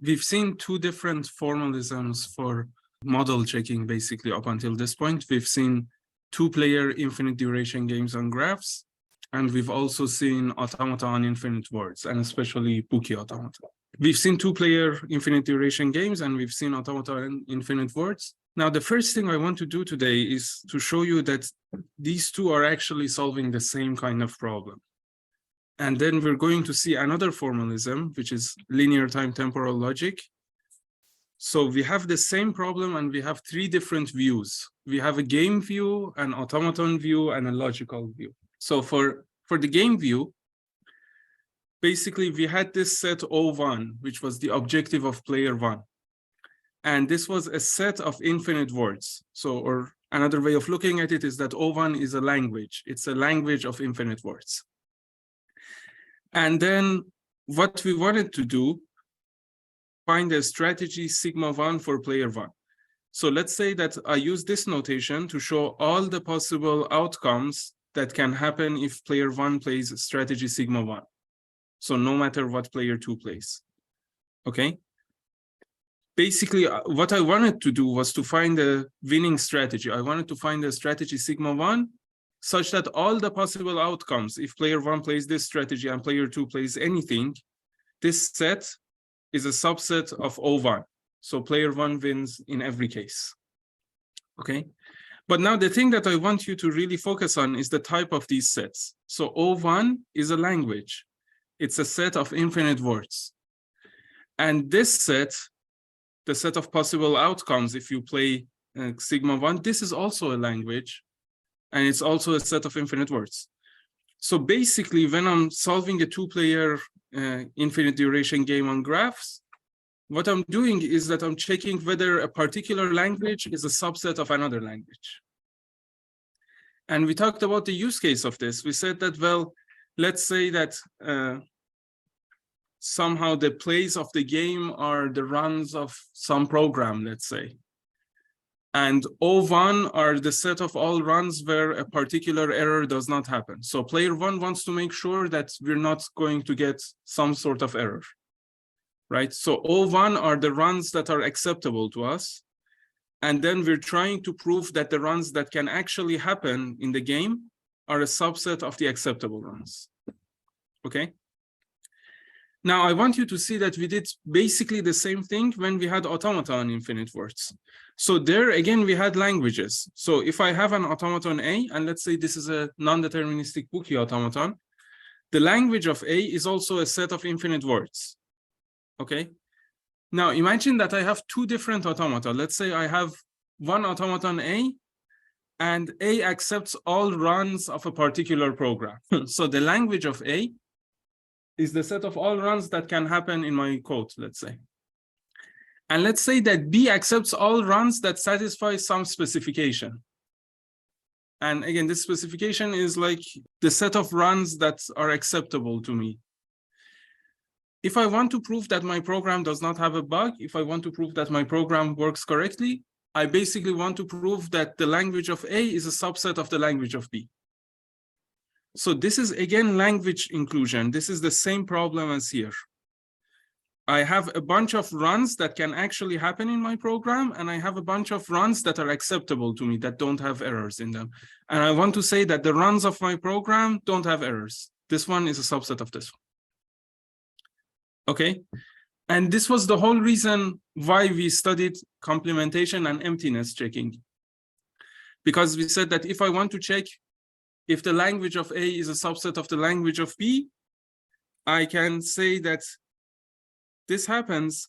we've seen two different formalisms for model checking, basically, up until this point. We've seen two-player infinite duration games on graphs, and we've also seen automata on infinite words, and especially Buki automata. We've seen two-player infinite duration games, and we've seen automata on infinite words. Now, the first thing I want to do today is to show you that these two are actually solving the same kind of problem. And then we're going to see another formalism, which is linear time temporal logic. So we have the same problem, and we have three different views. We have a game view, an automaton view, and a logical view. So for the game view, basically we had this set O1, which was the objective of player one. And this was a set of infinite words. So, or another way of looking at it is that O1 is a language. It's a language of infinite words. And then what we wanted to do, find a strategy sigma 1 for player 1. So let's say that I use this notation to show all the possible outcomes that can happen if player 1 plays strategy sigma 1. So no matter what player 2 plays. Okay? Basically, what I wanted to do was to find a winning strategy. I wanted to find a strategy sigma 1 such that all the possible outcomes, if player 1 plays this strategy and player 2 plays anything, this set is a subset of O1. So player 1 wins in every case. Okay? But now the thing that I want you to really focus on is the type of these sets. So O1 is a language. It's a set of infinite words. And this set, the set of possible outcomes if you play sigma 1, this is also a language. And it's also a set of infinite words. So basically, when I'm solving a two-player infinite duration game on graphs, what I'm doing is that I'm checking whether a particular language is a subset of another language. And we talked about the use case of this. We said that, well, let's say that somehow the plays of the game are the runs of some program, let's say. And O1 are the set of all runs where a particular error does not happen. So player 1 wants to make sure that we're not going to get some sort of error, right? So O1 are the runs that are acceptable to us. And then we're trying to prove that the runs that can actually happen in the game are a subset of the acceptable runs, okay? Now, I want you to see that we did basically the same thing when we had automata on infinite words. So there, again, we had languages. So if I have an automaton A, and let's say this is a non-deterministic Buki automaton, the language of A is also a set of infinite words, okay? Now, imagine that I have two different automata. Let's say I have one automaton A, and A accepts all runs of a particular program. So the language of A is the set of all runs that can happen in my code, let's say. And let's say that B accepts all runs that satisfy some specification. And again, this specification is like the set of runs that are acceptable to me. If I want to prove that my program does not have a bug, if I want to prove that my program works correctly, I basically want to prove that the language of A is a subset of the language of B. So this is, again, language inclusion. This is the same problem as here. I have a bunch of runs that can actually happen in my program, and I have a bunch of runs that are acceptable to me, that don't have errors in them. And I want to say that the runs of my program don't have errors. This one is a subset of this one. Okay? And this was the whole reason why we studied complementation and emptiness checking. Because we said that if I want to check if the language of A is a subset of the language of B, I can say that this happens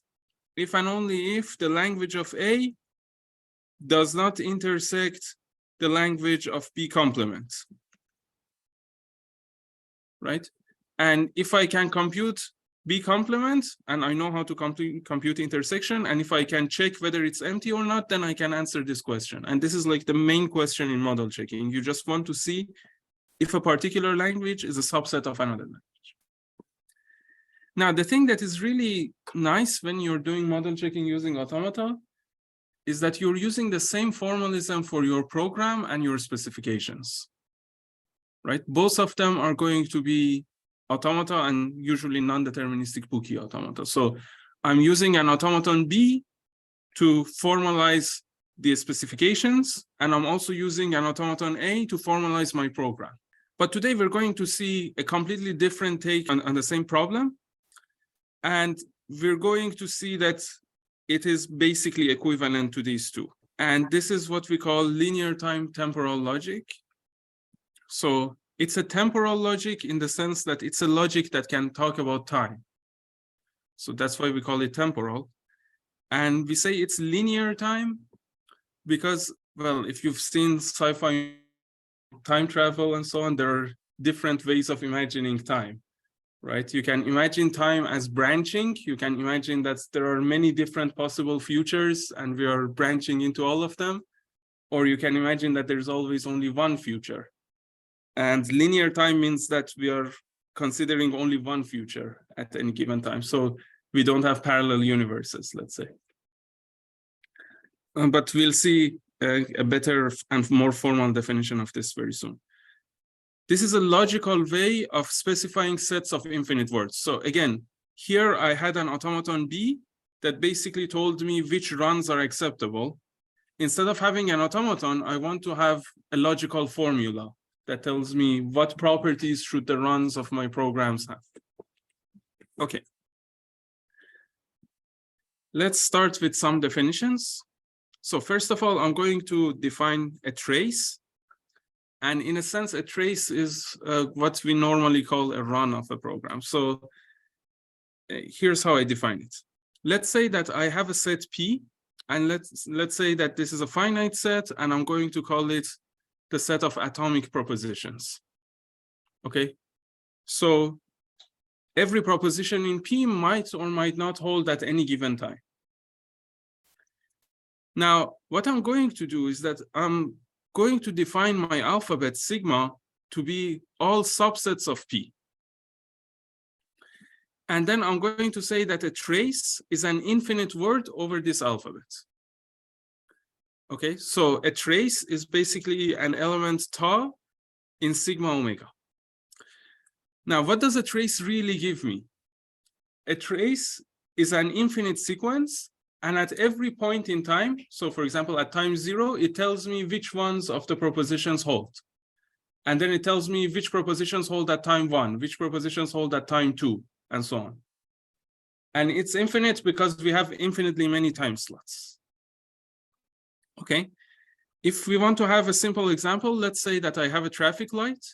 if and only if the language of A does not intersect the language of B complement, right? And if I can compute B complement, and I know how to compute intersection, and if I can check whether it's empty or not, then I can answer this question. And this is like the main question in model checking. You just want to see if a particular language is a subset of another language. Now, the thing that is really nice when you're doing model checking using automata is that you're using the same formalism for your program and your specifications, right? Both of them are going to be automata and usually non-deterministic Buki automata. So I'm using an automaton B to formalize the specifications, and I'm also using an automaton A to formalize my program. But today we're going to see a completely different take on the same problem. And we're going to see that it is basically equivalent to these two. And this is what we call linear time temporal logic. So it's a temporal logic in the sense that it's a logic that can talk about time. So that's why we call it temporal. And we say it's linear time because, well, if you've seen sci-fi time travel and so on, there are different ways of imagining time, right? You can imagine time as branching. You can imagine that there are many different possible futures and we are branching into all of them. Or you can imagine that there's always only one future. And linear time means that we are considering only one future at any given time. So we don't have parallel universes, let's say. But we'll see a better and more formal definition of this very soon. This is a logical way of specifying sets of infinite words. So again, here I had an automaton B that basically told me which runs are acceptable. Instead of having an automaton, I want to have a logical formula that tells me what properties should the runs of my programs have. Okay. Let's start with some definitions. So first of all, I'm going to define a trace. And in a sense, a trace is what we normally call a run of a program. So here's how I define it. Let's say that I have a set P, and let's say that this is a finite set, and I'm going to call it the set of atomic propositions. Okay, so every proposition in P might or might not hold at any given time. Now, what I'm going to do is that I'm going to define my alphabet sigma to be all subsets of P. And then I'm going to say that a trace is an infinite word over this alphabet. Okay, so a trace is basically an element tau in sigma omega. Now, what does a trace really give me? A trace is an infinite sequence, and at every point in time, so for example, at time 0, it tells me which ones of the propositions hold. And then it tells me which propositions hold at time 1, which propositions hold at time 2, and so on. And it's infinite because we have infinitely many time slots. Okay, if we want to have a simple example, let's say that I have a traffic light,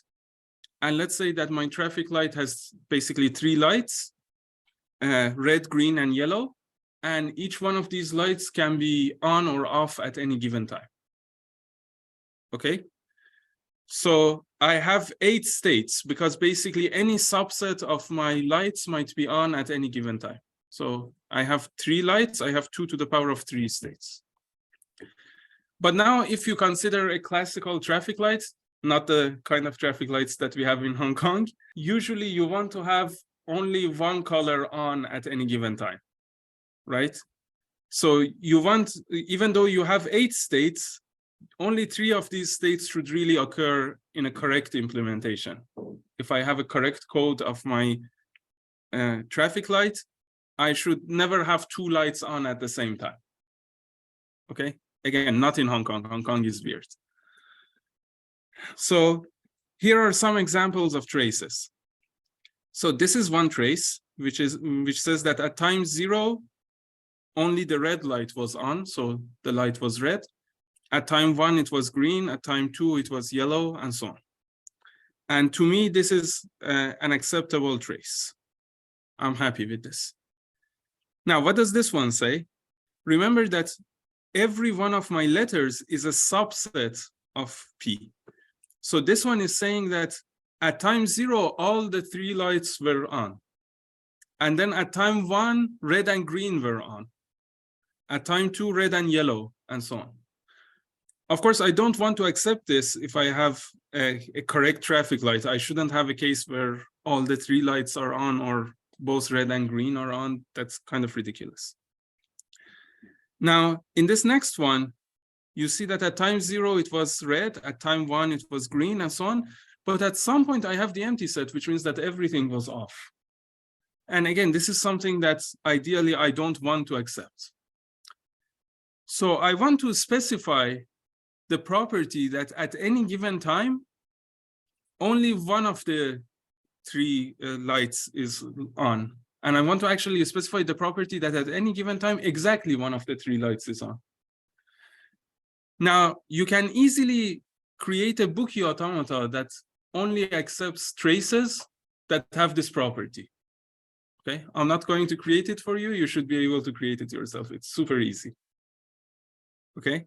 and let's say that my traffic light has basically 3 lights, red, green, and yellow, and each one of these lights can be on or off at any given time. Okay, so I have 8 states because basically any subset of my lights might be on at any given time. So I have 3 lights, I have 2 to the power of 3 states. But now if you consider a classical traffic light, not the kind of traffic lights that we have in Hong Kong, usually you want to have only one color on at any given time, right? So you want, even though you have 8 states, only 3 of these states should really occur in a correct implementation. If I have a correct code of my traffic light, I should never have 2 lights on at the same time. Okay, again, not in Hong Kong. Hong Kong is weird. So here are some examples of traces. So this is one trace, which says that at time 0, only the red light was on, so the light was red. At time 1, it was green. At time 2, it was yellow, and so on. And to me, this is an acceptable trace. I'm happy with this. Now, what does this one say? Remember that every one of my letters is a subset of P. So this one is saying that at time 0, all the 3 lights were on. And then at time 1, red and green were on. At time 2, red and yellow, and so on. Of course, I don't want to accept this if I have a correct traffic light. I shouldn't have a case where all the 3 lights are on or both red and green are on. That's kind of ridiculous. Now, in this next one, you see that at time 0, it was red. At time 1, it was green, and so on. But at some point, I have the empty set, which means that everything was off. And again, this is something that ideally I don't want to accept. So I want to specify the property that at any given time, only one of the three lights is on. And I want to actually specify the property that at any given time, exactly one of the three lights is on. Now, you can easily create a bookie automata that only accepts traces that have this property. Okay, I'm not going to create it for you. You should be able to create it yourself. It's super easy. Okay,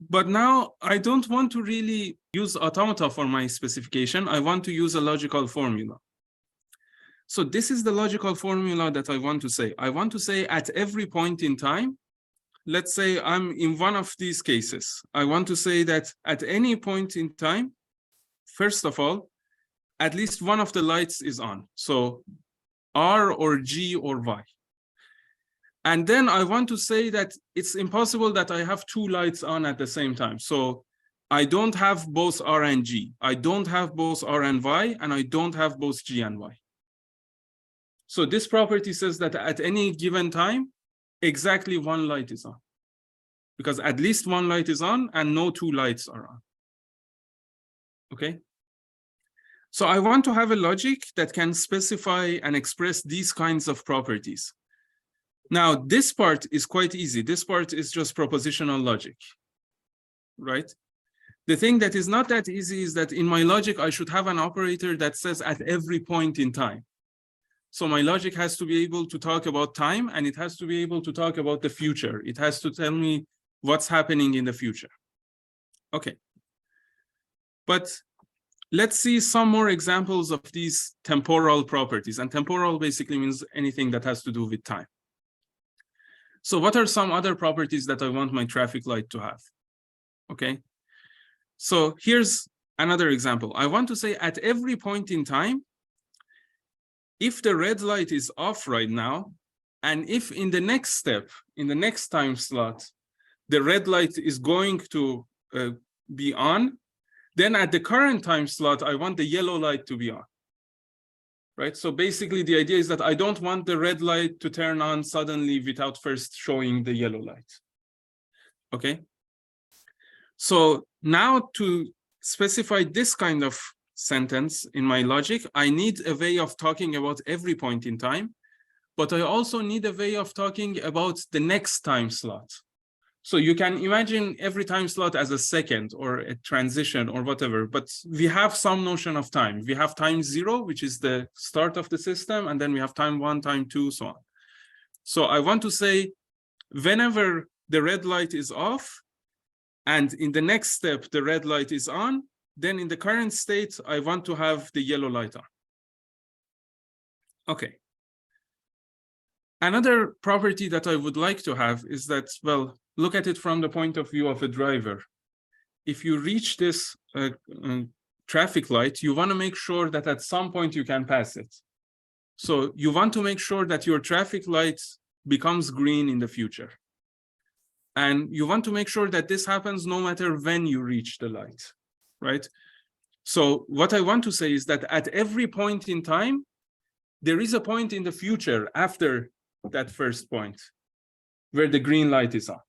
but now I don't want to really use automata for my specification. I want to use a logical formula. So this is the logical formula that I want to say. I want to say at every point in time, let's say I'm in one of these cases. I want to say that at any point in time, first of all, at least one of the lights is on. So R or G or Y. And then I want to say that it's impossible that I have two lights on at the same time. So I don't have both R and G. I don't have both R and Y, and I don't have both G and Y. So this property says that at any given time, exactly one light is on. Because at least one light is on and no two lights are on. Okay? So I want to have a logic that can specify and express these kinds of properties. Now, this part is quite easy. This part is just propositional logic, right? The thing that is not that easy is that in my logic, I should have an operator that says at every point in time. So my logic has to be able to talk about time, and it has to be able to talk about the future. It has to tell me what's happening in the future. Okay. But let's see some more examples of these temporal properties. And temporal basically means anything that has to do with time. So what are some other properties that I want my traffic light to have? Okay. So here's another example. I want to say at every point in time, if the red light is off right now, and if in the next step, in the next time slot, the red light is going to be on, then at the current time slot, I want the yellow light to be on. Right? So basically the idea is that I don't want the red light to turn on suddenly without first showing the yellow light. Okay. So now to specify this kind of sentence in my logic, I need a way of talking about every point in time, but I also need a way of talking about the next time slot. So you can imagine every time slot as a second or a transition or whatever, but we have some notion of time. We have time 0, which is the start of the system, and then we have time 1, time 2, so on. So I want to say whenever the red light is off, and in the next step, the red light is on, then in the current state, I want to have the yellow light on. Okay. Another property that I would like to have is that, well, look at it from the point of view of a driver. If you reach this traffic light, you want to make sure that at some point you can pass it. So you want to make sure that your traffic light becomes green in the future. And you want to make sure that this happens no matter when you reach the light, right? So what I want to say is that at every point in time, there is a point in the future after that first point where the green light is on.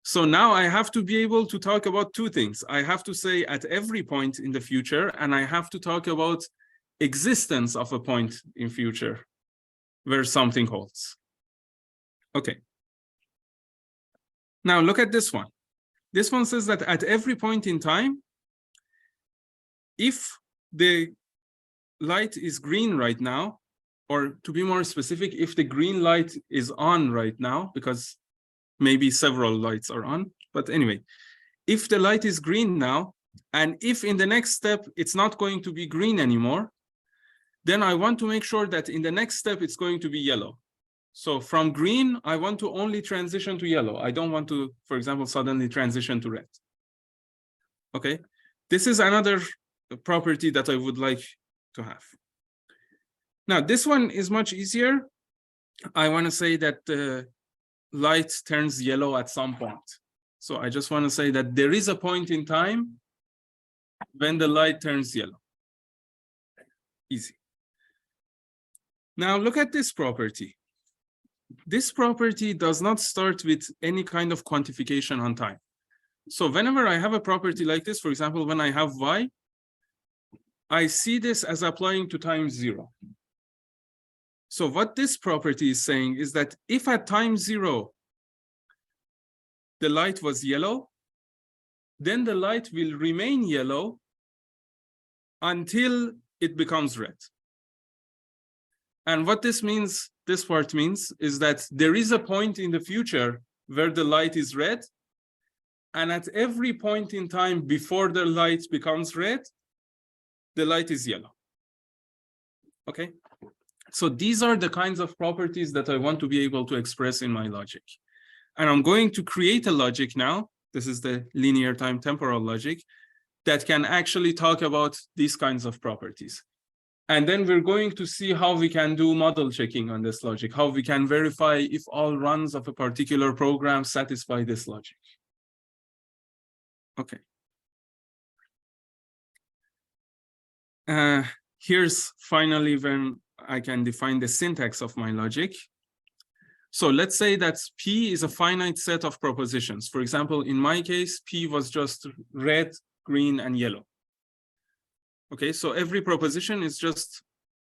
So now I have to be able to talk about two things. I have to say at every point in the future, and I have to talk about existence of a point in future where something holds. Okay. Now look at this one. This one says that at every point in time, if the light is green right now, or to be more specific, if the green light is on right now, because maybe several lights are on, but anyway, if the light is green now, and if in the next step it's not going to be green anymore, then I want to make sure that in the next step it's going to be yellow. So from green, I want to only transition to yellow. I don't want to, for example, suddenly transition to red. Okay, this is another property that I would like to have. Now, this one is much easier. I want to say that the light turns yellow at some point. So I just want to say that there is a point in time when the light turns yellow. Easy. Now look at this property. This property does not start with any kind of quantification on time. So whenever I have a property like this, for example, when I have y, I see this as applying to time 0. So what this property is saying is that if at time 0, the light was yellow, then the light will remain yellow until it becomes red. And what this means, this part means, is that there is a point in the future where the light is red, and at every point in time before the light becomes red, the light is yellow. Okay? So these are the kinds of properties that I want to be able to express in my logic. And I'm going to create a logic now. This is the linear time temporal logic that can actually talk about these kinds of properties. And then we're going to see how we can do model checking on this logic, how we can verify if all runs of a particular program satisfy this logic. Okay. Here's finally when I can define the syntax of my logic. So let's say that P is a finite set of propositions. For example, in my case, P was just red, green, and yellow. Okay, so every proposition is just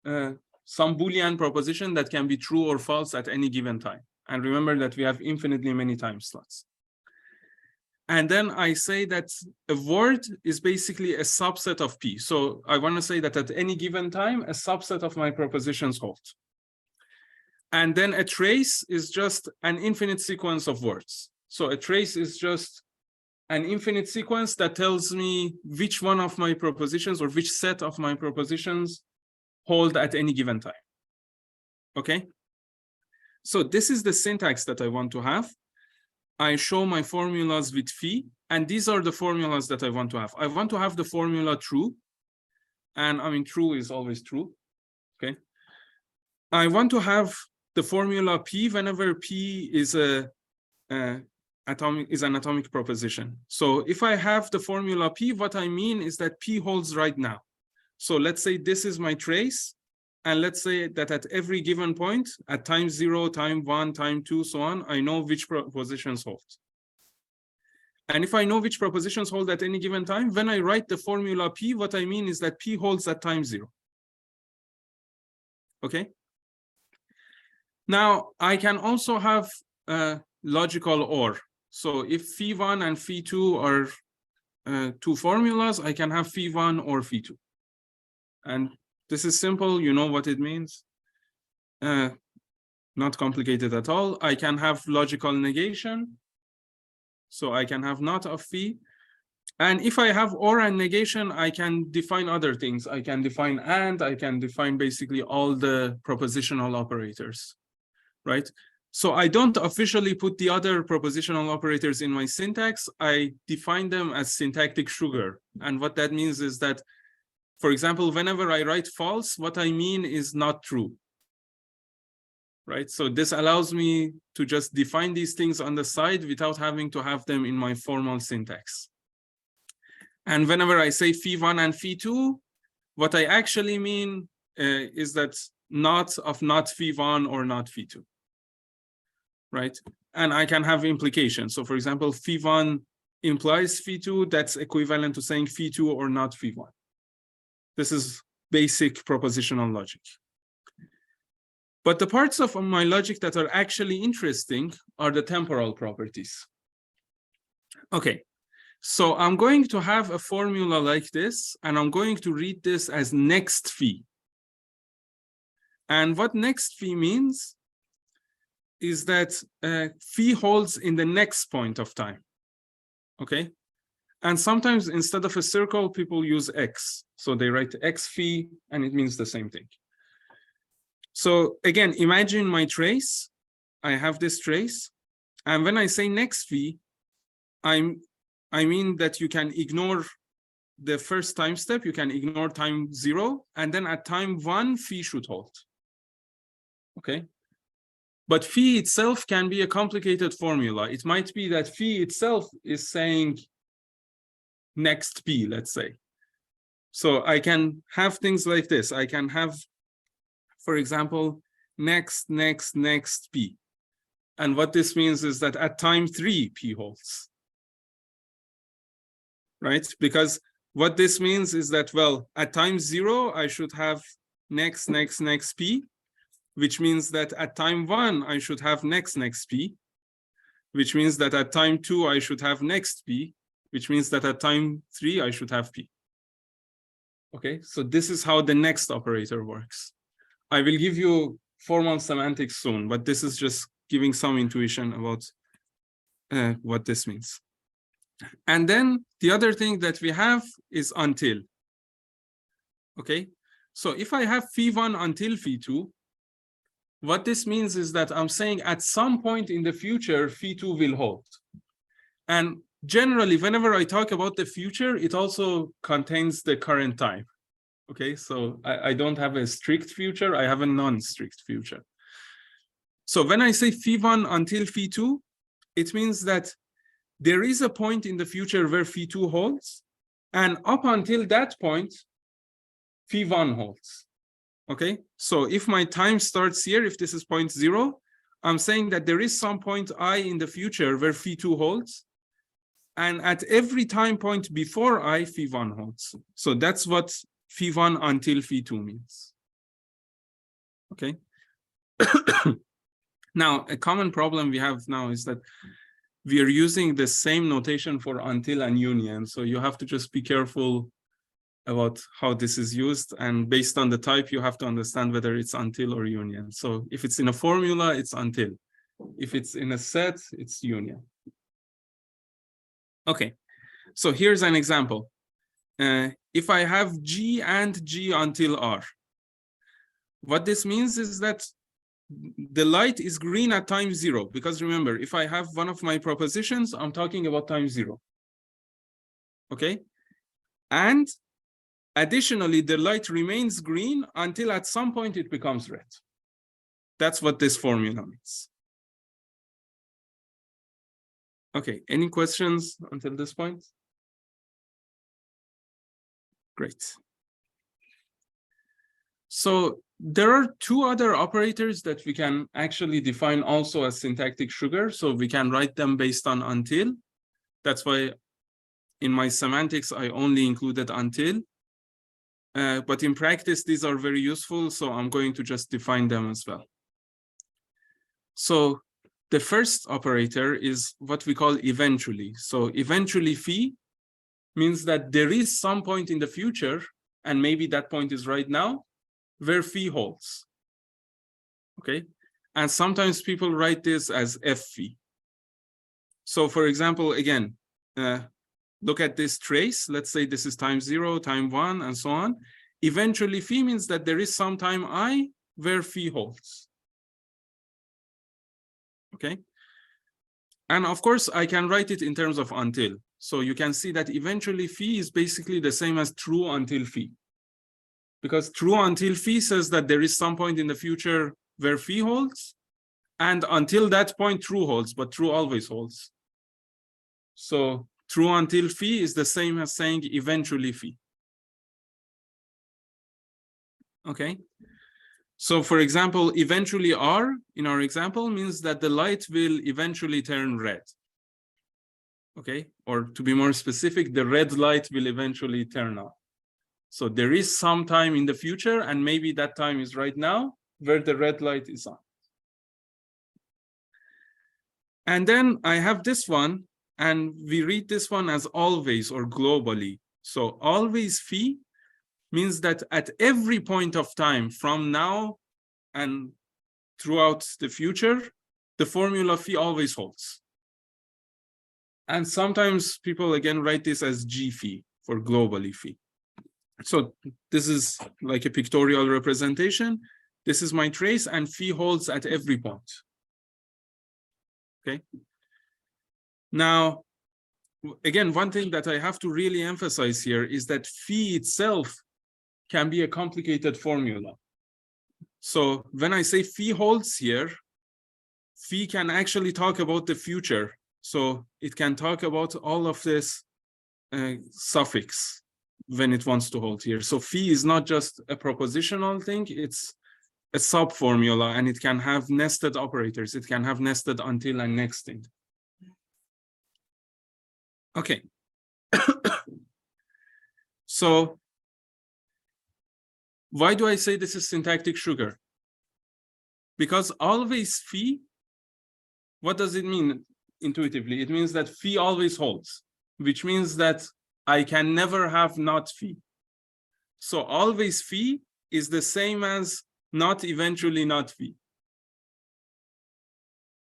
some Boolean proposition that can be true or false at any given time. And remember that we have infinitely many time slots. And then I say that a word is basically a subset of P. So I want to say that at any given time, a subset of my propositions hold. And then a trace is just an infinite sequence of words. So a trace is just an infinite sequence that tells me which one of my propositions or which set of my propositions hold at any given time. Okay? So this is the syntax that I want to have. I show my formulas with phi, and these are the formulas that I want to have. I want to have the formula true, and I mean true is always true. Okay. I want to have the formula p whenever p is an atomic proposition. So if I have the formula p, what I mean is that p holds right now. So let's say this is my trace. And let's say that at every given point, at time 0, time 1, time 2, so on, I know which propositions hold. And if I know which propositions hold at any given time, when I write the formula P, what I mean is that P holds at time 0. Okay? Now, I can also have a logical OR. So if phi1 and phi2 are two formulas, I can have phi1 or phi2. And this is simple, you know what it means. Not complicated at all. I can have logical negation. So I can have not of phi. And if I have or and negation, I can define other things. I can define and, I can define basically all the propositional operators, right? So I don't officially put the other propositional operators in my syntax. I define them as syntactic sugar. And what that means is that, for example, whenever I write false, what I mean is not true, right? So this allows me to just define these things on the side without having to have them in my formal syntax. And whenever I say phi1 and phi2, what I actually mean is that not of not phi1 or not phi2, right? And I can have implications. So for example, phi1 implies phi2, that's equivalent to saying phi2 or not phi1. This is basic propositional logic. But the parts of my logic that are actually interesting are the temporal properties. Okay, so I'm going to have a formula like this, and I'm going to read this as next phi. And what next phi means is that phi holds in the next point of time, okay? And sometimes instead of a circle, people use X. So they write X phi, and it means the same thing. So again, imagine my trace. I have this trace. And when I say next phi, I mean that you can ignore the first time step. You can ignore time 0. And then at time 1, phi should hold. Okay? But phi itself can be a complicated formula. It might be that phi itself is saying next p, let's say. So I can have things like this. I can have for example, next, P. And what this means is that at time 3, P holds. Right? Because what this means is that, well, at time 0, I should have next, P, which means that at time 1, I should have next, P, which means that at time 2, I should have next P, which means that at time 3, I should have P. Okay, so this is how the next operator works. I will give you formal semantics soon, but this is just giving some intuition about what this means. And then the other thing that we have is until. Okay, so if I have phi1 until phi2, what this means is that I'm saying at some point in the future, phi2 will hold. And generally, whenever I talk about the future, it also contains the current time. Okay, so I don't have a strict future, I have a non-strict future. So when I say phi1 until phi2, it means that there is a point in the future where phi2 holds, and up until that point, phi1 holds. Okay, so if my time starts here, if this is point 0, I'm saying that there is some point I in the future where phi2 holds, and at every time point before I, phi1 holds. So that's what phi1 until phi2 means. Okay. Now, a common problem we have now is that we are using the same notation for until and union. So you have to just be careful about how this is used. And based on the type, you have to understand whether it's until or union. So if it's in a formula, it's until. If it's in a set, it's union. Okay, so here's an example. If I have G and G until R, what this means is that the light is green at time 0, because remember, if I have one of my propositions, I'm talking about time 0. Okay, and additionally, the light remains green until at some point it becomes red. That's what this formula means. Okay, any questions until this point? Great. So there are two other operators that we can actually define also as syntactic sugar. So we can write them based on until. That's why in my semantics, I only included until. But in practice, these are very useful. So I'm going to just define them as well. So the first operator is what we call eventually. So eventually phi means that there is some point in the future, and maybe that point is right now, where phi holds. Okay, and sometimes people write this as f phi. So for example, again, look at this trace. Let's say this is time 0, time 1, and so on. Eventually phi means that there is some time I where phi holds. Okay, and of course I can write it in terms of until. So you can see that eventually phi is basically the same as true until phi. Because true until phi says that there is some point in the future where phi holds, and until that point true holds, but true always holds. So true until phi is the same as saying eventually phi. Okay. So for example, eventually R in our example means that the light will eventually turn red. Okay, or to be more specific, the red light will eventually turn on. So there is some time in the future, and maybe that time is right now, where the red light is on. And then I have this one, and we read this one as always or globally. So always phi means that at every point of time from now and throughout the future, the formula phi always holds. And sometimes people again write this as G phi for globally phi. So this is like a pictorial representation. This is my trace, and phi holds at every point. Okay. Now, again, one thing that I have to really emphasize here is that phi itself can be a complicated formula. So when I say phi holds here, phi can actually talk about the future. So it can talk about all of this suffix when it wants to hold here. So phi is not just a propositional thing, it's a sub-formula, and it can have nested operators. It can have nested until and nexting. Okay. So why do I say this is syntactic sugar? Because always phi, what does it mean intuitively? It means that phi always holds, which means that I can never have not phi. So always phi is the same as not eventually not phi.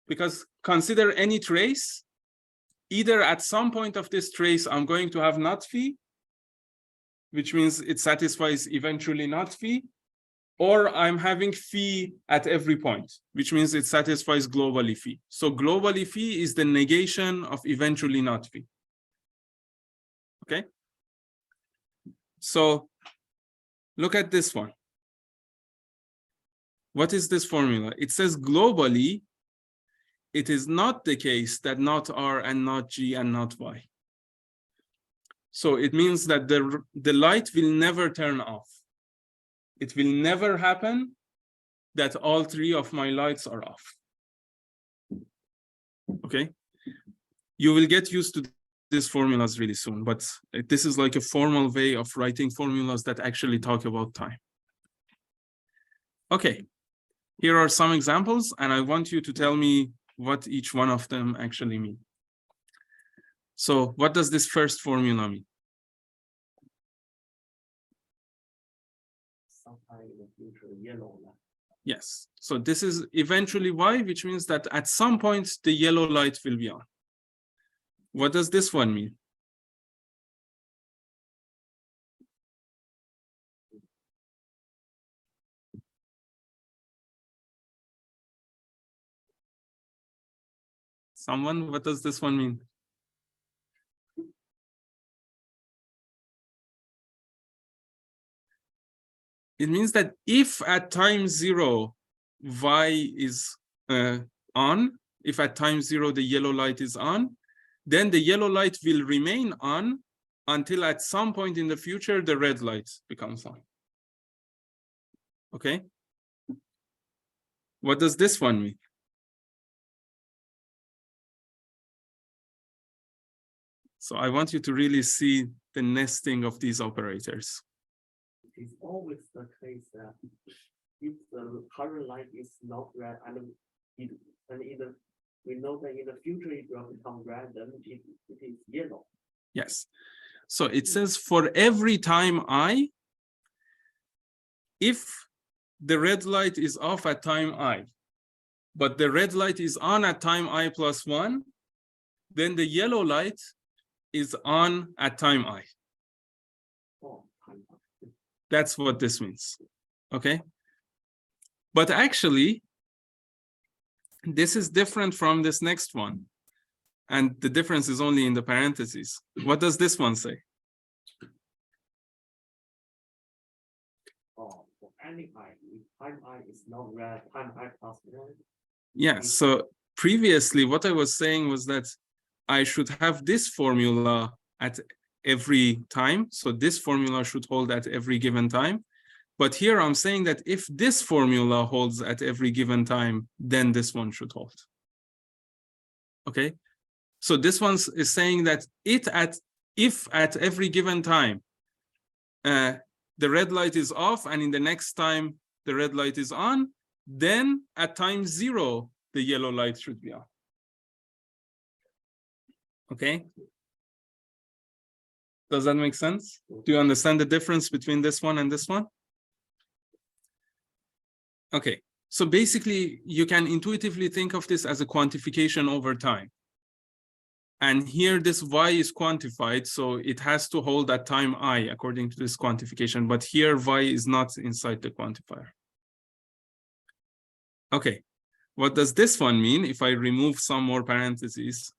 Because consider any trace, either at some point of this trace, I'm going to have not phi, which means it satisfies eventually not phi, or I'm having phi at every point, which means it satisfies globally phi. So globally phi is the negation of eventually not phi. Okay? So look at this one. What is this formula? It says globally, it is not the case that not R and not G and not Y. So it means that the light will never turn off. It will never happen that all three of my lights are off. Okay? You will get used to these formulas really soon, but this is like a formal way of writing formulas that actually talk about time. Okay, here are some examples, and I want you to tell me what each one of them actually mean. So what does this first formula mean? Sometime in the future, yellow light. Yes, so this is eventually Y, which means that at some point the yellow light will be on. What does this one mean? Someone, what does this one mean? It means that if at time 0, Y is on, if at time 0 the yellow light is on, then the yellow light will remain on until at some point in the future the red light becomes on. Okay? What does this one mean? So I want you to really see the nesting of these operators. It is always the case that if the current light is not red, and we know that in the future it will become red, then it is yellow. Yes. So it says for every time I, if the red light is off at time I, but the red light is on at time I plus 1, then the yellow light is on at time I. Oh, time. That's what this means. Okay? But actually, this is different from this next one. And the difference is only in the parentheses. What does this one say? Oh, for any I, if time I is not red, time I plus 1. Yeah, so previously what I was saying was that I should have this formula at every time. So this formula should hold at every given time. But here I'm saying that if this formula holds at every given time, then this one should hold. Okay? So this one is saying that if at every given time, the red light is off and in the next time the red light is on, then at time 0, the yellow light should be on. Okay? Does that make sense? Do you understand the difference between this one and this one? Okay, so basically you can intuitively think of this as a quantification over time. And here this Y is quantified, so it has to hold at time I according to this quantification, but here Y is not inside the quantifier. Okay, what does this one mean if I remove some more parentheses?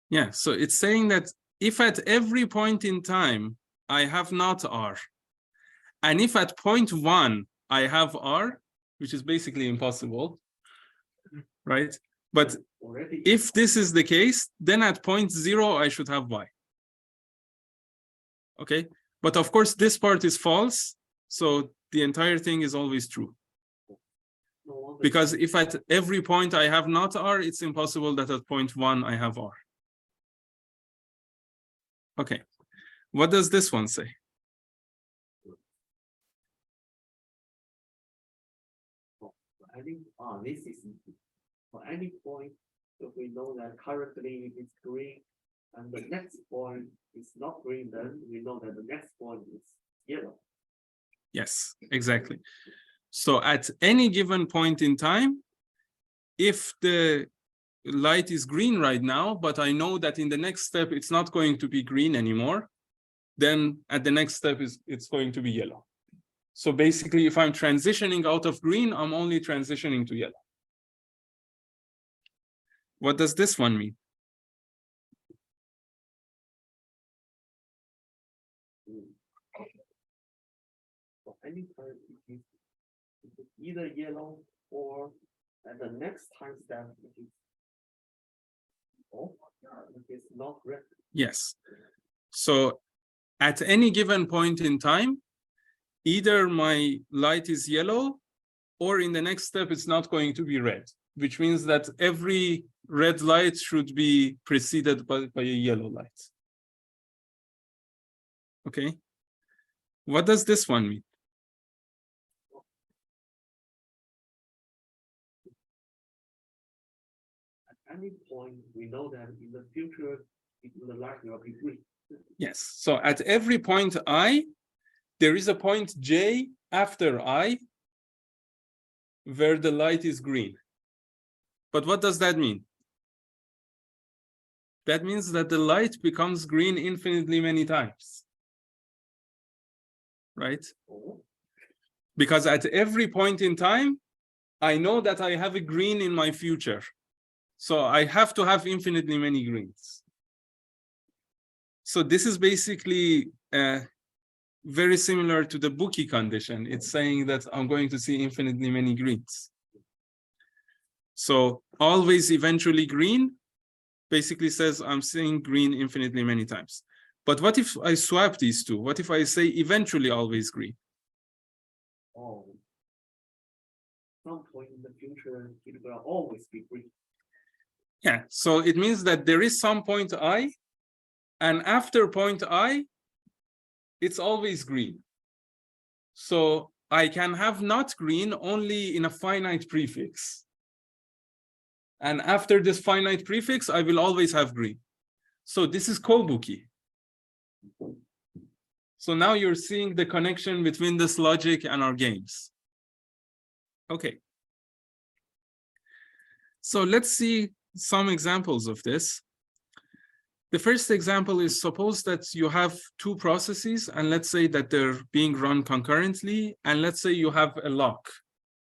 Yeah, so it's saying that if at every point in time I have not R, and if at point 1 I have R, which is basically impossible, right? But Already. if this is the case, then at point 0, I should have y. Okay, but of course, this part is false, so the entire thing is always true. No wonder. Because if at every point I have not r, it's impossible that at point 1 I have r. Okay, what does this one say? I think this is easy. For any point, if we know that currently it's green, and the next point is not green, then we know that the next point is yellow. Yes, exactly. So at any given point in time, if the light is green right now, but I know that in the next step it's not going to be green anymore, then at the next step it's going to be yellow. So basically, if I'm transitioning out of green, I'm only transitioning to yellow. What does this one mean? For any time, it is either yellow or at the next time step, it is not red. Yes. So at any given point in time, either my light is yellow or in the next step, it's not going to be red, which means that every red light should be preceded by a yellow light. Okay. What does this one mean? At any point, we know that in the future, the light will be green. Yes. So at every point I, there is a point J after I where the light is green. But what does that mean? That means that the light becomes green infinitely many times. Right? Because at every point in time, I know that I have a green in my future. So I have to have infinitely many greens. So this is basically very similar to the bookie condition. It's saying that I'm going to see infinitely many greens. So always eventually green basically says I'm seeing green infinitely many times. But what if I swap these two? What if I say eventually always green? Oh, some point in the future, it will always be green. Yeah, so it means that there is some point I, and after point I, it's always green. So I can have not green only in a finite prefix. And after this finite prefix, I will always have green. So this is Kobuki. So now you're seeing the connection between this logic and our games. Okay. So let's see some examples of this. The first example is, suppose that you have two processes, and let's say that they're being run concurrently, and let's say you have a lock.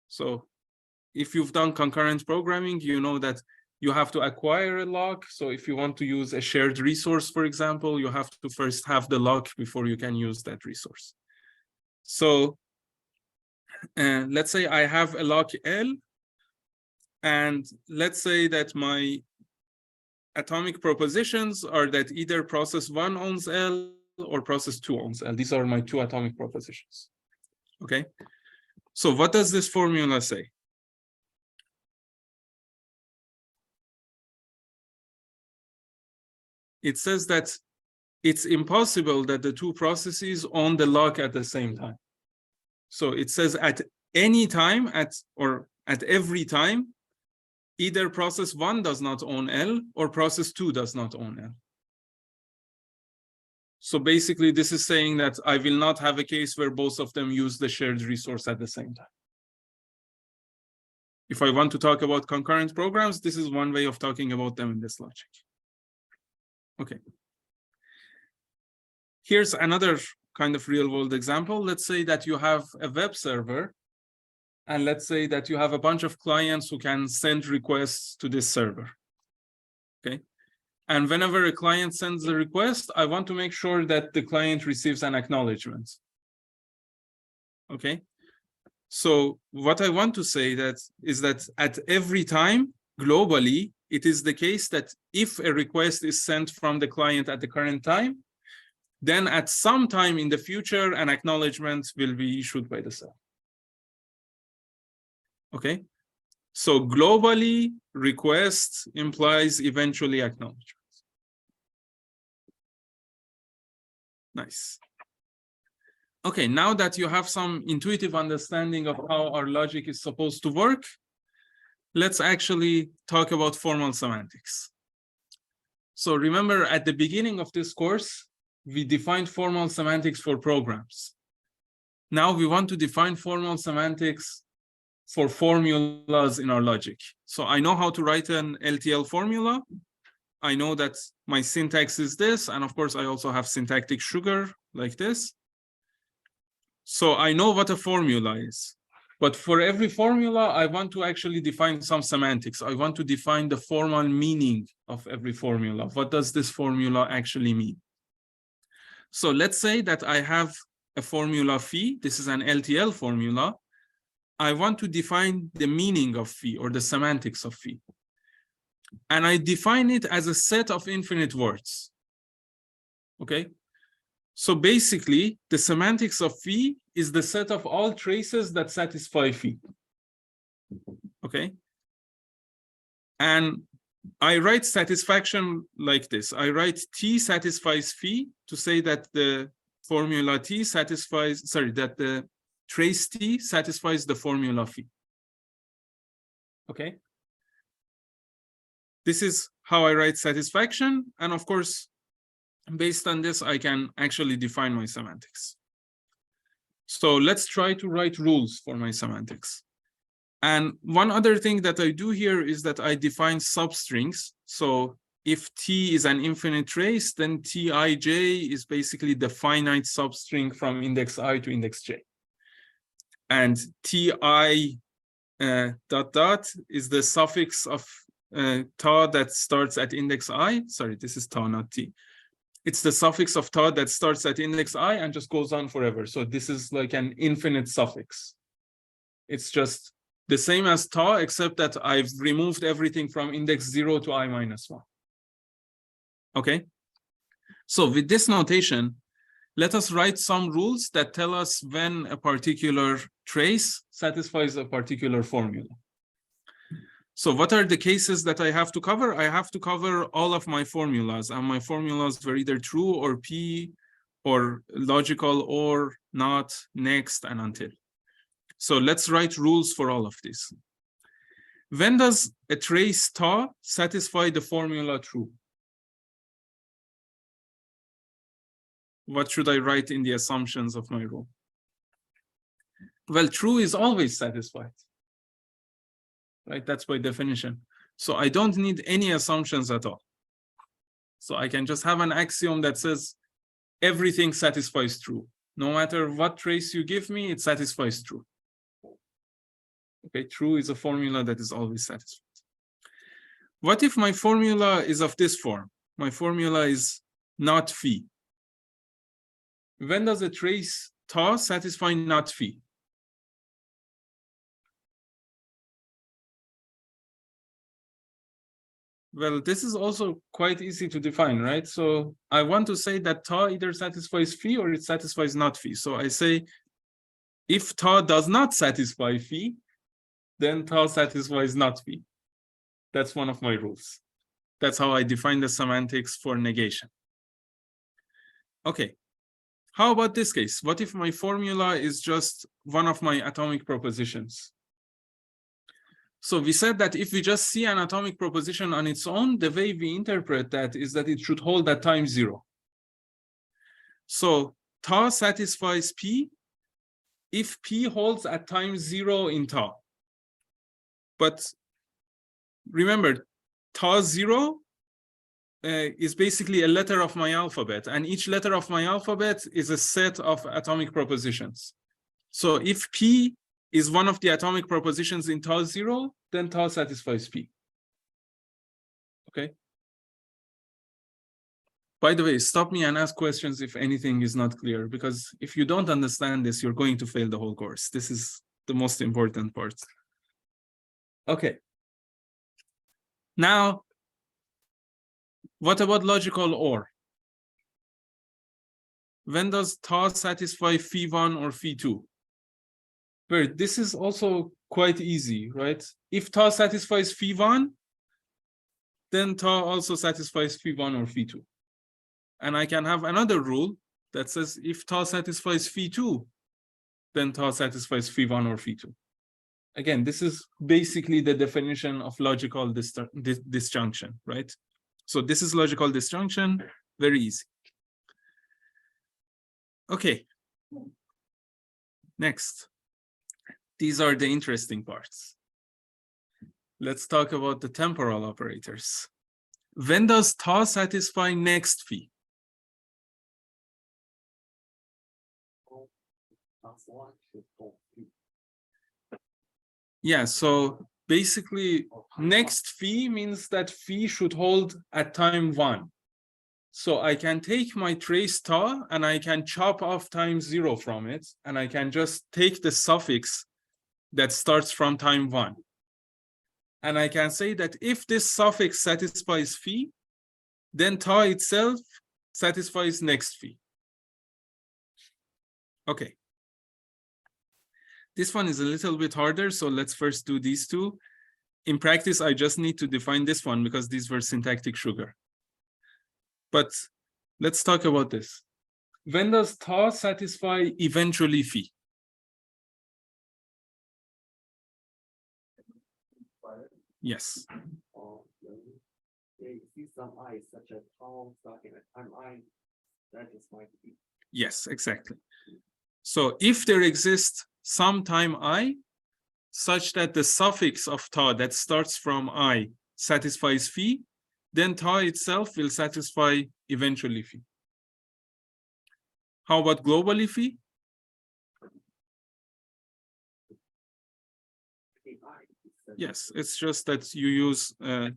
So if you've done concurrent programming, you know that you have to acquire a lock. So if you want to use a shared resource, for example, you have to first have the lock before you can use that resource. So let's say I have a lock L, and let's say that my atomic propositions are that either process 1 owns L or process 2 owns L. These are my two atomic propositions. Okay. So what does this formula say? It says that it's impossible that the two processes own the lock at the same time. So it says at any time, or at every time, either process 1 does not own L or process 2 does not own L. So basically, this is saying that I will not have a case where both of them use the shared resource at the same time. If I want to talk about concurrent programs, this is one way of talking about them in this logic. Okay. Here's another kind of real-world example. Let's say that you have a web server, and let's say that you have a bunch of clients who can send requests to this server. Okay. And whenever a client sends a request, I want to make sure that the client receives an acknowledgement. Okay. So what I want to say is that at every time, globally, it is the case that if a request is sent from the client at the current time, then at some time in the future, an acknowledgement will be issued by the server. Okay? So globally, request implies eventually acknowledgement. Nice. Okay, now that you have some intuitive understanding of how our logic is supposed to work, let's actually talk about formal semantics. So remember, at the beginning of this course, we defined formal semantics for programs. Now we want to define formal semantics for formulas in our logic. So I know how to write an LTL formula. I know that my syntax is this, and of course, I also have syntactic sugar like this. So I know what a formula is. But for every formula, I want to actually define some semantics. I want to define the formal meaning of every formula. What does this formula actually mean? So let's say that I have a formula phi. This is an LTL formula. I want to define the meaning of phi or the semantics of phi. And I define it as a set of infinite words. Okay? So basically, the semantics of phi is the set of all traces that satisfy phi. Okay? And I write satisfaction like this. I write T satisfies phi to say that the formula T satisfies, that the trace T satisfies the formula phi. Okay? This is how I write satisfaction. And of course, based on this, I can actually define my semantics. So let's try to write rules for my semantics. And one other thing that I do here is that I define substrings. So if T is an infinite trace, then Tij is basically the finite substring from index I to index j. And Ti dot dot is the suffix of ta that starts at index I. Sorry, this is ta, not T. It's the suffix of ta that starts at index I and just goes on forever. So this is like an infinite suffix. It's just the same as ta, except that I've removed everything from index 0 to I minus 1. Okay? So with this notation, let us write some rules that tell us when a particular trace satisfies a particular formula. So what are the cases that I have to cover? I have to cover all of my formulas, and my formulas were either true or P or logical or not, next, and until. So let's write rules for all of this. When does a trace ta satisfy the formula true? What should I write in the assumptions of my rule? Well, true is always satisfied. Right? That's by definition. So I don't need any assumptions at all. So I can just have an axiom that says everything satisfies true. No matter what trace you give me, it satisfies true. Okay, true is a formula that is always satisfied. What if my formula is of this form? My formula is not phi. When does a trace ta satisfy not phi? Well, this is also quite easy to define, right? So I want to say that ta either satisfies phi or it satisfies not phi. So I say if ta does not satisfy phi, then ta satisfies not phi. That's one of my rules. That's how I define the semantics for negation. Okay. How about this case? What if my formula is just one of my atomic propositions? So we said that if we just see an atomic proposition on its own, the way we interpret that is that it should hold at time 0. So ta satisfies P if P holds at time 0 in ta. But remember, ta 0 is basically a letter of my alphabet, and each letter of my alphabet is a set of atomic propositions. So if P is one of the atomic propositions in ta 0, then ta satisfies P. Okay? By the way, stop me and ask questions if anything is not clear, because if you don't understand this, you're going to fail the whole course. This is the most important part. Okay. Now, what about logical OR? When does tau satisfy phi1 or phi2? Well, this is also quite easy, right? If tau satisfies phi1, then tau also satisfies phi1 or phi2. And I can have another rule that says if tau satisfies phi2, then tau satisfies phi1 or phi2. Again, this is basically the definition of logical disjunction, right? So this is logical disjunction, very easy. Okay. Next. These are the interesting parts. Let's talk about the temporal operators. When does tau satisfy next phi? Yeah, so basically next phi means that phi should hold at time 1. So I can take my trace tau and I can chop off time 0 from it, and I can just take the suffix that starts from time 1. And I can say that if this suffix satisfies phi, then tau itself satisfies next phi. Okay. This one is a little bit harder, so let's first do these two. In practice, I just need to define this one because these were syntactic sugar. But let's talk about this. When does tau satisfy eventually phi? Yes. Some I such as tau starting at time I, that is my phi. Yes, exactly. So if there exists some time I such that the suffix of tau that starts from I satisfies phi, then tau itself will satisfy eventually phi. How about globally phi? Yes, it's just that you use a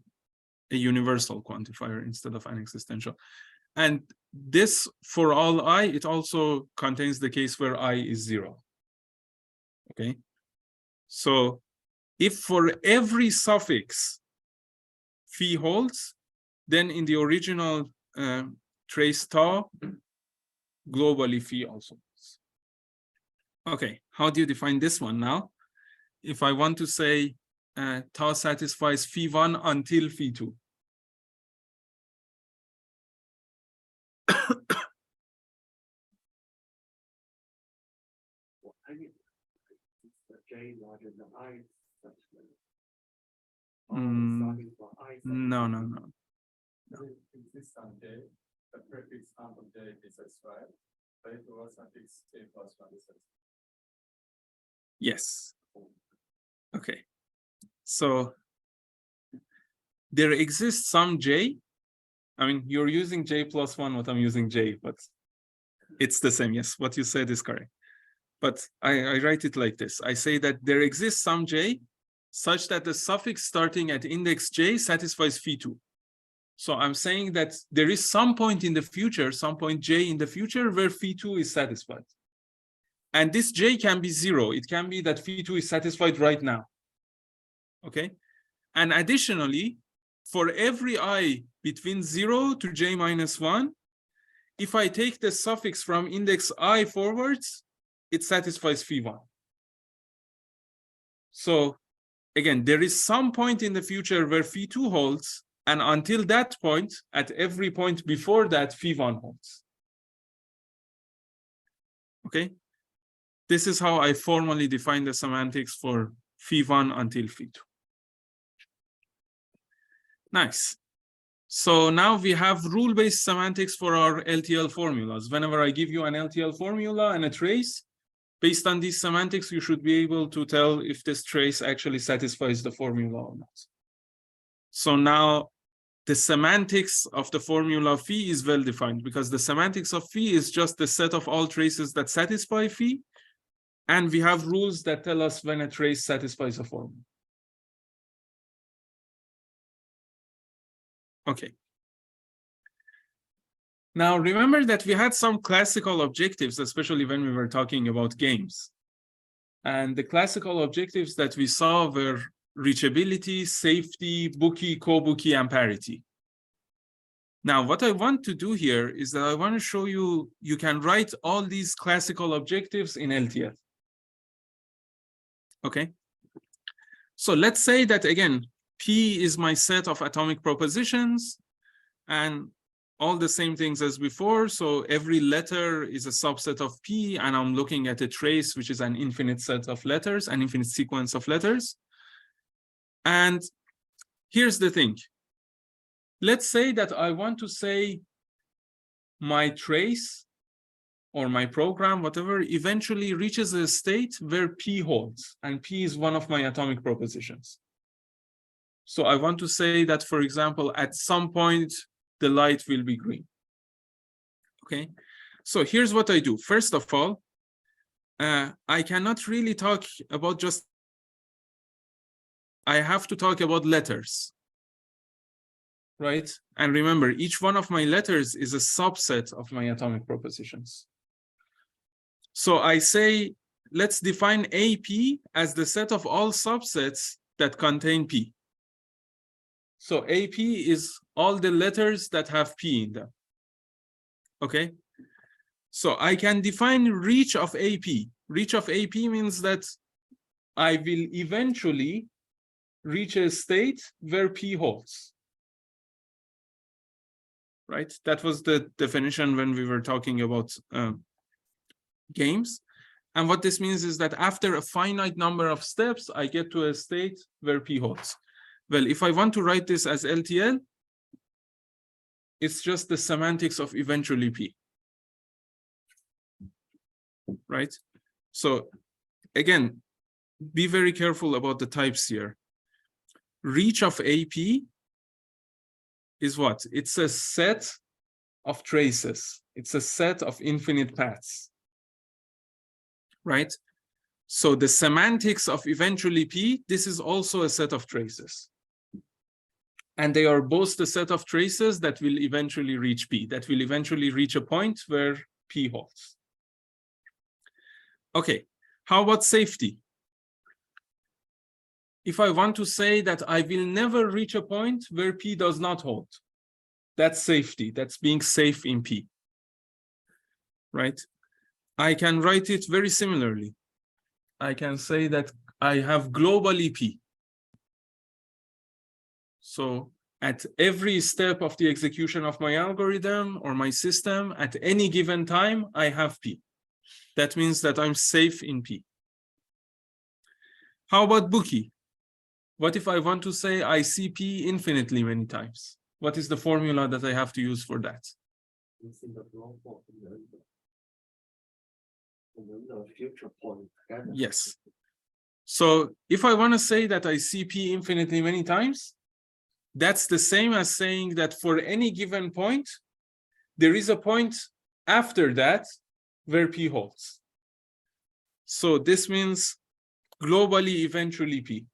universal quantifier instead of an existential. And this, for all I, it also contains the case where I is 0. Okay. So if for every suffix phi holds, then in the original trace tau, globally phi also holds. Okay, how do you define this one now? If I want to say tau satisfies phi1 until phi2. Well, I mean, it's the J larger than I such that starting from I. No. Exists on J, the prefix on J is satisfied, but it was suffix J plus 1 is satisfied. Yes. Okay. So there exists some J. I mean, you're using J plus 1, what I'm using J, but it's the same. Yes, what you said is correct. But I write it like this. I say that there exists some J such that the suffix starting at index J satisfies phi2. So I'm saying that there is some point in the future, some point J in the future where phi2 is satisfied. And this J can be 0. It can be that phi2 is satisfied right now. Okay. And additionally, for every I between 0 to J minus 1, if I take the suffix from index I forwards, it satisfies phi1. So again, there is some point in the future where phi2 holds, and until that point, at every point before that, phi1 holds. Okay? This is how I formally define the semantics for phi1 until phi2. Nice. So now we have rule-based semantics for our LTL formulas. Whenever I give you an LTL formula and a trace, based on these semantics, you should be able to tell if this trace actually satisfies the formula or not. So now the semantics of the formula phi is well defined because the semantics of phi is just the set of all traces that satisfy phi. And we have rules that tell us when a trace satisfies a formula. Okay. Now, remember that we had some classical objectives, especially when we were talking about games. And the classical objectives that we saw were reachability, safety, bookie, co-bookie, and parity. Now, what I want to do here is that I want to show you, you can write all these classical objectives in LTL. Okay. So let's say that again, P is my set of atomic propositions and all the same things as before. So every letter is a subset of P, and I'm looking at a trace, which is an infinite set of letters, an infinite sequence of letters. And here's the thing. Let's say that I want to say my trace or my program, whatever, eventually reaches a state where P holds, and P is one of my atomic propositions. So I want to say that, for example, at some point, the light will be green. Okay, so here's what I do. First of all, I cannot really talk about just, I have to talk about letters, right? And remember, each one of my letters is a subset of my atomic propositions. So I say, let's define AP as the set of all subsets that contain P. So AP is all the letters that have P in them. Okay. So I can define reach of AP. Reach of AP means that I will eventually reach a state where P holds. Right? That was the definition when we were talking about games. And what this means is that after a finite number of steps, I get to a state where P holds. Well, if I want to write this as LTL, it's just the semantics of eventually P. Right? So again, be very careful about the types here. Reach of AP is what? It's a set of traces. It's a set of infinite paths. Right? So the semantics of eventually P, this is also a set of traces. And they are both the set of traces that will eventually reach P, that will eventually reach a point where P holds. Okay, how about safety? If I want to say that I will never reach a point where P does not hold, that's safety, that's being safe in P, right? I can write it very similarly. I can say that I have globally P. So at every step of the execution of my algorithm or my system, at any given time, I have P. That means that I'm safe in P. How about bookie? What if I want to say I see P infinitely many times? What is the formula that I have to use for that? Future point. Yes. So if I want to say that I see P infinitely many times, that's the same as saying that for any given point, there is a point after that where P holds. So this means globally eventually P.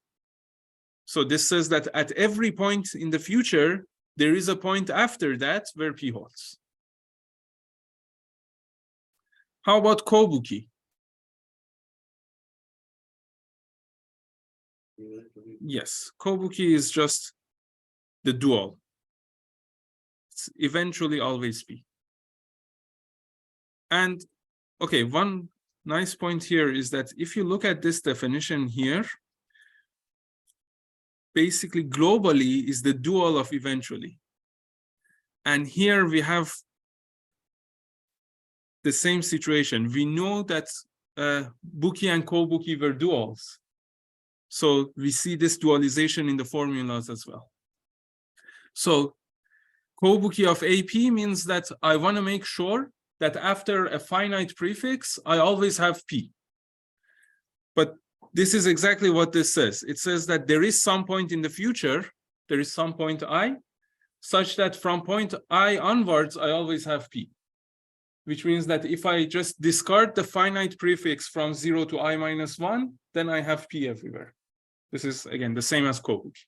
So this says that at every point in the future, there is a point after that where P holds. How about co-bookie? Yes, co-bookie is just the dual. It's eventually always P. And okay, one nice point here is that if you look at this definition here, basically globally is the dual of eventually. And here we have the same situation. We know that bookie and co-bookie were duals. So we see this dualization in the formulas as well. So co-bookie of AP means that I want to make sure that after a finite prefix, I always have P. But this is exactly what this says. It says that there is some point in the future, there is some point I, such that from point I onwards, I always have P. Which means that if I just discard the finite prefix from 0 to I minus 1, then I have P everywhere. This is, again, the same as co-bookie.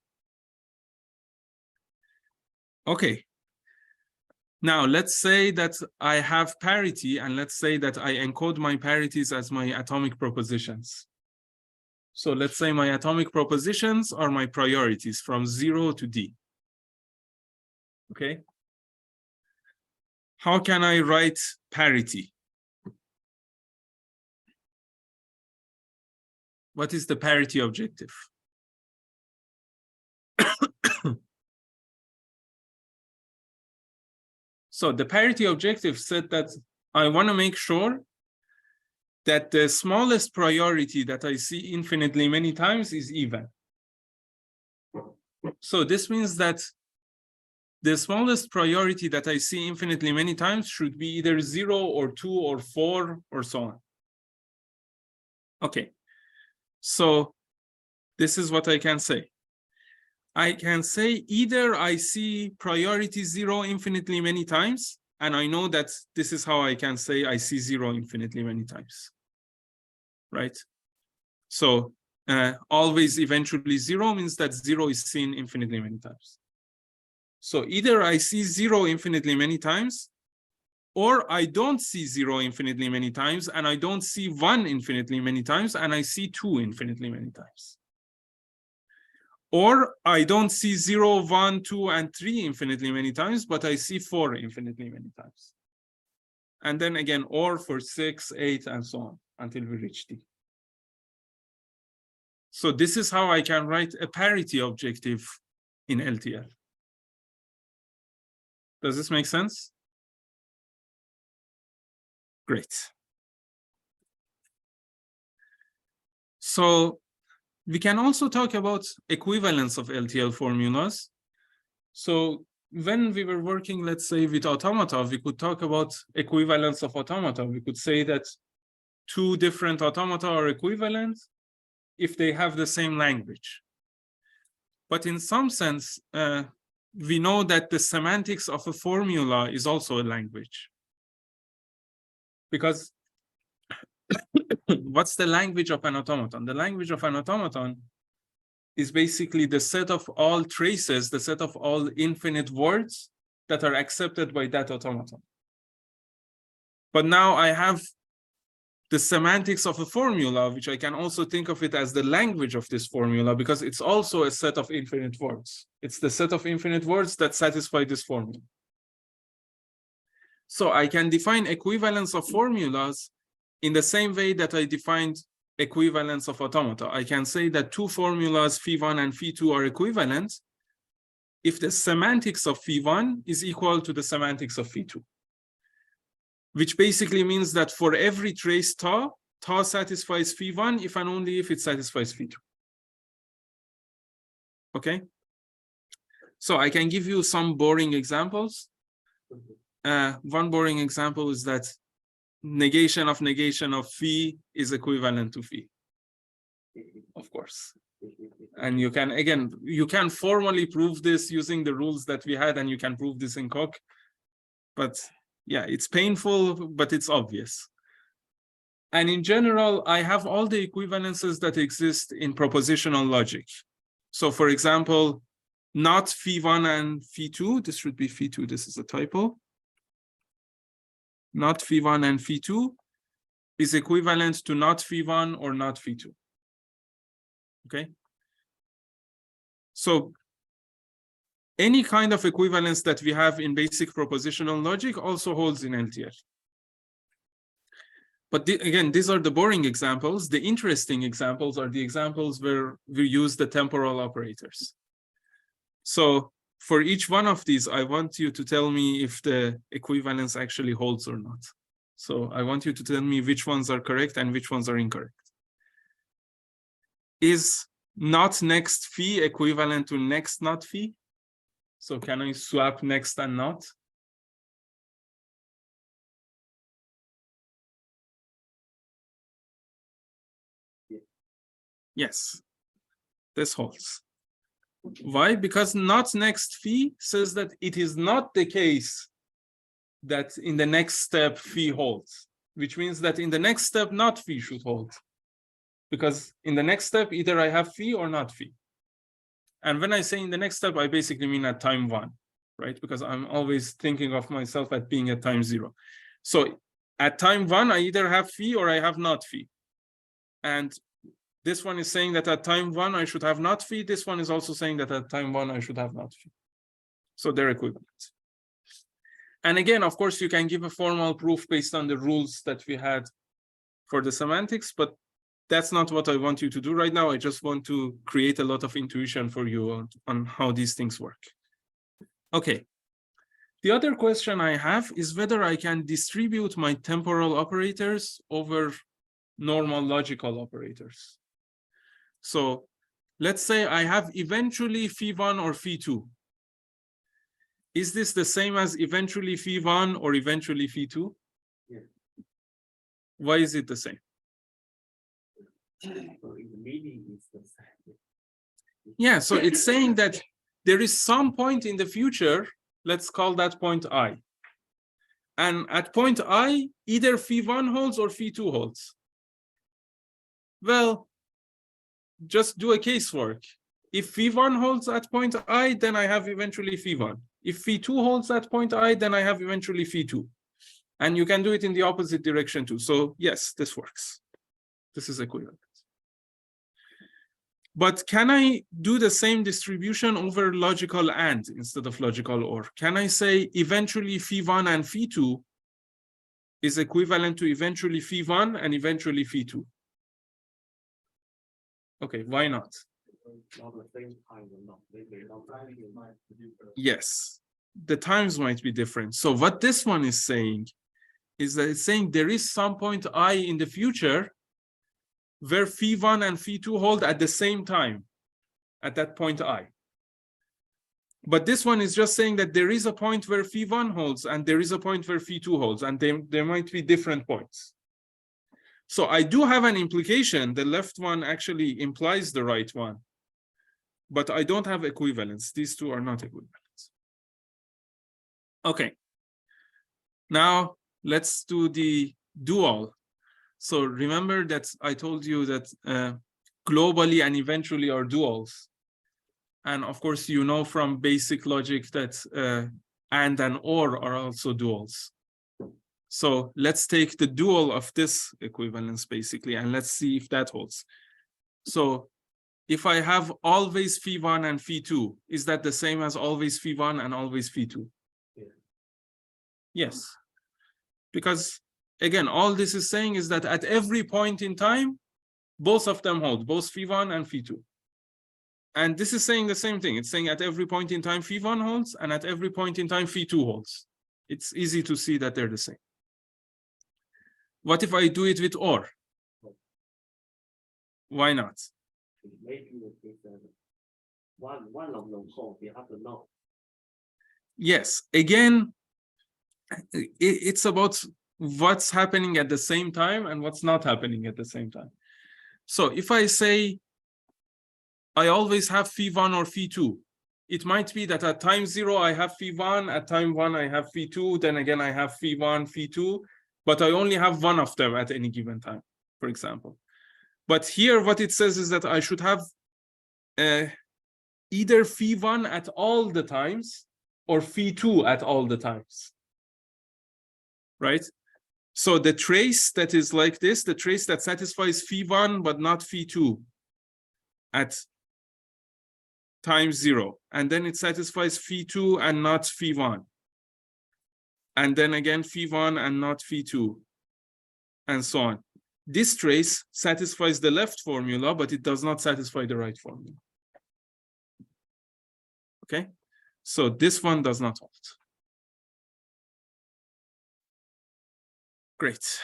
Okay. Now, let's say that I have parity, and let's say that I encode my parities as my atomic propositions. So let's say my atomic propositions are my priorities from 0 to D. Okay. How can I write parity? What is the parity objective? So the parity objective said that I want to make sure that the smallest priority that I see infinitely many times is even. So this means that the smallest priority that I see infinitely many times should be either 0 or 2 or 4 or so on. Okay, so this is what I can say. I can say either I see priority 0 infinitely many times, and I know that this is how I can say I see 0 infinitely many times, right? So always eventually 0 means that 0 is seen infinitely many times. So either I see 0 infinitely many times, or I don't see 0 infinitely many times, and I don't see 1 infinitely many times, and I see 2 infinitely many times. Or I don't see 0, 1, 2, and 3 infinitely many times, but I see 4 infinitely many times. And then again, or for 6, 8, and so on, until we reach D. So this is how I can write a parity objective in LTL. Does this make sense? Great. So we can also talk about equivalence of LTL formulas. So when we were working, let's say, with automata, we could talk about equivalence of automata. We could say that two different automata are equivalent if they have the same language. But in some sense, we know that the semantics of a formula is also a language. Because what's the language of an automaton? The language of an automaton is basically the set of all traces, the set of all infinite words that are accepted by that automaton. But now I have the semantics of a formula, which I can also think of it as the language of this formula, because it's also a set of infinite words. It's the set of infinite words that satisfy this formula. So I can define equivalence of formulas in the same way that I defined equivalence of automata. I can say that two formulas, phi1 and phi2, are equivalent if the semantics of phi1 is equal to the semantics of phi2. Which basically means that for every trace tau, tau satisfies phi1 if and only if it satisfies phi2. Okay? So I can give you some boring examples. One boring example is that negation of phi is equivalent to phi, of course. And you can, again, you can formally prove this using the rules that we had, and you can prove this in Coq. But yeah, it's painful, but it's obvious. And in general, I have all the equivalences that exist in propositional logic. So for example, not phi1 and phi2, this should be phi2, this is a typo. Not phi1 and phi2 is equivalent to not phi1 or not phi2. Okay? So any kind of equivalence that we have in basic propositional logic also holds in LTL. But again, these are the boring examples. The interesting examples are the examples where we use the temporal operators. So for each one of these, I want you to tell me if the equivalence actually holds or not. So I want you to tell me which ones are correct and which ones are incorrect. Is not next phi equivalent to next not phi? So can I swap next and not? Yes, this holds. Why? Because not next phi says that it is not the case that in the next step phi holds, which means that in the next step not phi should hold. Because in the next step, either I have phi or not phi. And when I say in the next step, I basically mean at time 1, right? Because I'm always thinking of myself at being at time 0. So at time 1, I either have phi or I have not phi. And This one is saying that at time 1, I should have not phi. This one is also saying that at time 1, I should have not phi. So they're equivalent. And again, of course, you can give a formal proof based on the rules that we had for the semantics, but that's not what I want you to do right now. I just want to create a lot of intuition for you on how these things work. Okay. The other question I have is whether I can distribute my temporal operators over normal logical operators. So let's say I have eventually phi1 or phi2. Is this the same as eventually phi1 or eventually phi2? Yeah. Why is it the same? So in the meaning it's the same. Yeah, so it's saying that there is some point in the future, let's call that point I. And at point I, either phi1 holds or phi2 holds. Well, just do a casework. If phi1 holds at point I, then I have eventually phi1. If phi2 holds at point I, then I have eventually phi2. And you can do it in the opposite direction too. So yes, this works. This is equivalent. But can I do the same distribution over logical and instead of logical or? Can I say eventually phi1 and phi2 is equivalent to eventually phi1 and eventually phi2? Okay, why not? Not the same time or not. Yes, the times might be different. So what this one is saying is that it's saying there is some point I in the future where phi1 and phi2 hold at the same time at that point I. But this one is just saying that there is a point where phi1 holds and there is a point where phi2 holds, and there might be different points. So I do have an implication. The left one actually implies the right one, but I don't have equivalence. These two are not equivalent. Okay. Now let's do the dual. So remember that I told you that globally and eventually are duals. And of course, you know from basic logic that and or are also duals. So let's take the dual of this equivalence basically, and let's see if that holds. So if I have always phi1 and phi2, is that the same as always phi1 and always phi2? Yeah. Yes. Because again, all this is saying is that at every point in time, both of them hold, both phi1 and phi2. And this is saying the same thing. It's saying at every point in time, phi1 holds, and at every point in time, phi2 holds. It's easy to see that they're the same. What if I do it with or? Why not? Maybe one of them hold, you have to know. Yes, again, it's about what's happening at the same time and what's not happening at the same time. So if I say I always have phi1 or phi2, it might be that at time 0 I have phi1, at time 1 I have phi2, then again I have phi1, phi2, but I only have one of them at any given time, for example. But here what it says is that I should have either phi1 at all the times or phi2 at all the times, right? So the trace that is like this, the trace that satisfies phi1 but not phi2 at time 0, and then it satisfies phi2 and not phi1, and then again phi1 and not phi2, and so on. This trace satisfies the left formula, but it does not satisfy the right formula. Okay, so this one does not hold. Great.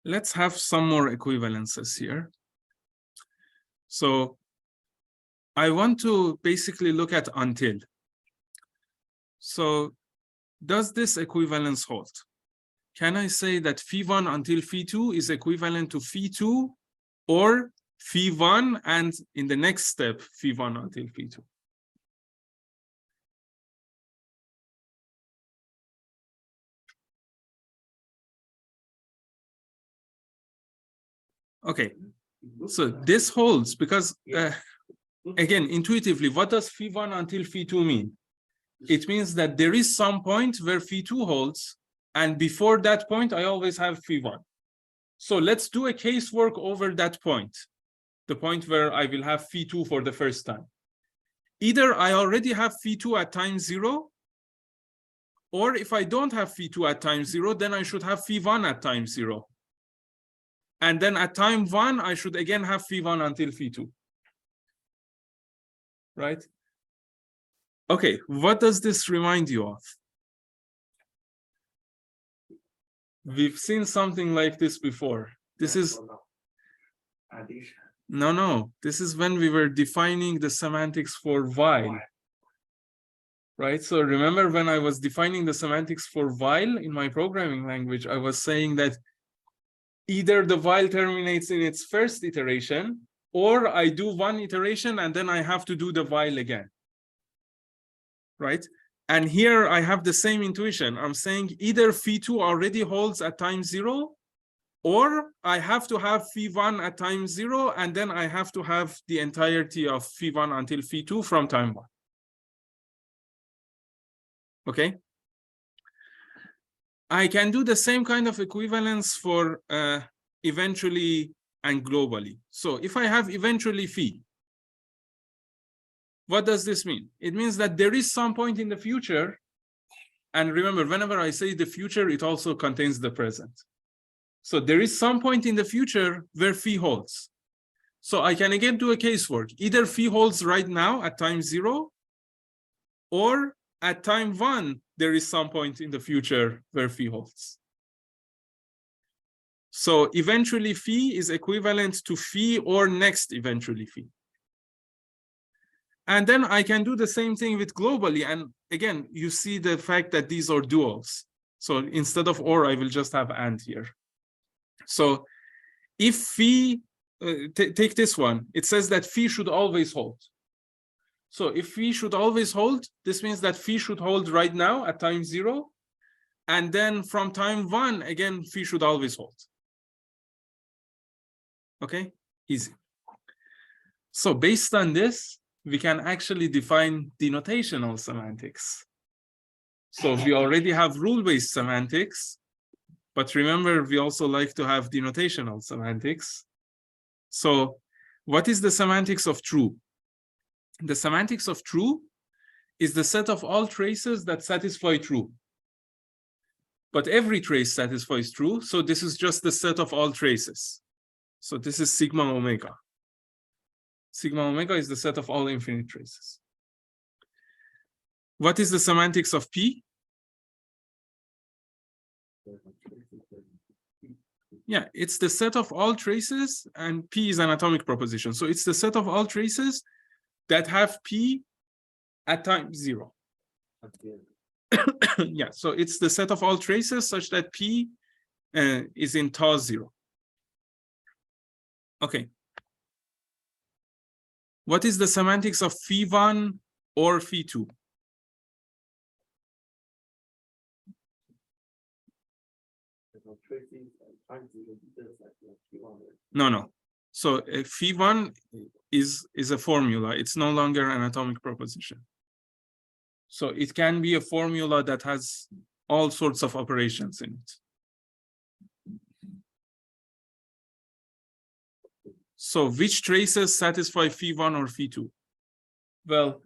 Let's have some more equivalences here. So I want to basically look at until. So does this equivalence hold? Can I say that phi1 until phi2 is equivalent to phi2 or phi1 and in the next step phi1 until phi2? Okay, so this holds because again, intuitively, what does phi1 until phi2 mean? It means that there is some point where phi2 holds, and before that point, I always have phi1. So let's do a casework over that point, the point where I will have phi2 for the first time. Either I already have phi2 at time 0, or if I don't have phi2 at time 0, then I should have phi1 at time 0. And then at time 1, I should again have phi1 until phi2. Right? Okay, what does this remind you of? We've seen something like this before. This is addition. no. This is when we were defining the semantics for while. Right? So remember when I was defining the semantics for while in my programming language, I was saying that either the while terminates in its first iteration, or I do one iteration and then I have to do the while again. Right? And here I have the same intuition. I'm saying either phi2 already holds at time 0, or I have to have phi1 at time 0, and then I have to have the entirety of phi1 until phi2 from time 1. Okay? I can do the same kind of equivalence for eventually and globally. So if I have eventually phi, what does this mean? It means that there is some point in the future, and remember, whenever I say the future, it also contains the present. So there is some point in the future where phi holds. So I can again do a casework. Either phi holds right now at time 0, or at time 1, there is some point in the future where phi holds. So eventually phi is equivalent to phi or next eventually phi. And then I can do the same thing with globally. And again, you see the fact that these are duals. So instead of or, I will just have and here. So if phi, take this one, it says that phi should always hold. So if phi should always hold, this means that phi should hold right now at time 0. And then from time 1, again, phi should always hold. Okay, easy. So based on this, we can actually define denotational semantics. So we already have rule-based semantics, but remember, we also like to have denotational semantics. So what is the semantics of true? The semantics of true is the set of all traces that satisfy true. But every trace satisfies true, so this is just the set of all traces. So this is sigma omega. Sigma omega is the set of all infinite traces. What is the semantics of P? Yeah, it's the set of all traces, and P is an atomic proposition. So it's the set of all traces that have P at time 0. Yeah, so it's the set of all traces such that P is in tau 0. Okay. What is the semantics of phi1 or phi2? No. So phi1 is a formula. It's no longer an atomic proposition. So it can be a formula that has all sorts of operations in it. So which traces satisfy phi1 or phi2? Well,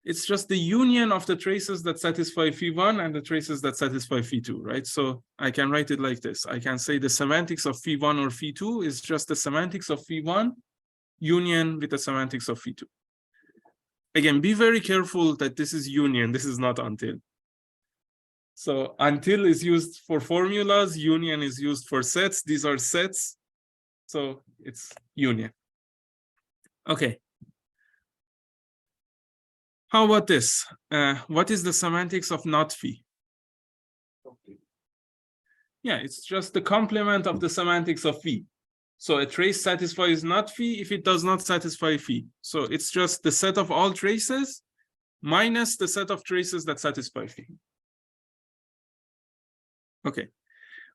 it's just the union of the traces that satisfy phi1 and the traces that satisfy phi2, right? So I can write it like this. I can say the semantics of phi1 or phi2 is just the semantics of phi1 union with the semantics of phi2. Again, be very careful that this is union. This is not until. So until is used for formulas. Union is used for sets. These are sets. So it's union. Okay. How about this? What is the semantics of not phi? Yeah, it's just the complement of the semantics of phi. So a trace satisfies not phi if it does not satisfy phi. So it's just the set of all traces minus the set of traces that satisfy phi. Okay.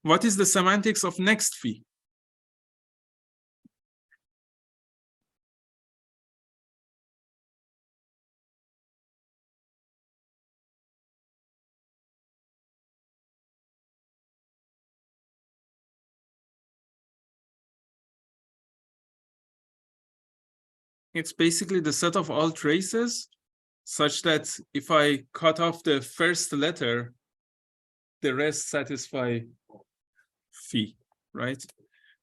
What is the semantics of next phi? It's basically the set of all traces such that if I cut off the first letter, the rest satisfy phi, right?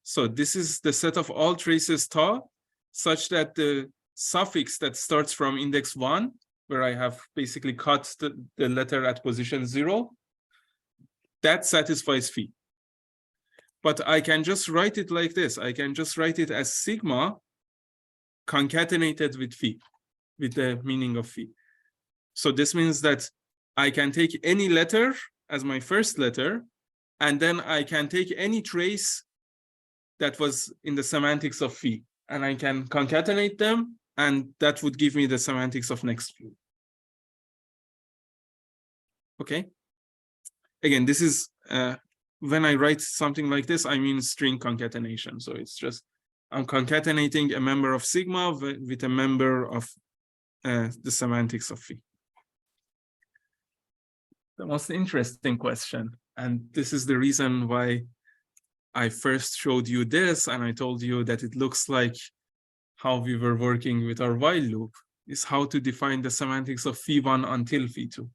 So this is the set of all traces tau such that the suffix that starts from index 1, where I have basically cut the letter at position 0, that satisfies phi. But I can just write it like this. I can just write it as sigma concatenated with phi, with the meaning of phi. So this means that I can take any letter as my first letter, and then I can take any trace that was in the semantics of phi, and I can concatenate them, and that would give me the semantics of next phi. Okay. Again, this is when I write something like this, I mean string concatenation. So it's just I'm concatenating a member of sigma with a member of the semantics of phi. The most interesting question, and this is the reason why I first showed you this, and I told you that it looks like how we were working with our while loop, is how to define the semantics of phi1 until phi2.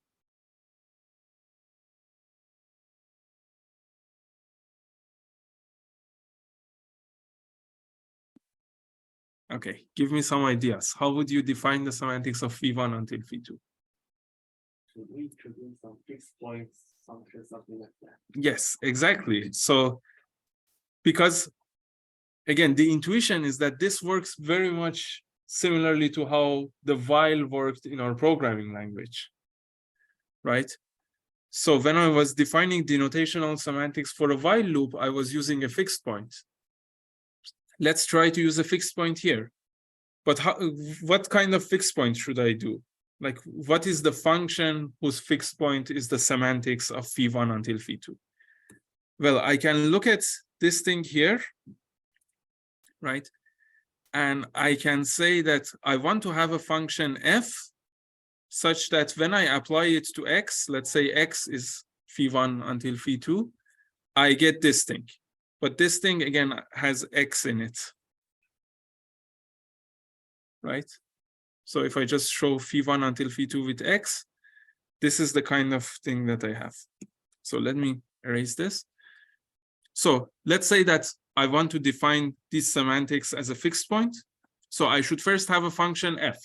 Okay, give me some ideas. How would you define the semantics of phi1 until phi2? Should we introduce some fixed points function, something like that? Yes, exactly. So, because again, the intuition is that this works very much similarly to how the while worked in our programming language, right? So when I was defining denotational semantics for a while loop, I was using a fixed point. Let's try to use a fixed point here. But what kind of fixed point should I do? Like, what is the function whose fixed point is the semantics of phi1 until phi2? Well, I can look at this thing here, right? And I can say that I want to have a function f such that when I apply it to x, let's say x is phi1 until phi2, I get this thing. But this thing, again, has x in it, right? So if I just show phi1 until phi2 with x, this is the kind of thing that I have. So let me erase this. So let's say that I want to define these semantics as a fixed point. So I should first have a function f.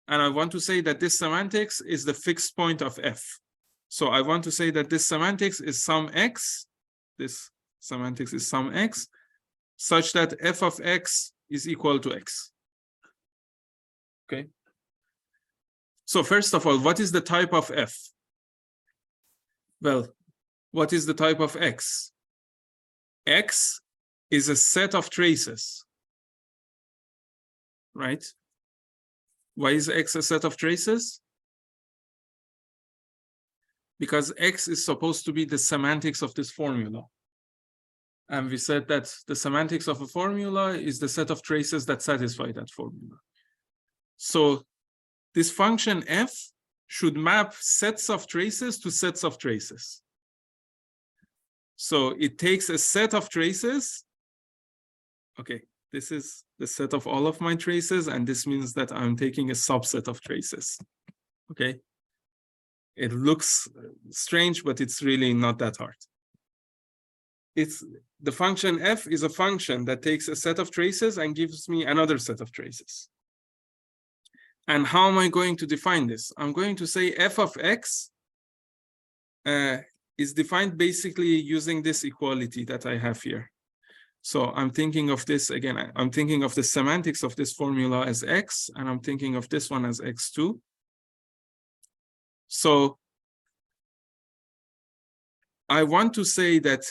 And I want to say that this semantics is the fixed point of f. So I want to say that this semantics is some x, this semantics is some x, such that f of x is equal to x. Okay. So first of all, what is the type of f? Well, what is the type of x? X is a set of traces, right? Why is x a set of traces? Because x is supposed to be the semantics of this formula. And we said that the semantics of a formula is the set of traces that satisfy that formula. So this function f should map sets of traces to sets of traces. So it takes a set of traces. Okay, this is the set of all of my traces, and this means that I'm taking a subset of traces. Okay, it looks strange, but it's really not that hard. It's the function f is a function that takes a set of traces and gives me another set of traces. And how am I going to define this? I'm going to say f of x is defined basically using this equality that I have here. So I'm thinking of this again, I'm thinking of the semantics of this formula as x, and I'm thinking of this one as x2. So I want to say that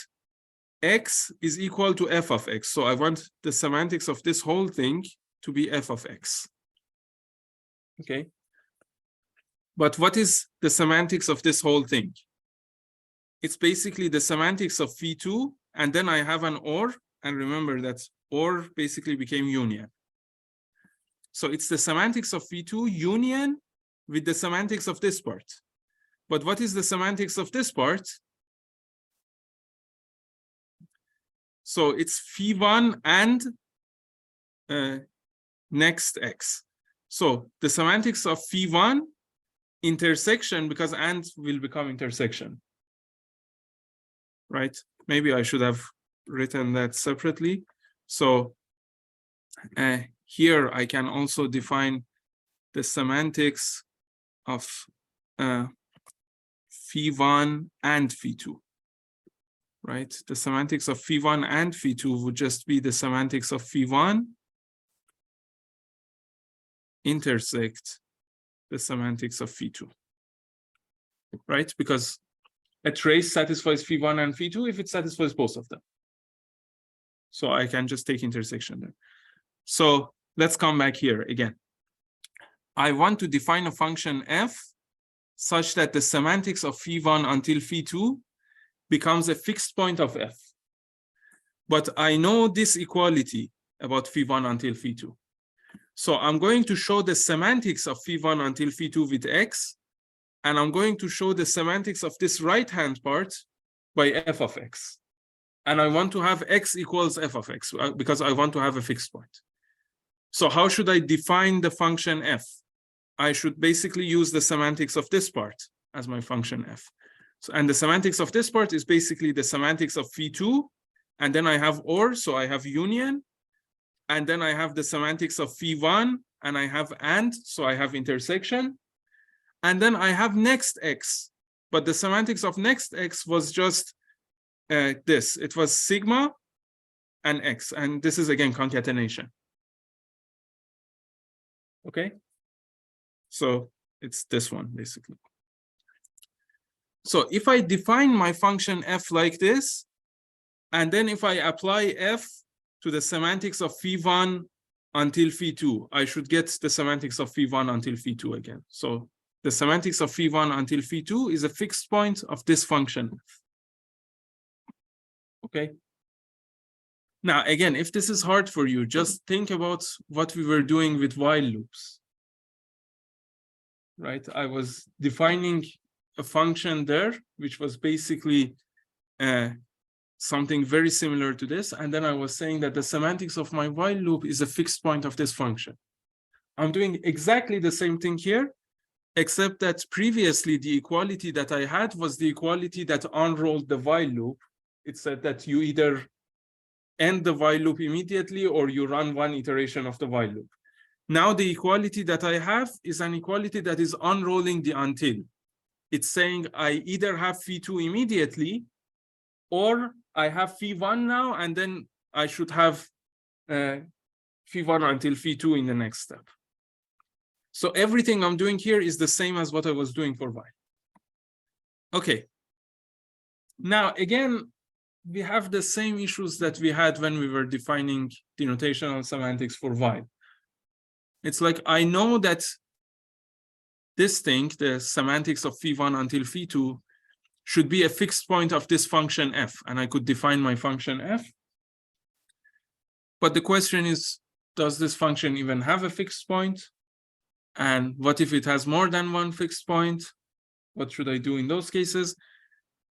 x is equal to f of x. So I want the semantics of this whole thing to be f of x. Okay. But what is the semantics of this whole thing? It's basically the semantics of phi2, and then I have an or, and remember that or basically became union. So it's the semantics of phi2 union with the semantics of this part. But what is the semantics of this part? So it's phi1 and next x. So the semantics of phi1 intersection, because and will become intersection, right? Maybe I should have written that separately. So here I can also define the semantics of phi1 and phi2, right? The semantics of phi1 and phi2 would just be the semantics of phi1 intersect the semantics of phi2, right? Because a trace satisfies phi1 and phi2 if it satisfies both of them. So I can just take intersection there. So let's come back here again. I want to define a function f such that the semantics of phi1 until phi2 becomes a fixed point of f. But I know this equality about phi1 until phi2. So I'm going to show the semantics of phi1 until phi2 with x, and I'm going to show the semantics of this right-hand part by f of x. And I want to have x equals f of x because I want to have a fixed point. So how should I define the function f? I should basically use the semantics of this part as my function f. So, and the semantics of this part is basically the semantics of phi2, and then I have or, so I have union, and then I have the semantics of phi1, and I have and, so I have intersection, and then I have next x, but the semantics of next x was just this. It was sigma and x, and this is again concatenation. Okay, so it's this one basically. So if I define my function f like this, and then if I apply f to the semantics of phi1 until phi2, I should get the semantics of phi1 until phi2 again. So the semantics of phi1 until phi2 is a fixed point of this function. Okay. Now, again, if this is hard for you, just think about what we were doing with while loops. Right? I was defining a function there, which was basically something very similar to this. And then I was saying that the semantics of my while loop is a fixed point of this function. I'm doing exactly the same thing here, except that previously the equality that I had was the equality that unrolled the while loop. It said that you either end the while loop immediately or you run one iteration of the while loop. Now the equality that I have is an equality that is unrolling the until. It's saying I either have phi2 immediately, or I have phi1 now, and then I should have phi1 until phi2 in the next step. So everything I'm doing here is the same as what I was doing for while. Okay. Now, again, we have the same issues that we had when we were defining denotational semantics for while. It's like, I know that this thing, the semantics of phi1 until phi2, should be a fixed point of this function f, and I could define my function f. But the question is, does this function even have a fixed point? And what if it has more than one fixed point? What should I do in those cases?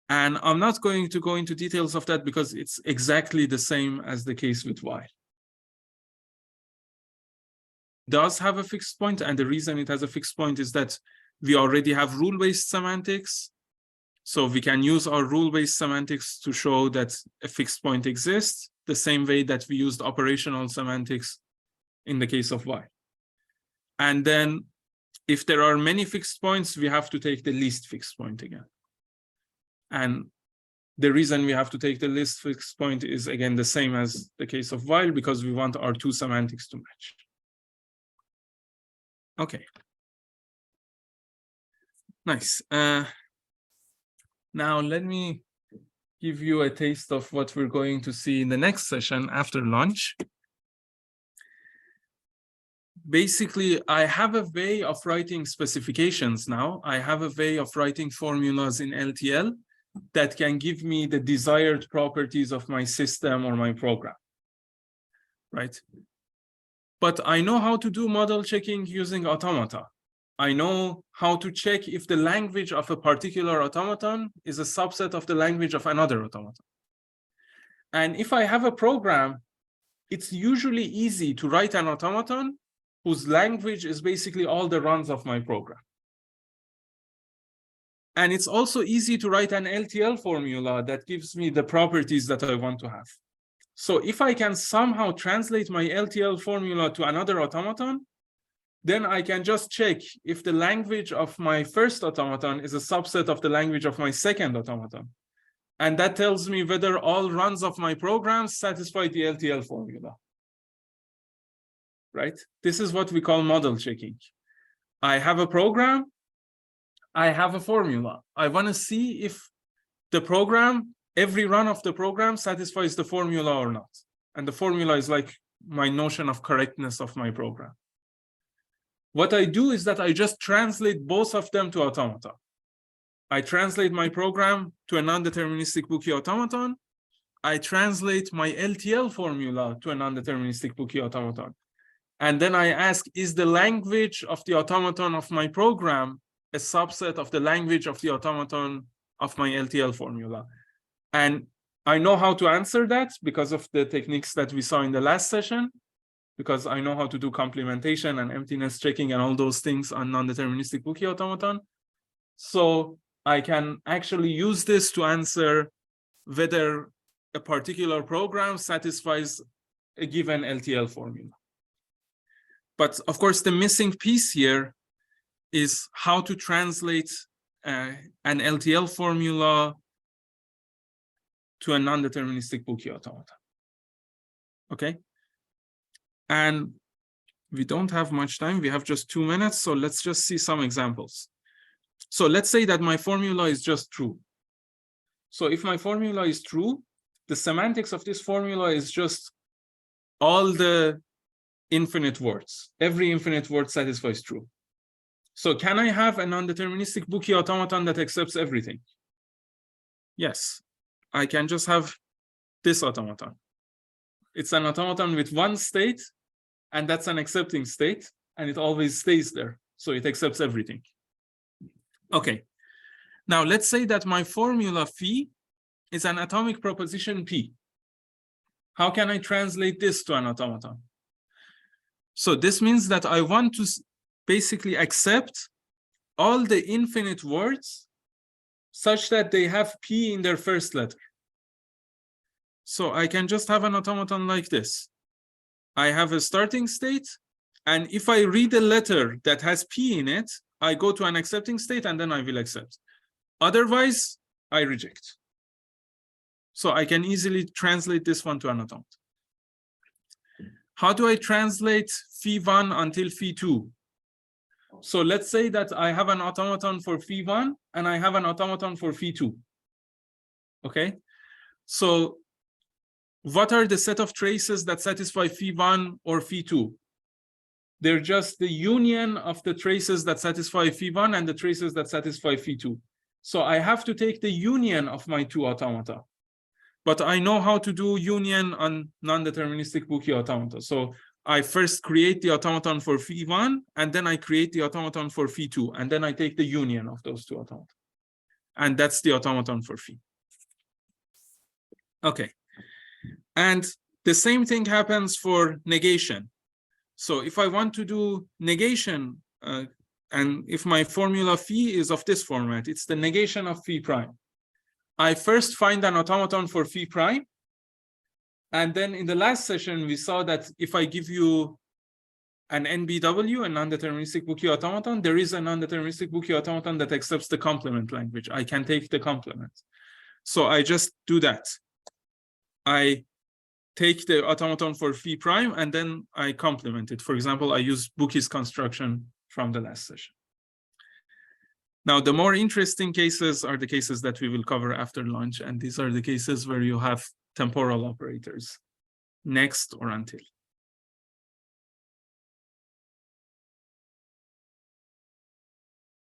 And I'm not going to go into details of that because it's exactly the same as the case with while. It does have a fixed point, and the reason it has a fixed point is that we already have rule-based semantics. So we can use our rule-based semantics to show that a fixed point exists, the same way that we used operational semantics in the case of while. And then if there are many fixed points, we have to take the least fixed point again. And the reason we have to take the least fixed point is, again, the same as the case of while, because we want our two semantics to match. Okay. Nice. Now, let me give you a taste of what we're going to see in the next session after lunch. Basically, I have a way of writing specifications now. I have a way of writing formulas in LTL that can give me the desired properties of my system or my program, right? But I know how to do model checking using automata. I know how to check if the language of a particular automaton is a subset of the language of another automaton. And if I have a program, it's usually easy to write an automaton whose language is basically all the runs of my program. And it's also easy to write an LTL formula that gives me the properties that I want to have. So if I can somehow translate my LTL formula to another automaton, then I can just check if the language of my first automaton is a subset of the language of my second automaton. And that tells me whether all runs of my programs satisfy the LTL formula. Right? This is what we call model checking. I have a program, I have a formula. I want to see if the program, every run of the program satisfies the formula or not. And the formula is like my notion of correctness of my program. What I do is that I just translate both of them to automata. I translate my program to a non-deterministic Boole automaton. I translate my LTL formula to a non-deterministic Boole automaton. And then I ask, is the language of the automaton of my program a subset of the language of the automaton of my LTL formula? And I know how to answer that because of the techniques that we saw in the last session, because I know how to do complementation and emptiness checking and all those things on non-deterministic Boole automaton. So I can actually use this to answer whether a particular program satisfies a given LTL formula. But of course, the missing piece here is how to translate an LTL formula to a non-deterministic Boole automaton. Okay? And we don't have much time. We have just 2 minutes. So let's just see some examples. So let's say that my formula is just true. So if my formula is true, the semantics of this formula is just all the infinite words. Every infinite word satisfies true. So can I have a non-deterministic Boole automaton that accepts everything? Yes. I can just have this automaton. It's an automaton with one state, and that's an accepting state, and it always stays there. So it accepts everything. Okay. Now let's say that my formula phi is an atomic proposition P. How can I translate this to an automaton? So this means that I want to basically accept all the infinite words such that they have P in their first letter. So I can just have an automaton like this. I have a starting state, and if I read a letter that has P in it, I go to an accepting state and then I will accept. Otherwise, I reject. So I can easily translate this one to an automaton. How do I translate phi1 until phi2? So let's say that I have an automaton for phi1 and I have an automaton for phi2. Okay? So what are the set of traces that satisfy phi1 or phi2? They're just the union of the traces that satisfy phi1 and the traces that satisfy phi2. So I have to take the union of my two automata. But I know how to do union on non-deterministic Boole automata. So I first create the automaton for phi1, and then I create the automaton for phi2, and then I take the union of those two automata. And that's the automaton for phi. Okay. And the same thing happens for negation. So if I want to do negation, and if my formula phi is of this format, it's the negation of phi prime. I first find an automaton for phi prime. And then in the last session, we saw that if I give you an NBW, a non-deterministic Boole automaton, there is a non-deterministic Boole automaton that accepts the complement language. I can take the complement. So I just do that. I take the automaton for phi prime, and then I complement it. For example, I use Boole's construction from the last session. Now, the more interesting cases are the cases that we will cover after lunch, and these are the cases where you have temporal operators, next or until.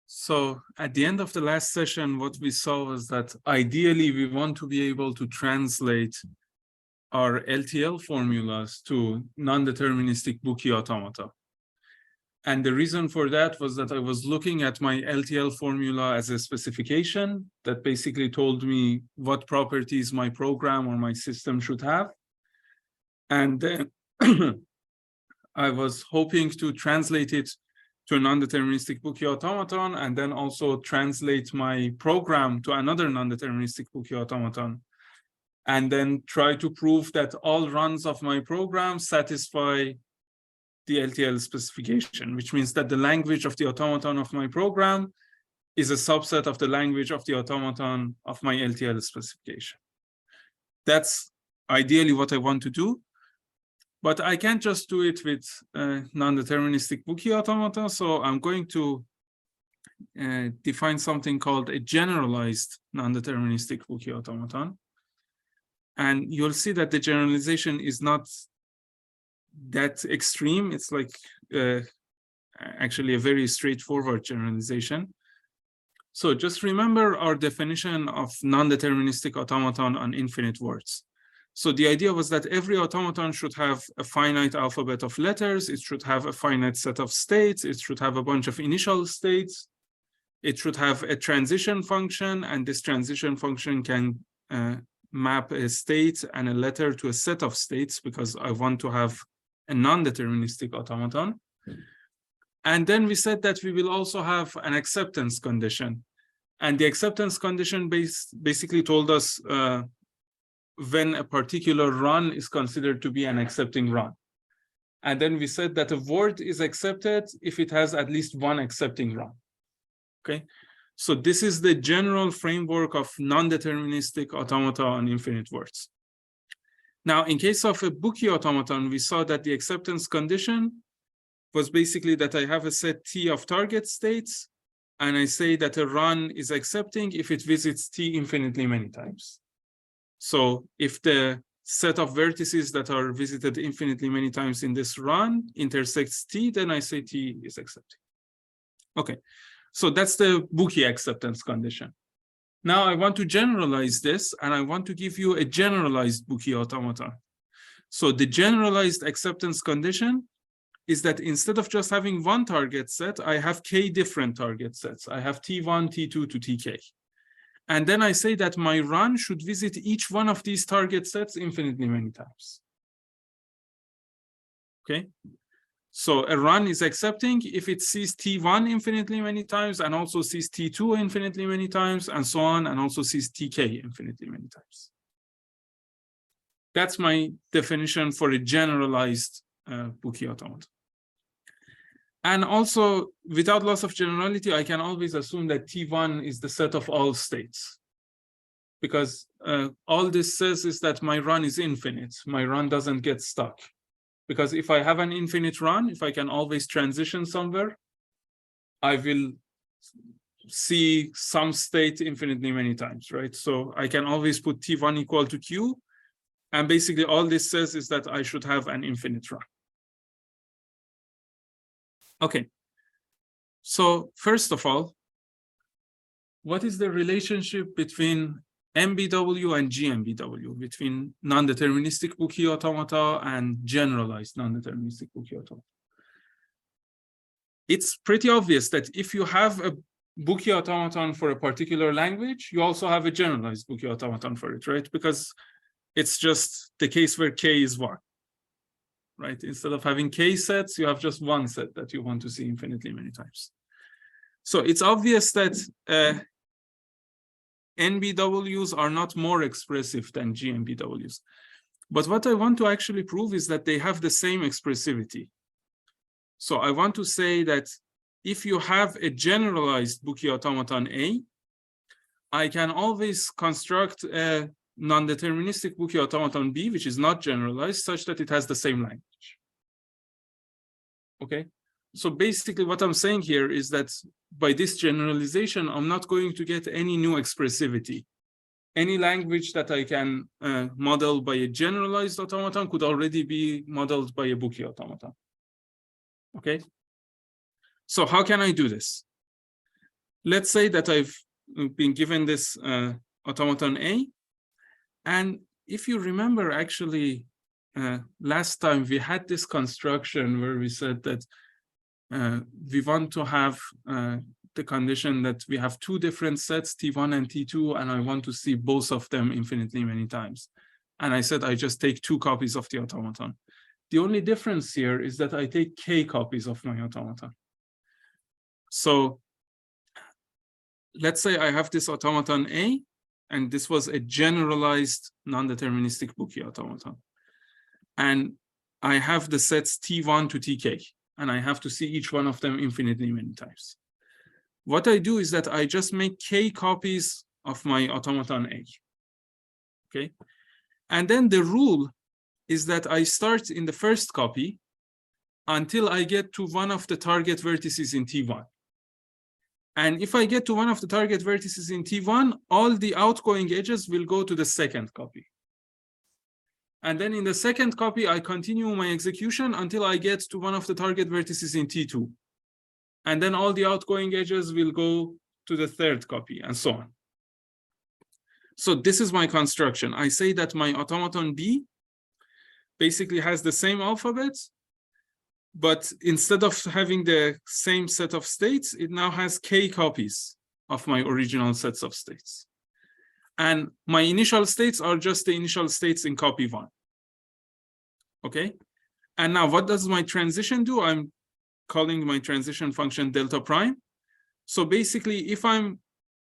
So at the end of the last session, what we saw was that ideally we want to be able to translate our LTL formulas to non-deterministic Boole automata. And the reason for that was that I was looking at my LTL formula as a specification that basically told me what properties my program or my system should have. And then I was hoping to translate it to a non-deterministic Bookey automaton and then also translate my program to another non-deterministic Bookey automaton. And then try to prove that all runs of my program satisfy the LTL specification, which means that the language of the automaton of my program is a subset of the language of the automaton of my LTL specification. That's ideally what I want to do, but I can't just do it with non-deterministic Bookey automata, so I'm going to define something called a generalized non-deterministic Bookey automaton. And you'll see that the generalization is not that extreme. It's like actually a very straightforward generalization. So just remember our definition of non-deterministic automaton on infinite words. So the idea was that every automaton should have a finite alphabet of letters. It should have a finite set of states. It should have a bunch of initial states. It should have a transition function, and this transition function can map a state and a letter to a set of states because I want to have a non-deterministic automaton. And then we said that we will also have an acceptance condition. And the acceptance condition basically told us when a particular run is considered to be an accepting run. And then we said that a word is accepted if it has at least one accepting run. Okay, so this is the general framework of non-deterministic automata on infinite words. Now, in case of a Bookey automaton, we saw that the acceptance condition was basically that I have a set T of target states, and I say that a run is accepting if it visits T infinitely many times. So if the set of vertices that are visited infinitely many times in this run intersects T, then I say T is accepting. Okay, so that's the Bookey acceptance condition. Now I want to generalize this, and I want to give you a generalized Bookey automaton. So the generalized acceptance condition is that instead of just having one target set, I have k different target sets. I have T1, T2 to Tk. And then I say that my run should visit each one of these target sets infinitely many times. Okay? So a run is accepting if it sees T1 infinitely many times and also sees T2 infinitely many times and so on, and also sees Tk infinitely many times. That's my definition for a generalized Bookey automaton. And also, without loss of generality, I can always assume that T1 is the set of all states. Because all this says is that my run is infinite. My run doesn't get stuck. Because if I have an infinite run, if I can always transition somewhere, I will see some state infinitely many times, right? So I can always put T1 equal to Q. And basically all this says is that I should have an infinite run. Okay, so first of all, what is the relationship between MBW and GMBW, between non-deterministic Bookey automata and generalized non-deterministic Bookey automata? It's pretty obvious that if you have a Bookey automaton for a particular language, you also have a generalized Bookey automaton for it, right? Because it's just the case where K is 1. Right? Instead of having K sets, you have just one set that you want to see infinitely many times. So it's obvious that NBWs are not more expressive than GMBWs. But what I want to actually prove is that they have the same expressivity. So I want to say that if you have a generalized Bookey automaton A, I can always construct a non-deterministic Bookey automaton B, which is not generalized, such that it has the same language. Okay, so basically what I'm saying here is that by this generalization, I'm not going to get any new expressivity. Any language that I can model by a generalized automaton could already be modeled by a Bookey automaton. Okay, so how can I do this? Let's say that I've been given this automaton A. And if you remember, actually, last time we had this construction where we said that we want to have the condition that we have two different sets, T1 and T2, and I want to see both of them infinitely many times. And I said I just take two copies of the automaton. The only difference here is that I take k copies of my automaton. So let's say I have this automaton A, and this was a generalized non-deterministic Boole automaton. And I have the sets T1 to Tk, and I have to see each one of them infinitely many times. What I do is that I just make k copies of my automaton A. Okay. And then the rule is that I start in the first copy until I get to one of the target vertices in T1. And if I get to one of the target vertices in T1, all the outgoing edges will go to the second copy. And then in the second copy, I continue my execution until I get to one of the target vertices in T2. And then all the outgoing edges will go to the third copy, and so on. So this is my construction. I say that my automaton B basically has the same alphabet, but instead of having the same set of states, it now has k copies of my original sets of states. And my initial states are just the initial states in copy 1. Okay? And now what does my transition do? I'm calling my transition function delta prime. So basically, if I'm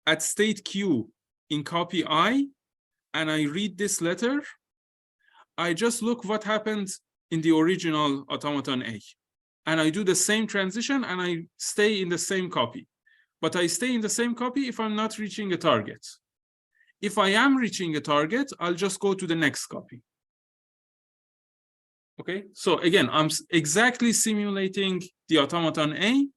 at state Q in copy I, and I read this letter, I just look what happened in the original automaton A. And I do the same transition, and I stay in the same copy. But I stay in the same copy if I'm not reaching a target. If I am reaching a target, I'll just go to the next copy. Okay, so again, I'm exactly simulating the automaton A,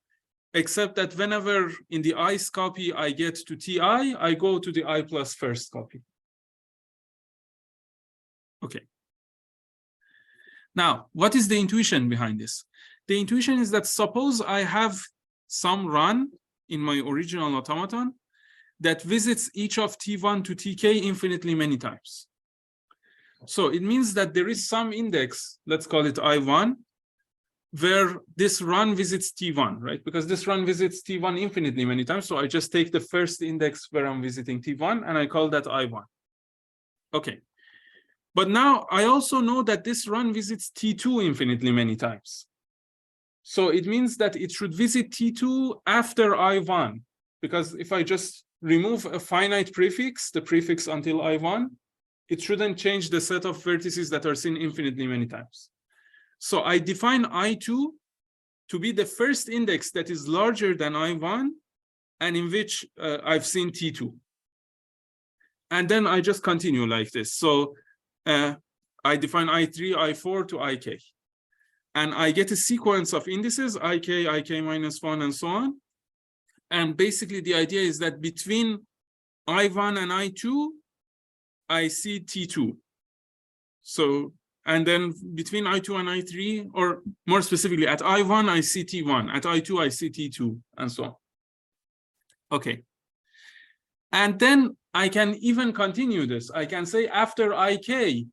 except that whenever in the i's copy I get to Ti, I go to the I plus first copy. Okay. Now, what is the intuition behind this? The intuition is that suppose I have some run in my original automaton that visits each of T1 to Tk infinitely many times. So it means that there is some index, let's call it I1, where this run visits T1, right? Because this run visits T1 infinitely many times. So I just take the first index where I'm visiting T1 and I call that I1. Okay. But now I also know that this run visits T2 infinitely many times. So it means that it should visit T2 after I1, because if I just remove a finite prefix, the prefix until I1, it shouldn't change the set of vertices that are seen infinitely many times. So I define I2 to be the first index that is larger than I1 and in which I've seen T2. And then I just continue like this. So I define I3, I4 to Ik. And I get a sequence of indices, Ik, Ik minus 1, and so on. And basically the idea is that between I1 and I2, I see T2. So, and then between I2 and I3, or more specifically at I1, I see T1. At I2, I see T2, and so on. Okay. And then I can even continue this. I can say after Ik,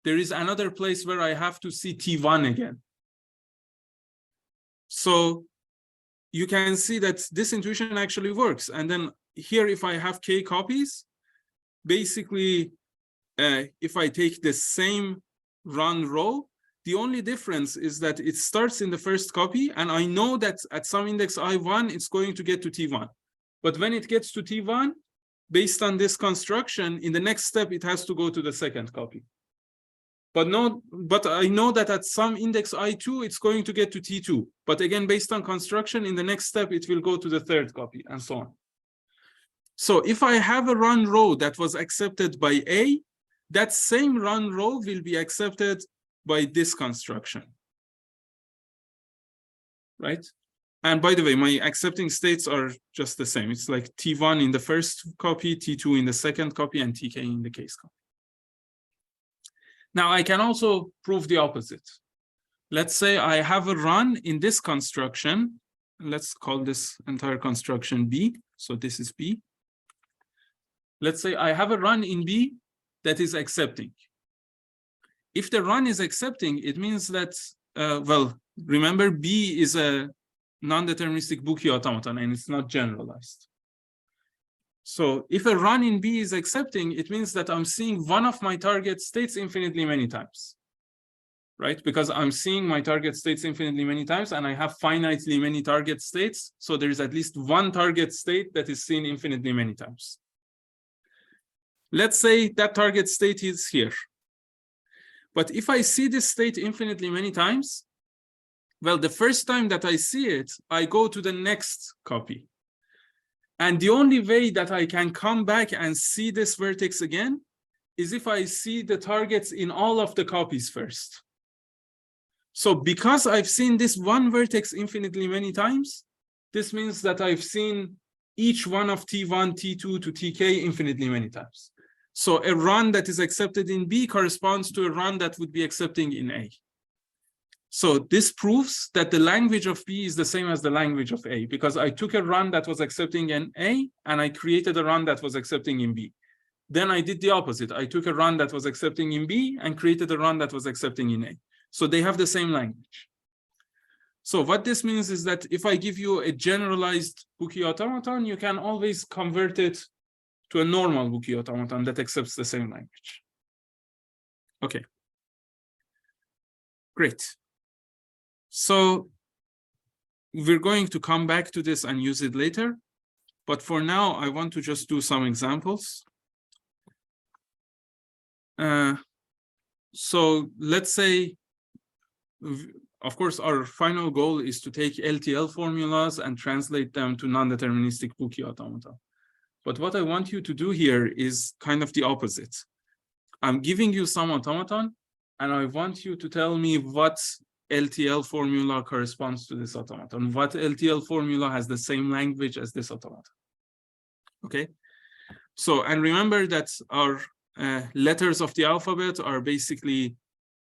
there is another place where I have to see T1 again. So you can see that this intuition actually works. And then here, if I have k copies, basically, if I take the same run row, the only difference is that it starts in the first copy, and I know that at some index I1, it's going to get to T1. But when it gets to T1, based on this construction, in the next step, it has to go to the second copy. But I know that at some index I2, it's going to get to T2. But again, based on construction, in the next step, it will go to the third copy, and so on. So if I have a run row that was accepted by A, that same run row will be accepted by this construction. Right? And by the way, my accepting states are just the same. It's like T1 in the first copy, T2 in the second copy, and Tk in the case copy. Now, I can also prove the opposite. Let's say I have a run in this construction. Let's call this entire construction B. So this is B. Let's say I have a run in B that is accepting. If the run is accepting, it means that, well, remember B is a non-deterministic Boole automaton and it's not generalized. So if a run in B is accepting, it means that I'm seeing one of my target states infinitely many times. right? Because I'm seeing my target states infinitely many times and I have finitely many target states. So there's at least one target state that is seen infinitely many times. Let's say that target state is here. But if I see this state infinitely many times, well, the first time that I see it, I go to the next copy. And the only way that I can come back and see this vertex again is if I see the targets in all of the copies first. So because I've seen this one vertex infinitely many times, this means that I've seen each one of T1, T2 to Tk infinitely many times. So a run that is accepted in B corresponds to a run that would be accepting in A. So this proves that the language of B is the same as the language of A, because I took a run that was accepting in A and I created a run that was accepting in B. Then I did the opposite. I took a run that was accepting in B and created a run that was accepting in A. So they have the same language. So what this means is that if I give you a generalized Buki automaton, you can always convert it to a normal Buki automaton that accepts the same language. Okay. Great. So we're going to come back to this and use it later. But for now, I want to just do some examples. So let's say, of course, our final goal is to take LTL formulas and translate them to non-deterministic Buki automata. But what I want you to do here is kind of the opposite. I'm giving you some automaton, and I want you to tell me what LTL formula corresponds to this automaton. What LTL formula has the same language as this automaton? Okay. So, and remember that our letters of the alphabet are basically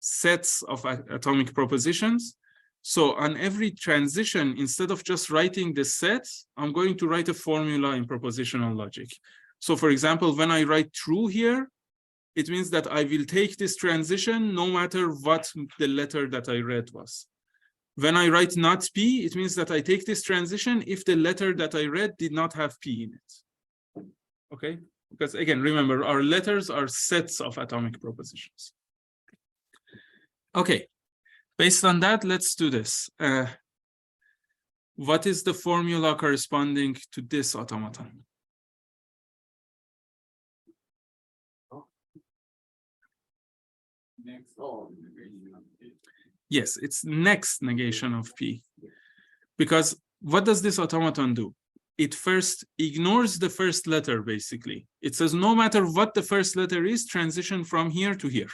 sets of atomic propositions. So on every transition, instead of just writing the set, I'm going to write a formula in propositional logic. So for example, when I write true here, it means that I will take this transition no matter what the letter that I read was. When I write not P, it means that I take this transition if the letter that I read did not have P in it. Okay? Because again, remember, our letters are sets of atomic propositions. Okay, based on that, let's do this. What is the formula corresponding to this automaton? Next. Yes, it's next negation of P. Because what does this automaton do? It first ignores the first letter, basically. It says no matter what the first letter is, transition from here to here.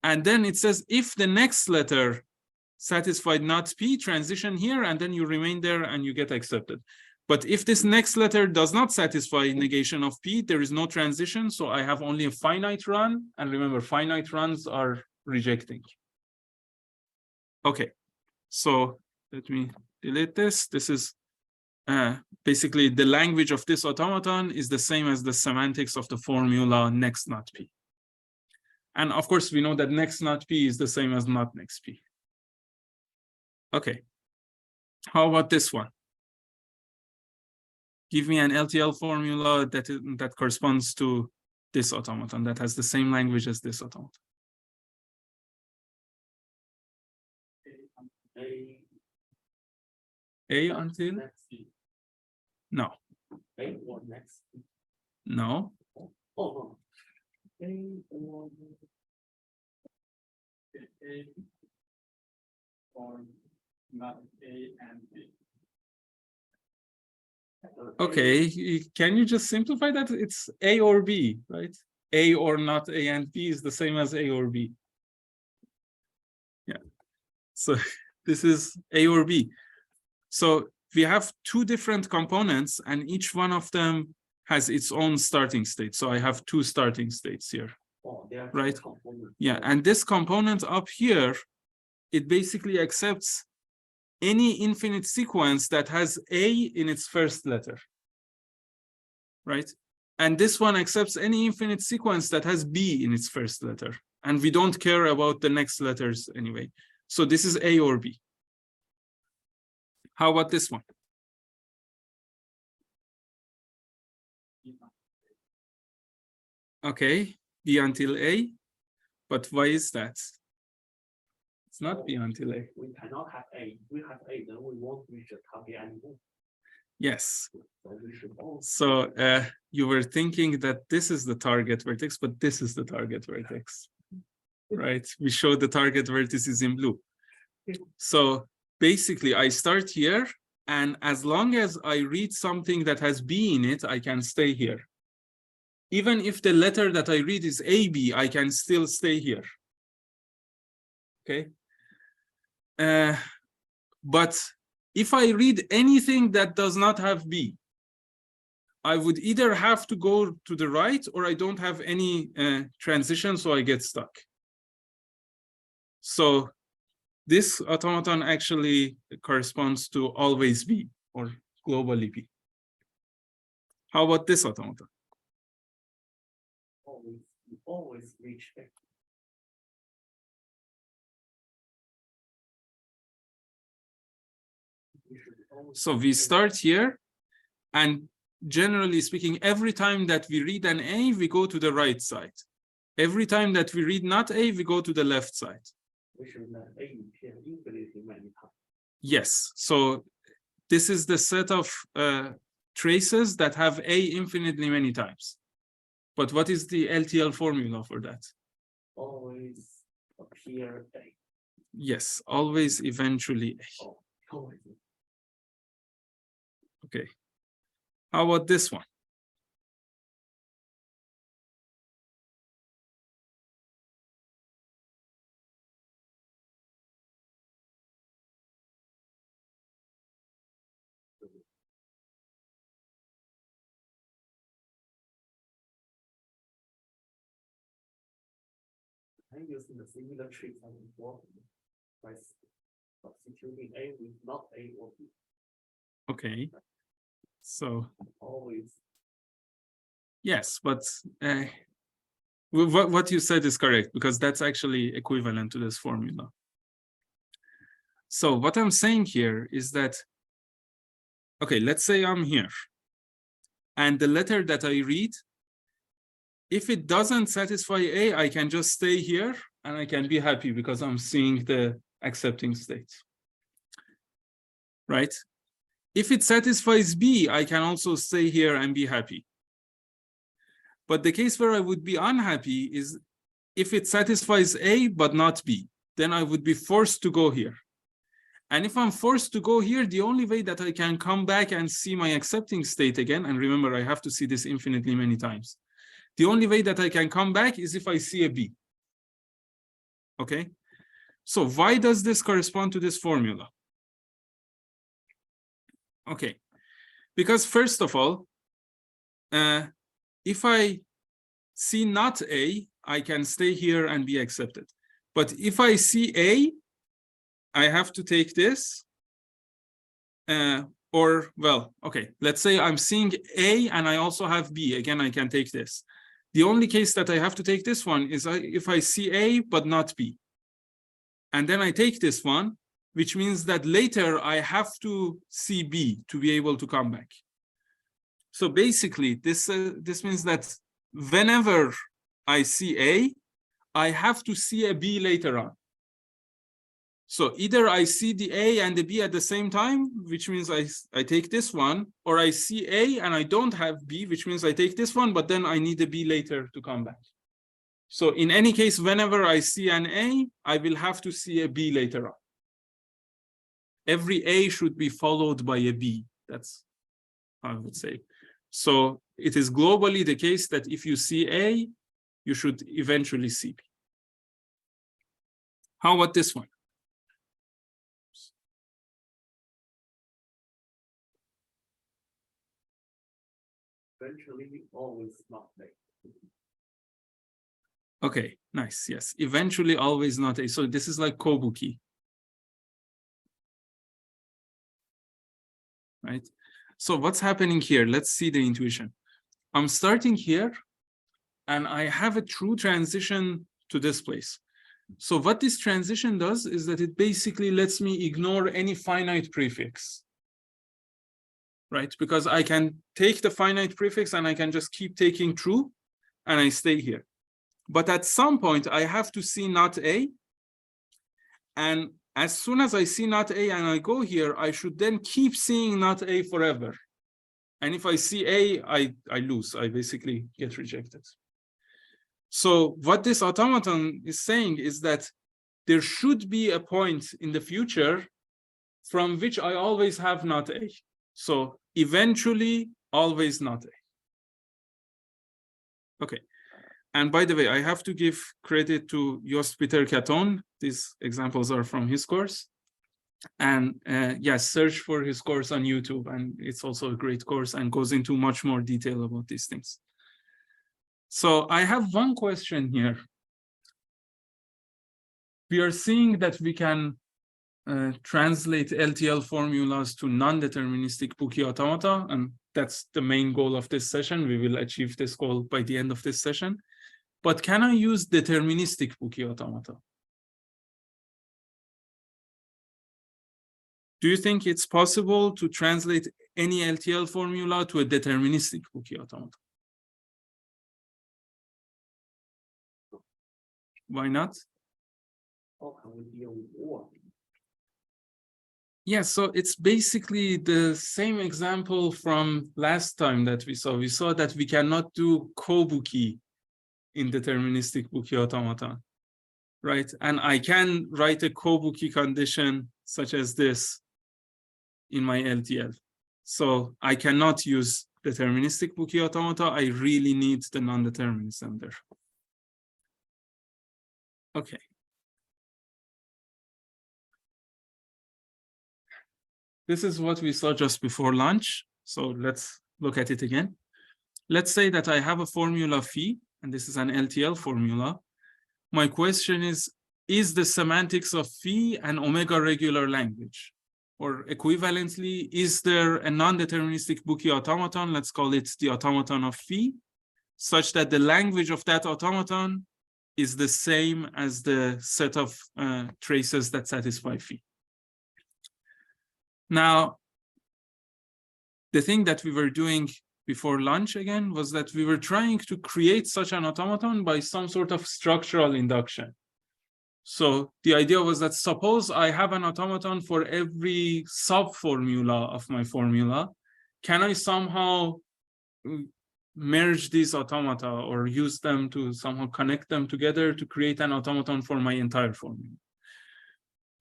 And then it says if the next letter satisfied not P, transition here, and then you remain there and you get accepted. But if this next letter does not satisfy negation of P, there is no transition, so I have only a finite run. And remember, finite runs are rejecting. Okay, so let me delete this. This is basically the language of this automaton is the same as the semantics of the formula next not P. And of course, we know that next not P is the same as not next P. Okay, how about this one? Give me an LTL formula that corresponds to this automaton, that has the same language as this automaton. A until? No. A or next? No. Oh, A or A or not A and B. Okay, can you just simplify that? It's A or B, right? A or not A and B is the same as A or B. Yeah, so this is A or B. So we have two different components and each one of them has its own starting state. So I have two starting states here, right? Yeah, and this component up here, it basically accepts any infinite sequence that has A in its first letter, right? And this one accepts any infinite sequence that has B in its first letter. And we don't care about the next letters anyway. So this is A or B. How about this one? Okay, B until A, but why is that? It's not B until A. We cannot have A. If we have A, then we won't reach the target anymore. Yes. So we should also. So you were thinking that this is the target vertex, but this is the target vertex, right? We showed the target vertices in blue. So basically, I start here, and as long as I read something that has B in it, I can stay here. Even if the letter that I read is AB, I can still stay here. Okay. But if I read anything that does not have B, I would either have to go to the right, or I don't have any transition, so I get stuck. So this automaton actually corresponds to always B, or globally B. How about this automaton? Always reach A. So we start here, and generally speaking, every time that we read an A, we go to the right side. Every time that we read not A, we go to the left side. We should let A appear infinitely many times. Yes, so this is the set of traces that have A infinitely many times. But what is the LTL formula for that? Always appear A. Yes, always eventually A. Oh, always. Okay. How about this one? I'm using the similar trick as before by substituting A with not A or B. Okay. So Always. yes, but what you said is correct, because that's actually equivalent to this formula. So what I'm saying here is that, okay, let's say I'm here, and the letter that I read, if it doesn't satisfy A, I can just stay here and I can be happy because I'm seeing the accepting state, right? If it satisfies B, I can also stay here and be happy. But the case where I would be unhappy is if it satisfies A but not B, then I would be forced to go here. And if I'm forced to go here, the only way that I can come back and see my accepting state again, and remember, I have to see this infinitely many times. The only way that I can come back is if I see a B. Okay? So why does this correspond to this formula? Okay. Because first of all, if I see not A, I can stay here and be accepted. But if I see A, I have to take this. Or, well, okay, let's say I'm seeing A and I also have B. Again, I can take this. The only case that I have to take this one is if I see A but not B. And then I take this one, which means that later I have to see B to be able to come back. So basically, this means that whenever I see A, I have to see a B later on. So either I see the A and the B at the same time, which means I take this one, or I see A and I don't have B, which means I take this one, but then I need a B later to come back. So in any case, whenever I see an A, I will have to see a B later on. Every A should be followed by a B. That's how I would say. So it is globally the case that if you see A, you should eventually see B. How about this one? Eventually, always not A. Okay, nice. Yes, eventually, always not A. So this is like Kobuki, right? So what's happening here? Let's see the intuition. I'm starting here, and I have a true transition to this place. So what this transition does is that it basically lets me ignore any finite prefix, right? Because I can take the finite prefix and I can just keep taking true, and I stay here. But at some point, I have to see not A. And as soon as I see not A and I go here, I should then keep seeing not A forever. And if I see A, I lose. I basically get rejected. So what this automaton is saying is that there should be a point in the future from which I always have not A. So eventually, always not A. Okay. And by the way, I have to give credit to HKUST Peter Caton. These examples are from his course. And yes, search for his course on YouTube. And it's also a great course and goes into much more detail about these things. So I have one question here. We are seeing that we can translate LTL formulas to non-deterministic Buki automata, and that's the main goal of this session. We will achieve this goal by the end of this session. But can I use deterministic Buki automata? Do you think it's possible to translate any LTL formula to a deterministic Buki automata? Why not? How can we deal with war? Yeah, so it's basically the same example from last time that we saw. We saw that we cannot do kobuki in deterministic Buki automata, right? And I can write a kobuki condition such as this in my LTL. So I cannot use deterministic Buki automata. I really need the non-determinism there. Okay. This is what we saw just before lunch. So let's look at it again. Let's say that I have a formula phi, and this is an LTL formula. My question is the semantics of phi an omega regular language? Or equivalently, is there a non-deterministic Buki automaton, let's call it the automaton of phi, such that the language of that automaton is the same as the set of traces that satisfy phi? Now, the thing that we were doing before lunch again was that we were trying to create such an automaton by some sort of structural induction. So the idea was that suppose I have an automaton for every sub-formula of my formula, can I somehow merge these automata or use them to somehow connect them together to create an automaton for my entire formula?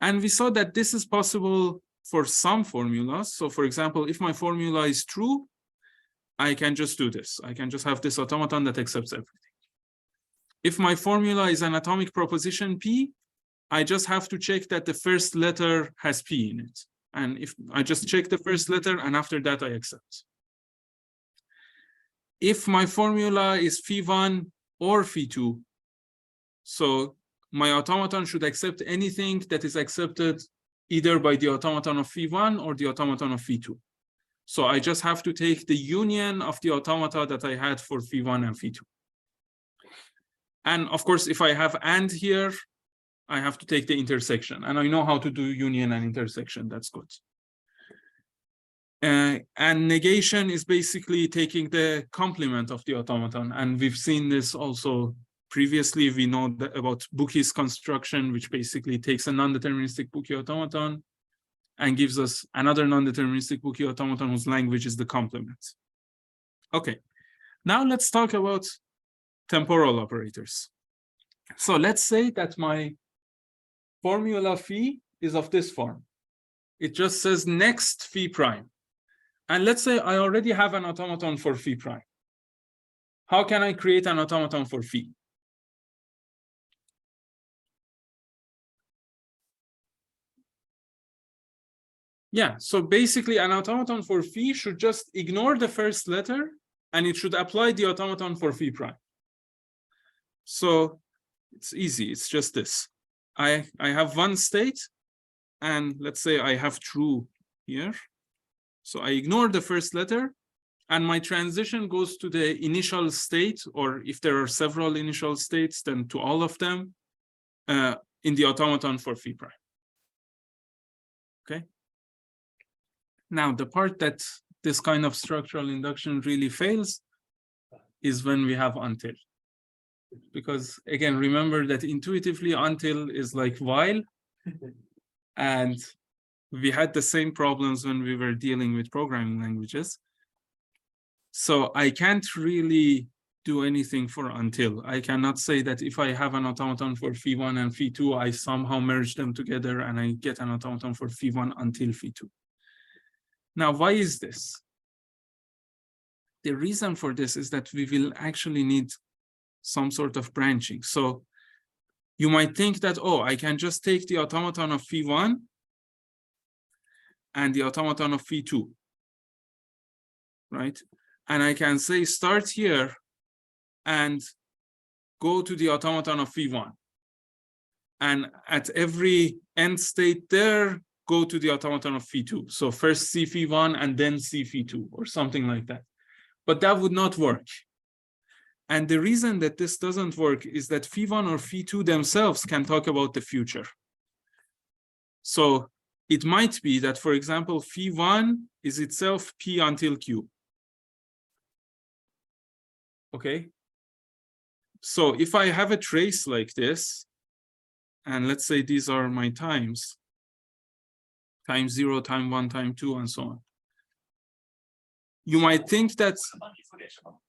And we saw that this is possible for some formulas. So for example, if my formula is true, I can just do this. I can just have this automaton that accepts everything. If my formula is an atomic proposition P, I just have to check that the first letter has P in it. And if I just check the first letter, and after that I accept. If my formula is phi1 or phi2, so my automaton should accept anything that is accepted either by the automaton of phi1 or the automaton of phi2. So I just have to take the union of the automata that I had for phi1 and phi2. And of course, if I have and here, I have to take the intersection. And I know how to do union and intersection. That's good. And negation is basically taking the complement of the automaton. And we've seen this also previously. We know about Buki's construction, which basically takes a non-deterministic Buki automaton and gives us another non-deterministic Buki automaton whose language is the complement. Okay, now let's talk about temporal operators. So let's say that my formula phi is of this form. It just says next phi prime. And let's say I already have an automaton for phi prime. How can I create an automaton for phi? Yeah, so basically an automaton for phi should just ignore the first letter and it should apply the automaton for phi prime. So it's easy, it's just this. I have one state and let's say I have true here. So I ignore the first letter and my transition goes to the initial state, or if there are several initial states, then to all of them in the automaton for phi prime. Okay. Now, the part that this kind of structural induction really fails is when we have until. Because again, remember that intuitively until is like while, And we had the same problems when we were dealing with programming languages. So I can't really do anything for until. I cannot say that if I have an automaton for phi1 and phi2, I somehow merge them together and I get an automaton for phi1 until phi2. Now, why is this? The reason for this is that we will actually need some sort of branching. So you might think that, oh, I can just take the automaton of phi1 and the automaton of phi2, right? And I can say start here and go to the automaton of phi1. And at every end state there, go to the automaton of phi2. So first see phi1 and then see phi2 or something like that. But that would not work. And the reason that this doesn't work is that phi1 or phi2 themselves can talk about the future. So it might be that, for example, phi1 is itself p until q. Okay. So if I have a trace like this, and let's say these are my times, time 0, time 1, time 2, and so on. You might think that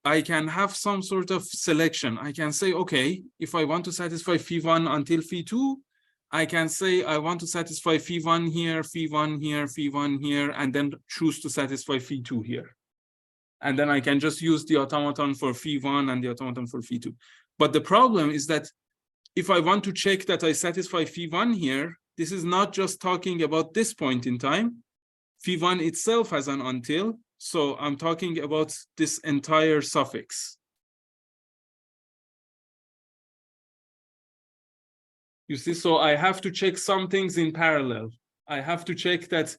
I can have some sort of selection. I can say, okay, if I want to satisfy phi1 until phi2, I can say I want to satisfy phi1 here, phi1 here, phi1 here, and then choose to satisfy phi2 here. And then I can just use the automaton for phi1 and the automaton for phi2. But the problem is that if I want to check that I satisfy phi1 here, this is not just talking about this point in time. Phi1 itself has an until, so I'm talking about this entire suffix. You see, so I have to check some things in parallel. I have to check that,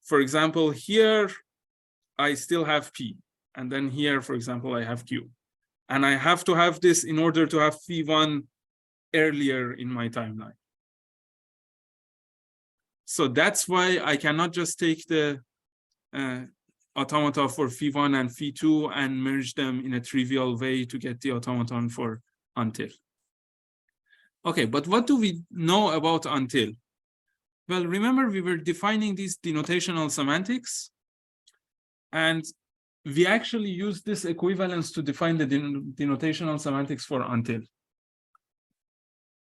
for example, here I still have P, and then here, for example, I have Q. And I have to have this in order to have phi1 earlier in my timeline. So that's why I cannot just take the automata for phi1 and phi2 and merge them in a trivial way to get the automaton for until. Okay, but what do we know about until? Well, remember we were defining these denotational semantics, and we actually use this equivalence to define the denotational semantics for until,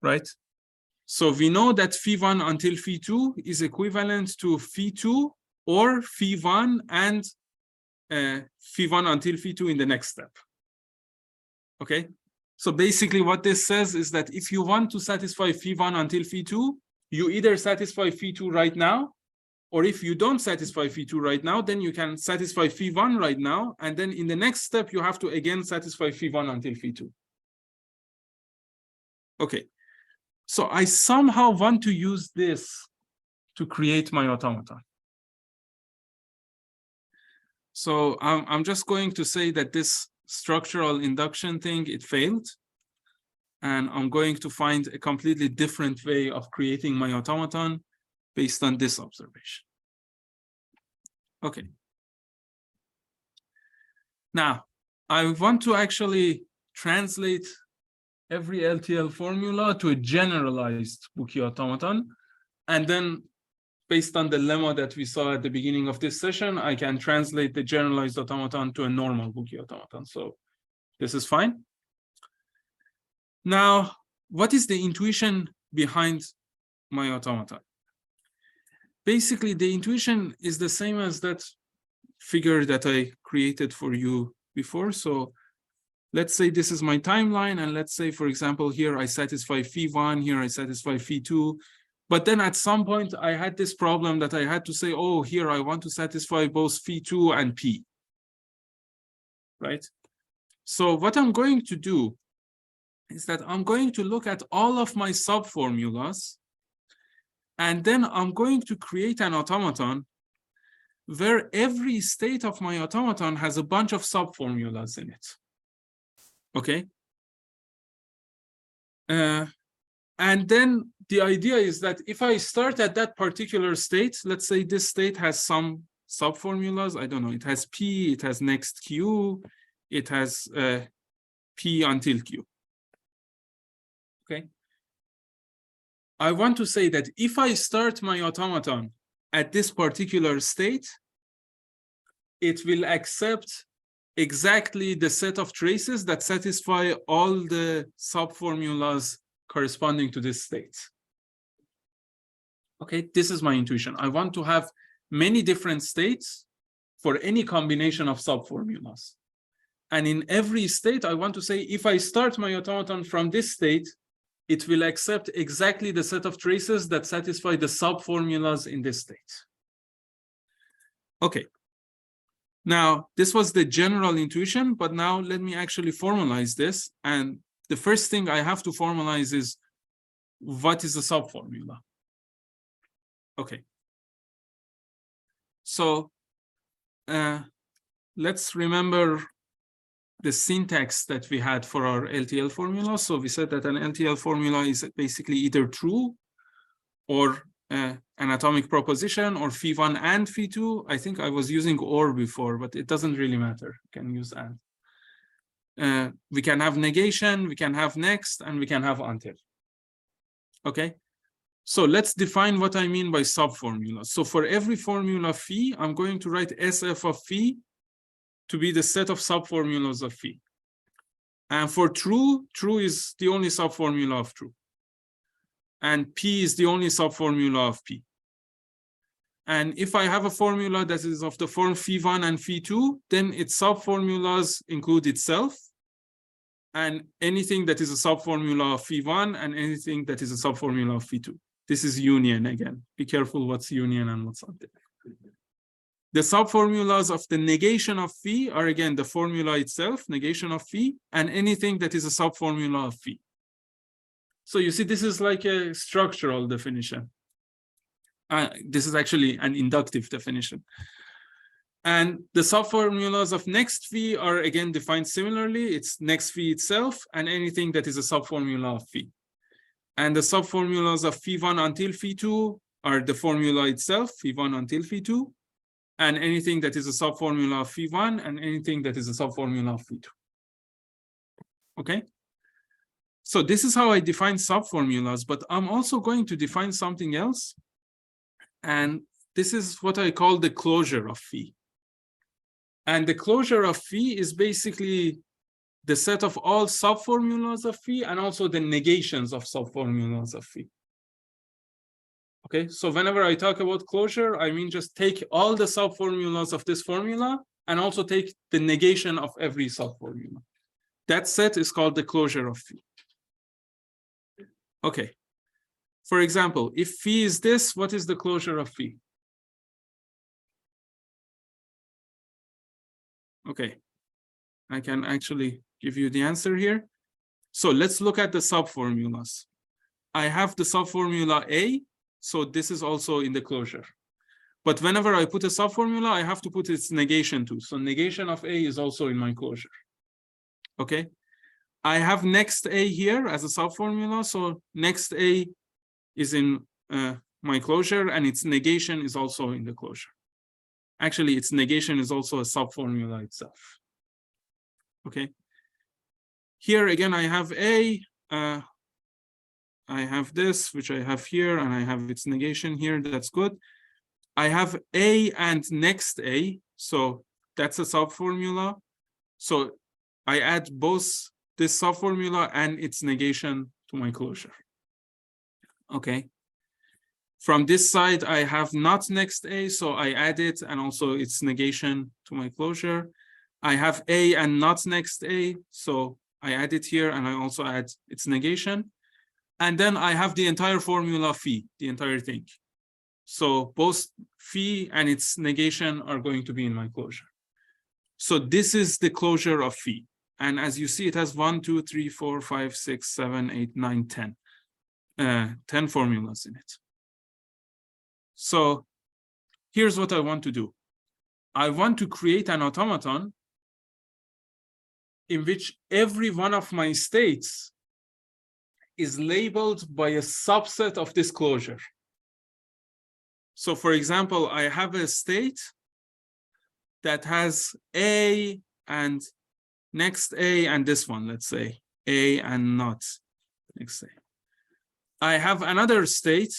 right? So we know that phi1 until phi2 is equivalent to phi2 or phi1 and phi1 until phi2 in the next step. Okay, so basically what this says is that if you want to satisfy phi1 until phi2, you either satisfy phi2 right now, or if you don't satisfy phi2 right now, then you can satisfy phi1 right now, and then in the next step, you have to again satisfy phi1 until phi2. Okay, so I somehow want to use this to create my automaton. So I'm just going to say that this structural induction thing, it failed. And I'm going to find a completely different way of creating my automaton based on this observation. Okay. Now, I want to actually translate every LTL formula to a generalized Buki automaton. And then based on the lemma that we saw at the beginning of this session, I can translate the generalized automaton to a normal Buki automaton. So this is fine. Now, what is the intuition behind my automaton? Basically, the intuition is the same as that figure that I created for you before. So let's say this is my timeline. And let's say, for example, here I satisfy phi1, here I satisfy phi2. But then at some point, I had this problem that I had to say, oh, here I want to satisfy both phi2 and p. Right? So what I'm going to do is that I'm going to look at all of my subformulas, and then I'm going to create an automaton where every state of my automaton has a bunch of subformulas in it. Okay? And then the idea is that if I start at that particular state, let's say this state has some subformulas, I don't know, it has P, it has next Q, it has P until Q. Okay. I want to say that if I start my automaton at this particular state, it will accept exactly the set of traces that satisfy all the subformulas corresponding to this state. Okay, this is my intuition. I want to have many different states for any combination of subformulas. And in every state, I want to say, if I start my automaton from this state, it will accept exactly the set of traces that satisfy the subformulas in this state. Okay. Now, this was the general intuition, but now let me actually formalize this. And the first thing I have to formalize is, what is a subformula? Okay. So let's remember the syntax that we had for our LTL formula. So we said that an LTL formula is basically either true or an atomic proposition, or phi1 and phi2. I think I was using or before, but it doesn't really matter. You can use and. We can have negation, we can have next, and we can have until. Okay. So let's define what I mean by subformulas. So for every formula phi, I'm going to write SF of phi to be the set of subformulas of phi. And for true, true is the only subformula of true. And P is the only subformula of P. And if I have a formula that is of the form phi1 and phi2, then its subformulas include itself and anything that is a subformula of phi1 and anything that is a subformula of phi2. This is union again. Be careful what's union and what's until. The subformulas of the negation of phi are again the formula itself, negation of phi, and anything that is a subformula of phi. So you see, this is like a structural definition. This is actually an inductive definition. And the subformulas of next phi are again defined similarly. It's next phi itself and anything that is a subformula of phi. And the subformulas of phi1 until phi2 are the formula itself, phi1 until phi2, and anything that is a subformula of phi1 and anything that is a subformula of phi2. Okay? So this is how I define subformulas, but I'm also going to define something else. And this is what I call the closure of phi. And the closure of phi is basically the set of all subformulas of phi and also the negations of subformulas of phi. Okay, so whenever I talk about closure, I mean just take all the subformulas of this formula and also take the negation of every subformula. That set is called the closure of phi. Okay. For example, if phi is this, what is the closure of phi? Okay. I can actually give you the answer here. So let's look at the subformulas. I have the subformula A, so this is also in the closure. But whenever I put a subformula, I have to put its negation too. So negation of A is also in my closure. Okay. I have next A here as a subformula. So next A is in my closure and its negation is also in the closure. Actually, its negation is also a subformula itself. Okay. Here again, I have A. I have this, which I have here, and I have its negation here. That's good. I have A and next A. So that's a subformula. So I add both this subformula and its negation to my closure. Okay. From this side, I have not next A, so I add it and also its negation to my closure. I have A and not next A, so I add it here and I also add its negation. And then I have the entire formula phi, the entire thing. So both phi and its negation are going to be in my closure. So this is the closure of phi. And as you see, it has 1, 2, 3, 4, 5, 6, 7, 8, 9, 10. 10 formulas in it. So here's what I want to do. I want to create an automaton in which every one of my states is labeled by a subset of this closure. So for example, I have a state that has A and next A and this one, let's say, A and not next A. I have another state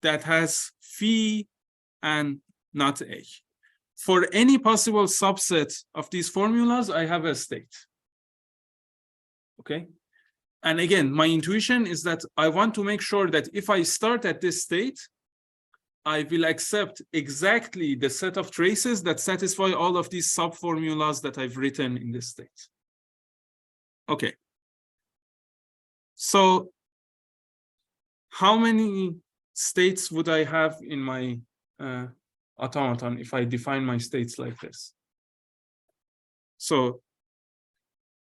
that has phi and not A. For any possible subset of these formulas, I have a state. Okay. And again, my intuition is that I want to make sure that if I start at this state, I will accept exactly the set of traces that satisfy all of these subformulas that I've written in this state. Okay. So how many states would I have in my automaton if I define my states like this? So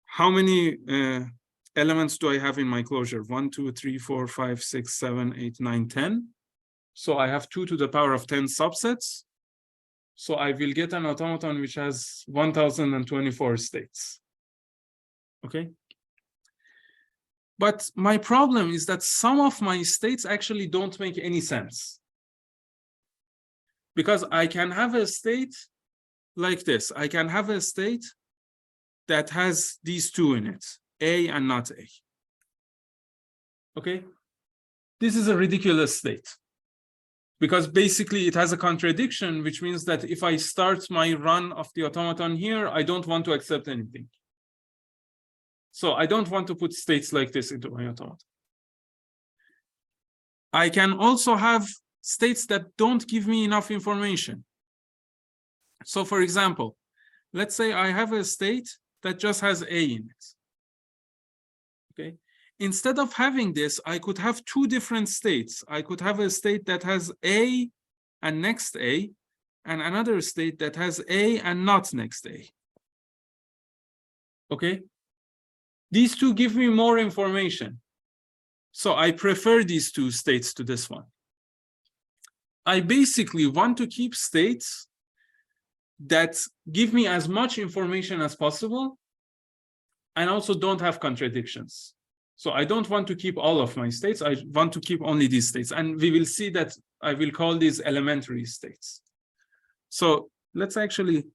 how many elements do I have in my closure? 1, 2, 3, 4, 5, 6, 7, 8, 9, 10. So I have 2 to the power of 10 subsets. So I will get an automaton which has 1024 states. Okay. But my problem is that some of my states actually don't make any sense. Because I can have a state like this. I can have a state that has these two in it, A and not A. Okay? This is a ridiculous state. Because basically it has a contradiction, which means that if I start my run of the automaton here, I don't want to accept anything. So I don't want to put states like this into my automaton. I can also have states that don't give me enough information. So for example, let's say I have a state that just has A in it. Okay. Instead of having this, I could have two different states. I could have a state that has A and next A, and another state that has A and not next A. Okay. These two give me more information. So I prefer these two states to this one. I basically want to keep states that give me as much information as possible and also don't have contradictions. So I don't want to keep all of my states. I want to keep only these states. And we will see that I will call these elementary states. So let's actually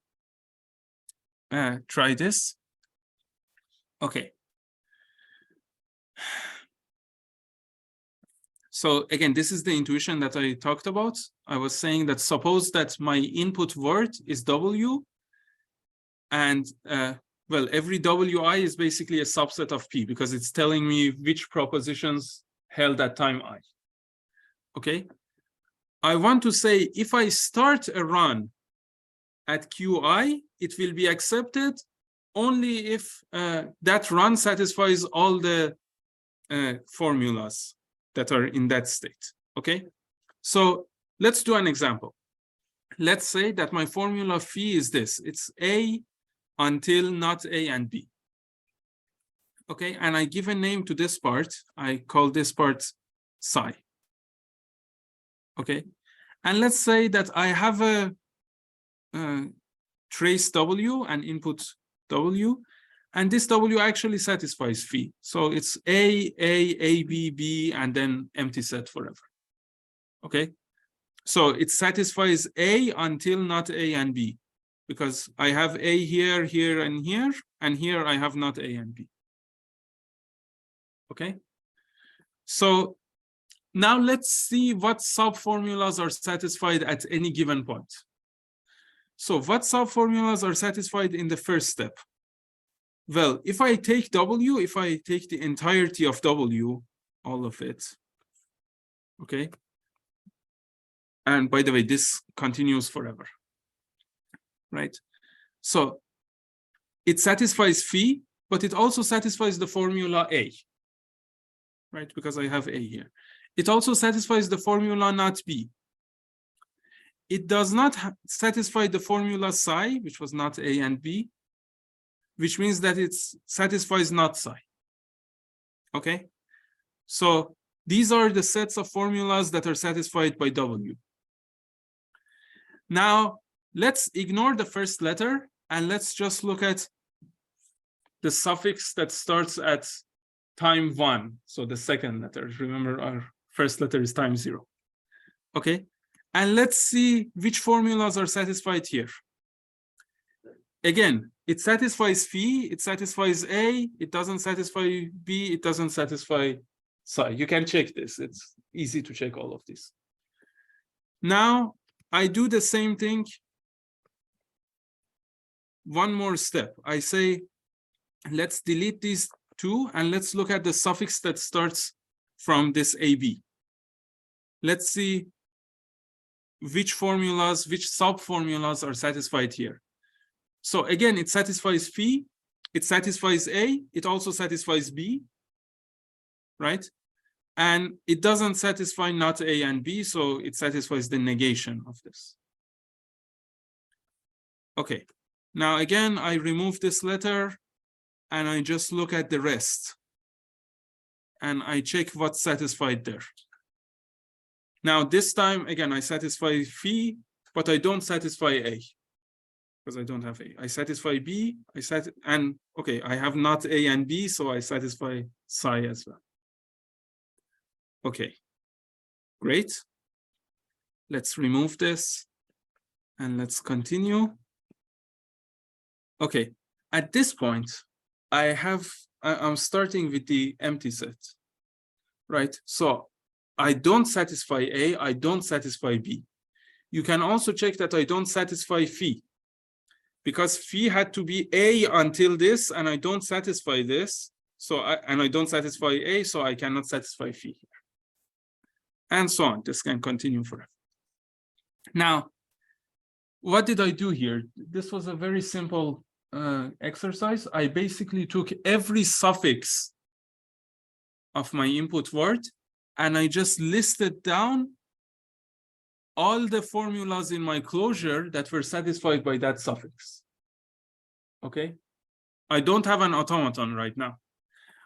try this. Okay. So again, this is the intuition that I talked about. I was saying that suppose that my input word is W, and well, every WI is basically a subset of P because it's telling me which propositions held at time I. Okay. I want to say if I start a run at QI, it will be accepted only if that run satisfies all the formulas that are in that state. Okay. So let's do an example. Let's say that my formula phi is this. It's A until not A and B. Okay, and I give a name to this part. I call this part psi. Okay, and let's say that I have a trace W and input W, and this W actually satisfies phi. So it's A, B, B, and then empty set forever. Okay, so it satisfies A until not A and B, because I have A here, here, and here I have not A and B. Okay, so now let's see what subformulas are satisfied at any given point. So what subformulas are satisfied in the first step? Well, if I take W, if I take the entirety of W, all of it, okay, and by the way, this continues forever, right? So it satisfies phi, but it also satisfies the formula A, right? Because I have A here. It also satisfies the formula not B. It does not satisfy the formula psi, which was not A and B, which means that it satisfies not psi. Okay? So these are the sets of formulas that are satisfied by W. Now, let's ignore the first letter and let's just look at the suffix that starts at time 1. So the second letter. Remember, our first letter is time 0. Okay? And let's see which formulas are satisfied here. Again, it satisfies phi, it satisfies A, it doesn't satisfy B, it doesn't satisfy psi. You can check this. It's easy to check all of this. Now, I do the same thing. One more step. I say, let's delete these two and let's look at the suffix that starts from this AB. Let's see which formulas, which sub-formulas are satisfied here. So again, it satisfies phi, it satisfies A, it also satisfies B, right? And it doesn't satisfy not A and B, so it satisfies the negation of this. Okay, now again, I remove this letter and I just look at the rest. And I check what's satisfied there. Now this time, again, I satisfy phi, but I don't satisfy A. Because I don't have A. I satisfy B, okay, I have not A and B, so I satisfy psi as well. Okay, great. Let's remove this and let's continue. Okay, at this point, I'm starting with the empty set, right? So I don't satisfy A, I don't satisfy B. You can also check that I don't satisfy phi, because phi had to be A until this, and I don't satisfy this. So I don't satisfy A, so I cannot satisfy phi here. And so on. This can continue forever. Now, what did I do here? This was a very simple exercise. I basically took every suffix of my input word, and I just listed down all the formulas in my closure that were satisfied by that suffix. Okay? I don't have an automaton right now.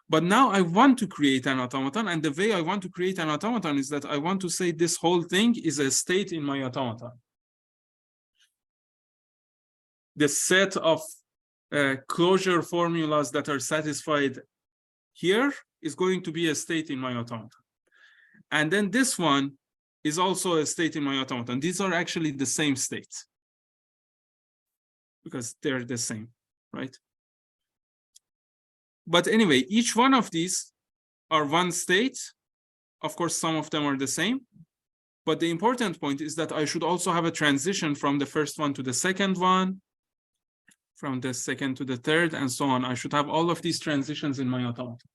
But now I want to create an automaton, and the way I want to create an automaton is that I want to say this whole thing is a state in my automaton. The set of closure formulas that are satisfied here is going to be a state in my automaton. And then this one is also a state in my automaton. These are actually the same states because they're the same, right? But anyway, each one of these are one state. Of course, some of them are the same. But the important point is that I should also have a transition from the first one to the second one, from the second to the third, and so on. I should have all of these transitions in my automaton.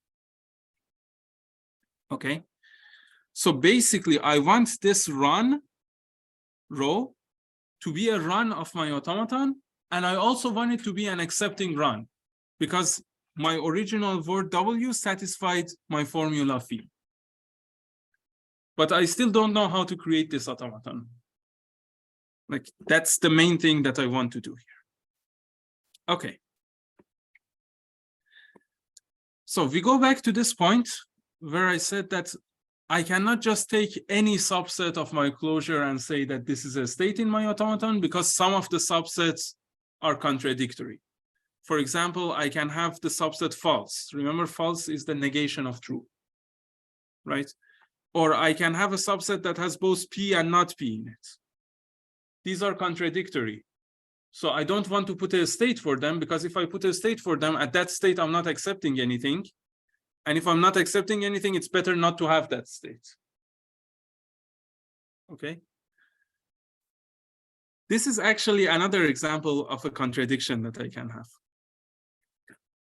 Okay. So basically, I want this run row to be a run of my automaton, and I also want it to be an accepting run, because my original word W satisfied my formula phi. But I still don't know how to create this automaton. Like, that's the main thing that I want to do here. Okay. So we go back to this point where I said that I cannot just take any subset of my closure and say that this is a state in my automaton, because some of the subsets are contradictory. For example, I can have the subset false. Remember, false is the negation of true, right? Or I can have a subset that has both P and not P in it. These are contradictory. So I don't want to put a state for them, because if I put a state for them, at that state, I'm not accepting anything. And if I'm not accepting anything, it's better not to have that state. Okay. This is actually another example of a contradiction that I can have.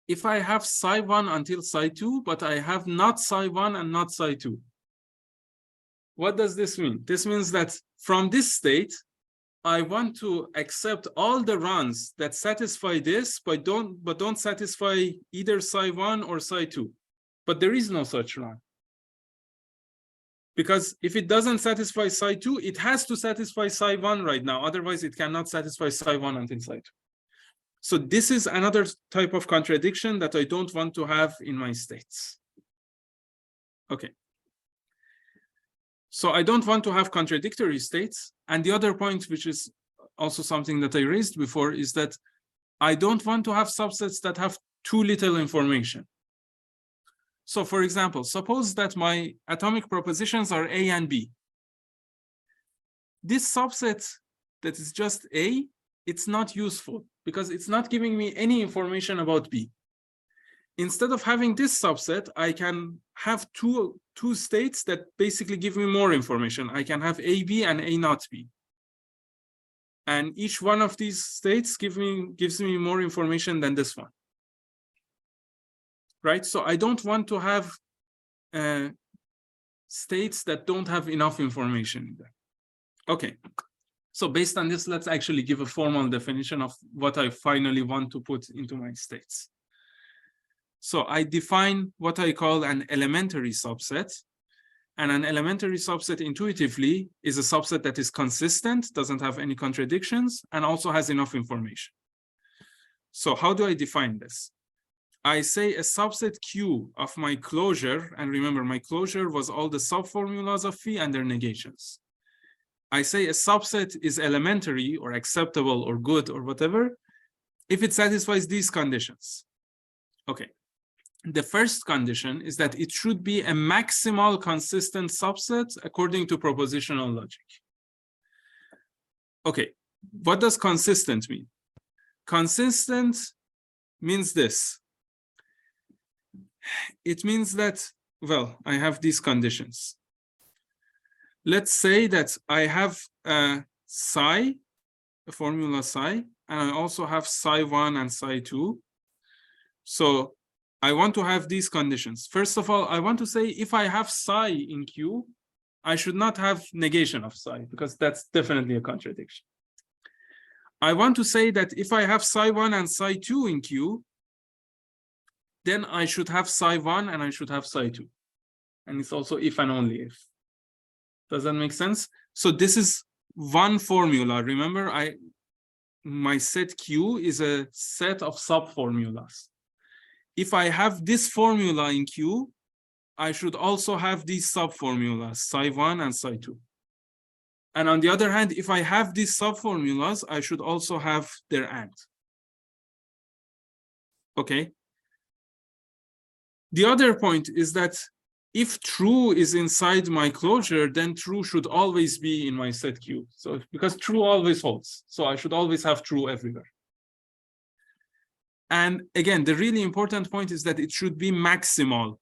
If I have psi1 until psi2, but I have not psi1 and not psi2, what does this mean? This means that from this state, I want to accept all the runs that satisfy this, but don't satisfy either psi1 or psi2. But there is no such run. Because if it doesn't satisfy psi2, it has to satisfy psi1 right now. Otherwise, it cannot satisfy psi1 until psi2. So this is another type of contradiction that I don't want to have in my states. Okay. So I don't want to have contradictory states. And the other point, which is also something that I raised before, is that I don't want to have subsets that have too little information. So for example, suppose that my atomic propositions are A and B. This subset that is just A, it's not useful because it's not giving me any information about B. instead of having this subset, I can have two states that basically give me more information. I can have AB and A not B. And each one of these states gives me more information than this one. Right? So I don't want to have states that don't have enough information in them. Okay. So based on this, let's actually give a formal definition of what I finally want to put into my states. So I define what I call an elementary subset. And an elementary subset intuitively is a subset that is consistent, doesn't have any contradictions, and also has enough information. So how do I define this? I say a subset Q of my closure, and remember my closure was all the subformulas of phi and their negations. I say a subset is elementary or acceptable or good or whatever if it satisfies these conditions. Okay. The first condition is that it should be a maximal consistent subset according to propositional logic. Okay, what does consistent mean? Consistent means this. It means that, well, I have these conditions. Let's say that I have psi, a formula psi, and I also have psi1 and psi2. So I want to have these conditions. First of all, I want to say if I have psi in Q, I should not have negation of psi, because that's definitely a contradiction. I want to say that if I have psi1 and psi2 in Q, then I should have psi1 and I should have psi2. And it's also if and only if. Does that make sense? So this is one formula. Remember, my set Q is a set of subformulas. If I have this formula in Q, I should also have these subformulas, psi1 and psi2. And on the other hand, if I have these subformulas, I should also have their AND. Okay. The other point is that if true is inside my closure, then true should always be in my set Q. So because true always holds. So I should always have true everywhere. And again, the really important point is that it should be maximal.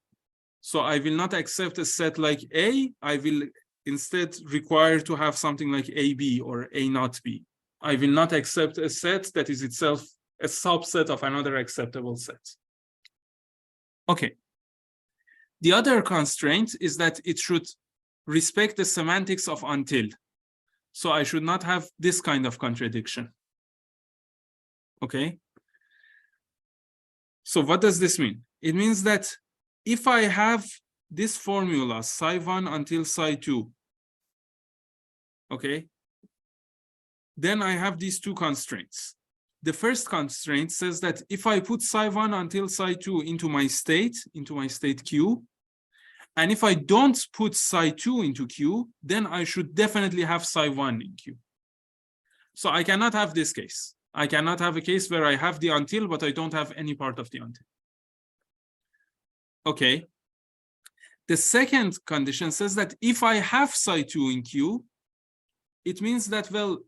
So I will not accept a set like A. I will instead require to have something like AB or A not B. I will not accept a set that is itself a subset of another acceptable set. Okay. The other constraint is that it should respect the semantics of until. So I should not have this kind of contradiction. Okay. So what does this mean? It means that if I have this formula, psi1 until psi2, okay, then I have these two constraints. The first constraint says that if I put psi1 until psi2 into my state Q, and if I don't put psi2 into Q, then I should definitely have psi1 in Q. So I cannot have this case. I cannot have a case where I have the until, but I don't have any part of the until. Okay. The second condition says that if I have psi2 in Q, it means that, well,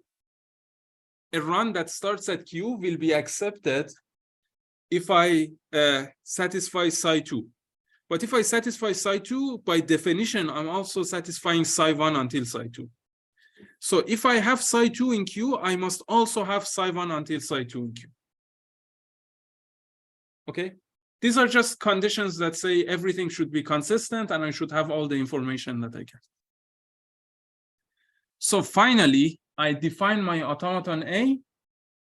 a run that starts at Q will be accepted if I satisfy psi2. But if I satisfy psi2, by definition, I'm also satisfying psi1 until psi2. So if I have psi2 in Q, I must also have psi1 until psi2 in Q. Okay? These are just conditions that say everything should be consistent and I should have all the information that I can. So finally, I define my automaton A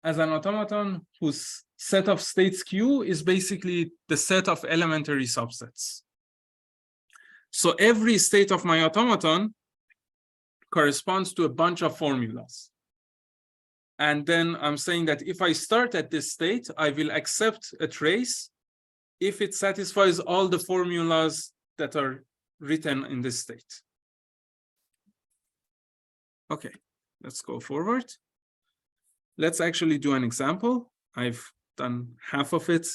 as an automaton whose set of states Q is basically the set of elementary subsets. So every state of my automaton corresponds to a bunch of formulas. And then I'm saying that if I start at this state, I will accept a trace if it satisfies all the formulas that are written in this state. Okay, let's go forward. Let's actually do an example. I've done half of it,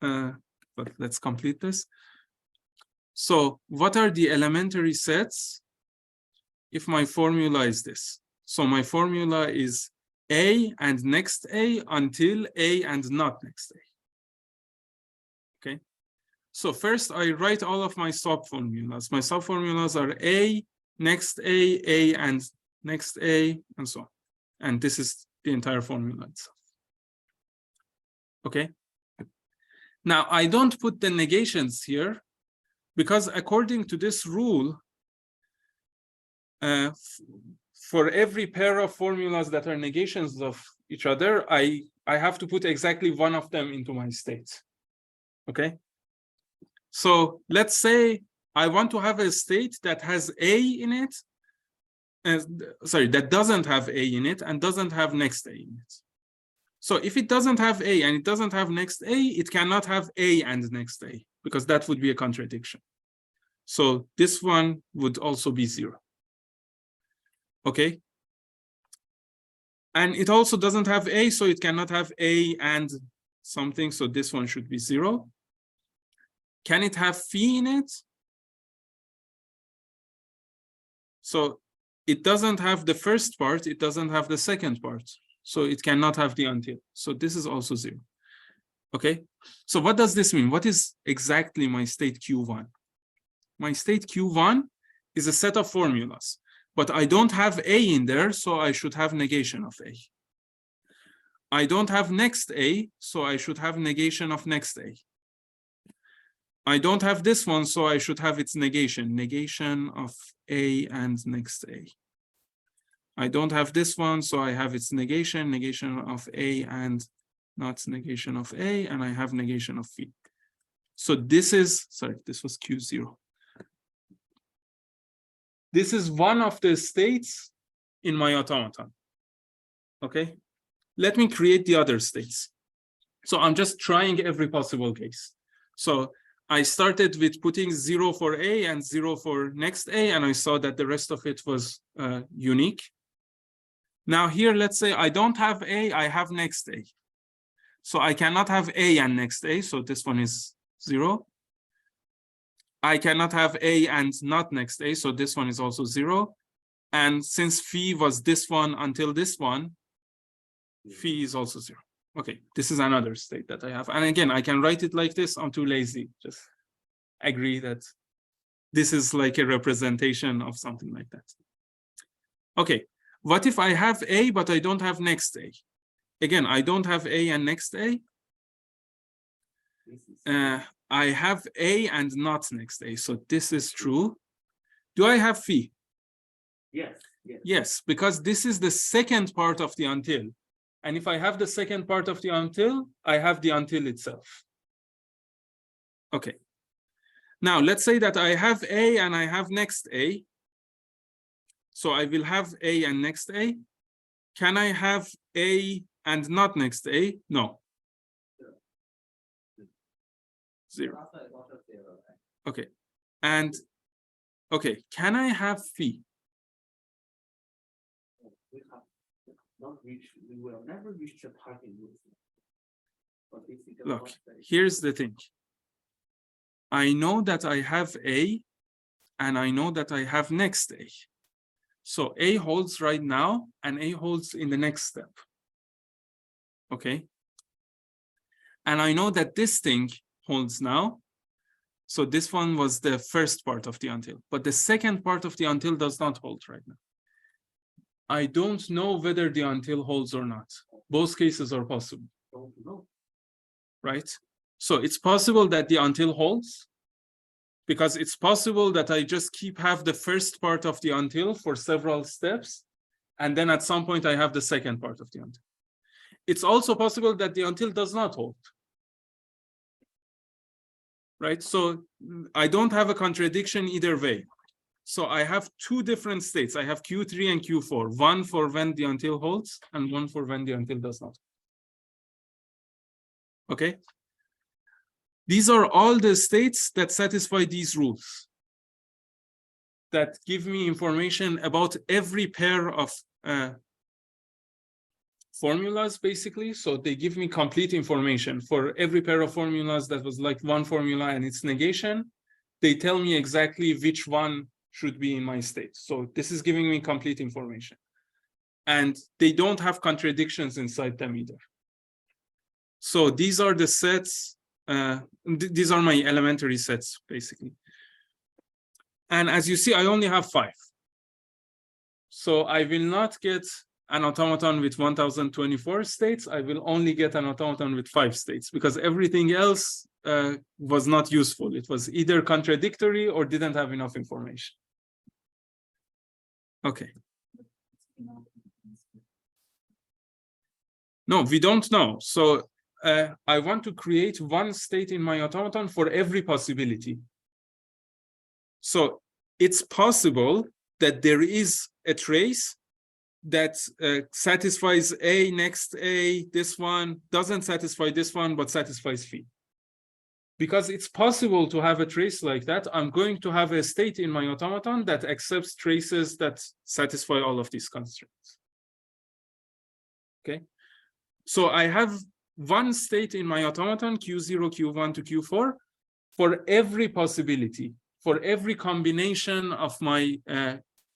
but let's complete this. So what are the elementary sets if my formula is this? So my formula is A and next A until A and not next A. Okay. So first I write all of my subformulas. My subformulas are A, next A, and next A, and so on. And this is the entire formula itself. Okay. Now I don't put the negations here because according to this rule, for every pair of formulas that are negations of each other, I have to put exactly one of them into my state. Okay. So let's say I want to have a state that has A in it, sorry, that doesn't have A in it and doesn't have next A in it. So if it doesn't have A and it doesn't have next A, it cannot have A and next A because that would be a contradiction. So this one would also be 0. Okay. And it also doesn't have A, so it cannot have A and something. So this one should be 0. Can it have phi in it? So it doesn't have the first part, it doesn't have the second part. So it cannot have the until. So this is also 0. Okay. So what does this mean? What is exactly my state Q1? My state Q1 is a set of formulas, but I don't have A in there, so I should have negation of A. I don't have next A, so I should have negation of next A. I don't have this one, so I should have its negation of A and next A. I don't have this one, so I have its negation of A and not negation of A, and I have negation of phi. So this is, sorry, this was Q0. This is one of the states in my automaton. Okay, let me create the other states. So I'm just trying every possible case. So I started with putting 0 for A and 0 for next A, and I saw that the rest of it was unique. Now here, let's say I don't have A, I have next A. So I cannot have A and next A, so this one is 0. I cannot have A and not next A, so this one is also 0. And since phi was this one until this one, phi is also 0. Okay, this is another state that I have. And again, I can write it like this. I'm too lazy. Just agree that this is like a representation of something like that. Okay, what if I have A, but I don't have next A? Again, I don't have A and next A. I have A and not next A. So this is true. Do I have phi? Yes. Yes. Yes, because this is the second part of the until. And if I have the second part of the until, I have the until itself. Okay. Now, let's say that I have A and I have next A. So I will have A and next A. Can I have A and not next A? No. 0. Okay. And, okay, can I have phi? We will never reach the target. Look, here's the thing. I know that I have A and I know that I have next A. So A holds right now and A holds in the next step. Okay. And I know that this thing holds now. So this one was the first part of the until, but the second part of the until does not hold right now. I don't know whether the until holds or not. Both cases are possible. Right? So it's possible that the until holds, because it's possible that I just have the first part of the until for several steps, and then at some point I have the second part of the until. It's also possible that the until does not hold. Right? So I don't have a contradiction either way. So I have two different states. I have Q3 and Q4, one for when the until holds and one for when the until does not. Okay. These are all the states that satisfy these rules, that give me information about every pair of formulas, basically. So they give me complete information for every pair of formulas that was like one formula and its negation. They tell me exactly which one should be in my state. So this is giving me complete information. And they don't have contradictions inside them either. So these are the sets these are my elementary sets, basically. And as you see, I only have 5. So I will not get an automaton with 1024 states. I will only get an automaton with 5 states because everything else was not useful. It was either contradictory or didn't have enough information. Okay. No, we don't know. So I want to create one state in my automaton for every possibility. So it's possible that there is a trace that satisfies A, next A, this one, doesn't satisfy this one, but satisfies phi. Because it's possible to have a trace like that, I'm going to have a state in my automaton that accepts traces that satisfy all of these constraints. Okay. So I have one state in my automaton, Q0, Q1 to Q4, for every possibility, for every combination of my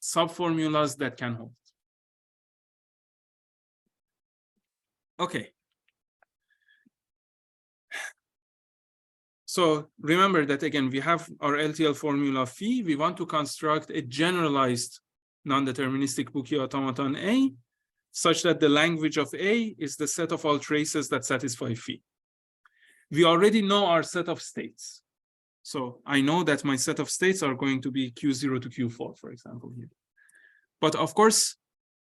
subformulas that can hold. Okay. So remember that again, we have our LTL formula phi. We want to construct a generalized non-deterministic Boole automaton A, such that the language of A is the set of all traces that satisfy phi. We already know our set of states. So I know that my set of states are going to be Q0 to Q4, for example, here. But of course,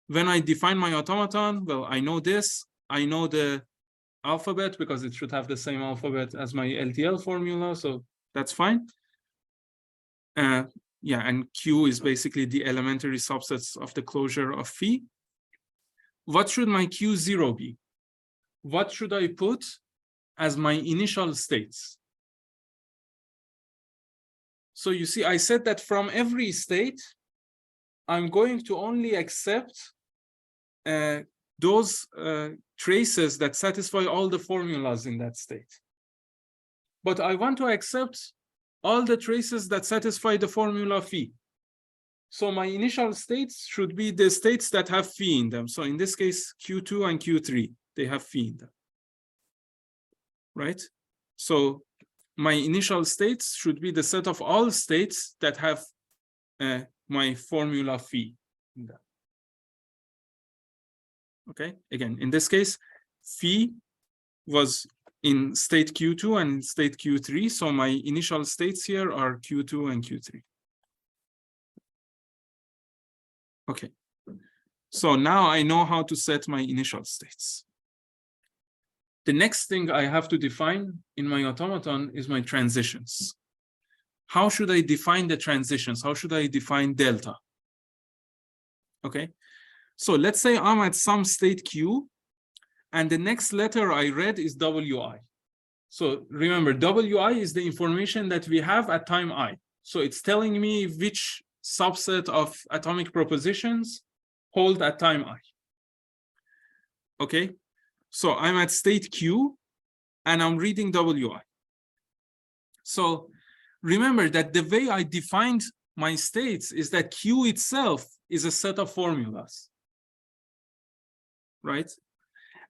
when I define my automaton, well, I know this. I know the alphabet because it should have the same alphabet as my LTL formula, so that's fine. Yeah, and Q is basically the elementary subsets of the closure of phi. What should my Q0 be? What should I put as my initial states? So you see, I said that from every state, I'm going to only accept those traces that satisfy all the formulas in that state. But I want to accept all the traces that satisfy the formula phi. So my initial states should be the states that have phi in them. So in this case, Q2 and Q3, they have phi in them, right? So my initial states should be the set of all states that have my formula phi in them. Okay, again, in this case, phi was in state Q2 and state Q3. So my initial states here are Q2 and Q3. Okay, so now I know how to set my initial states. The next thing I have to define in my automaton is my transitions. How should I define the transitions? How should I define delta? Okay, so let's say I'm at some state Q, and the next letter I read is WI. So remember, WI is the information that we have at time I. So it's telling me which subset of atomic propositions hold at time I. Okay, so I'm at state Q, and I'm reading WI. So remember that the way I defined my states is that Q itself is a set of formulas, right?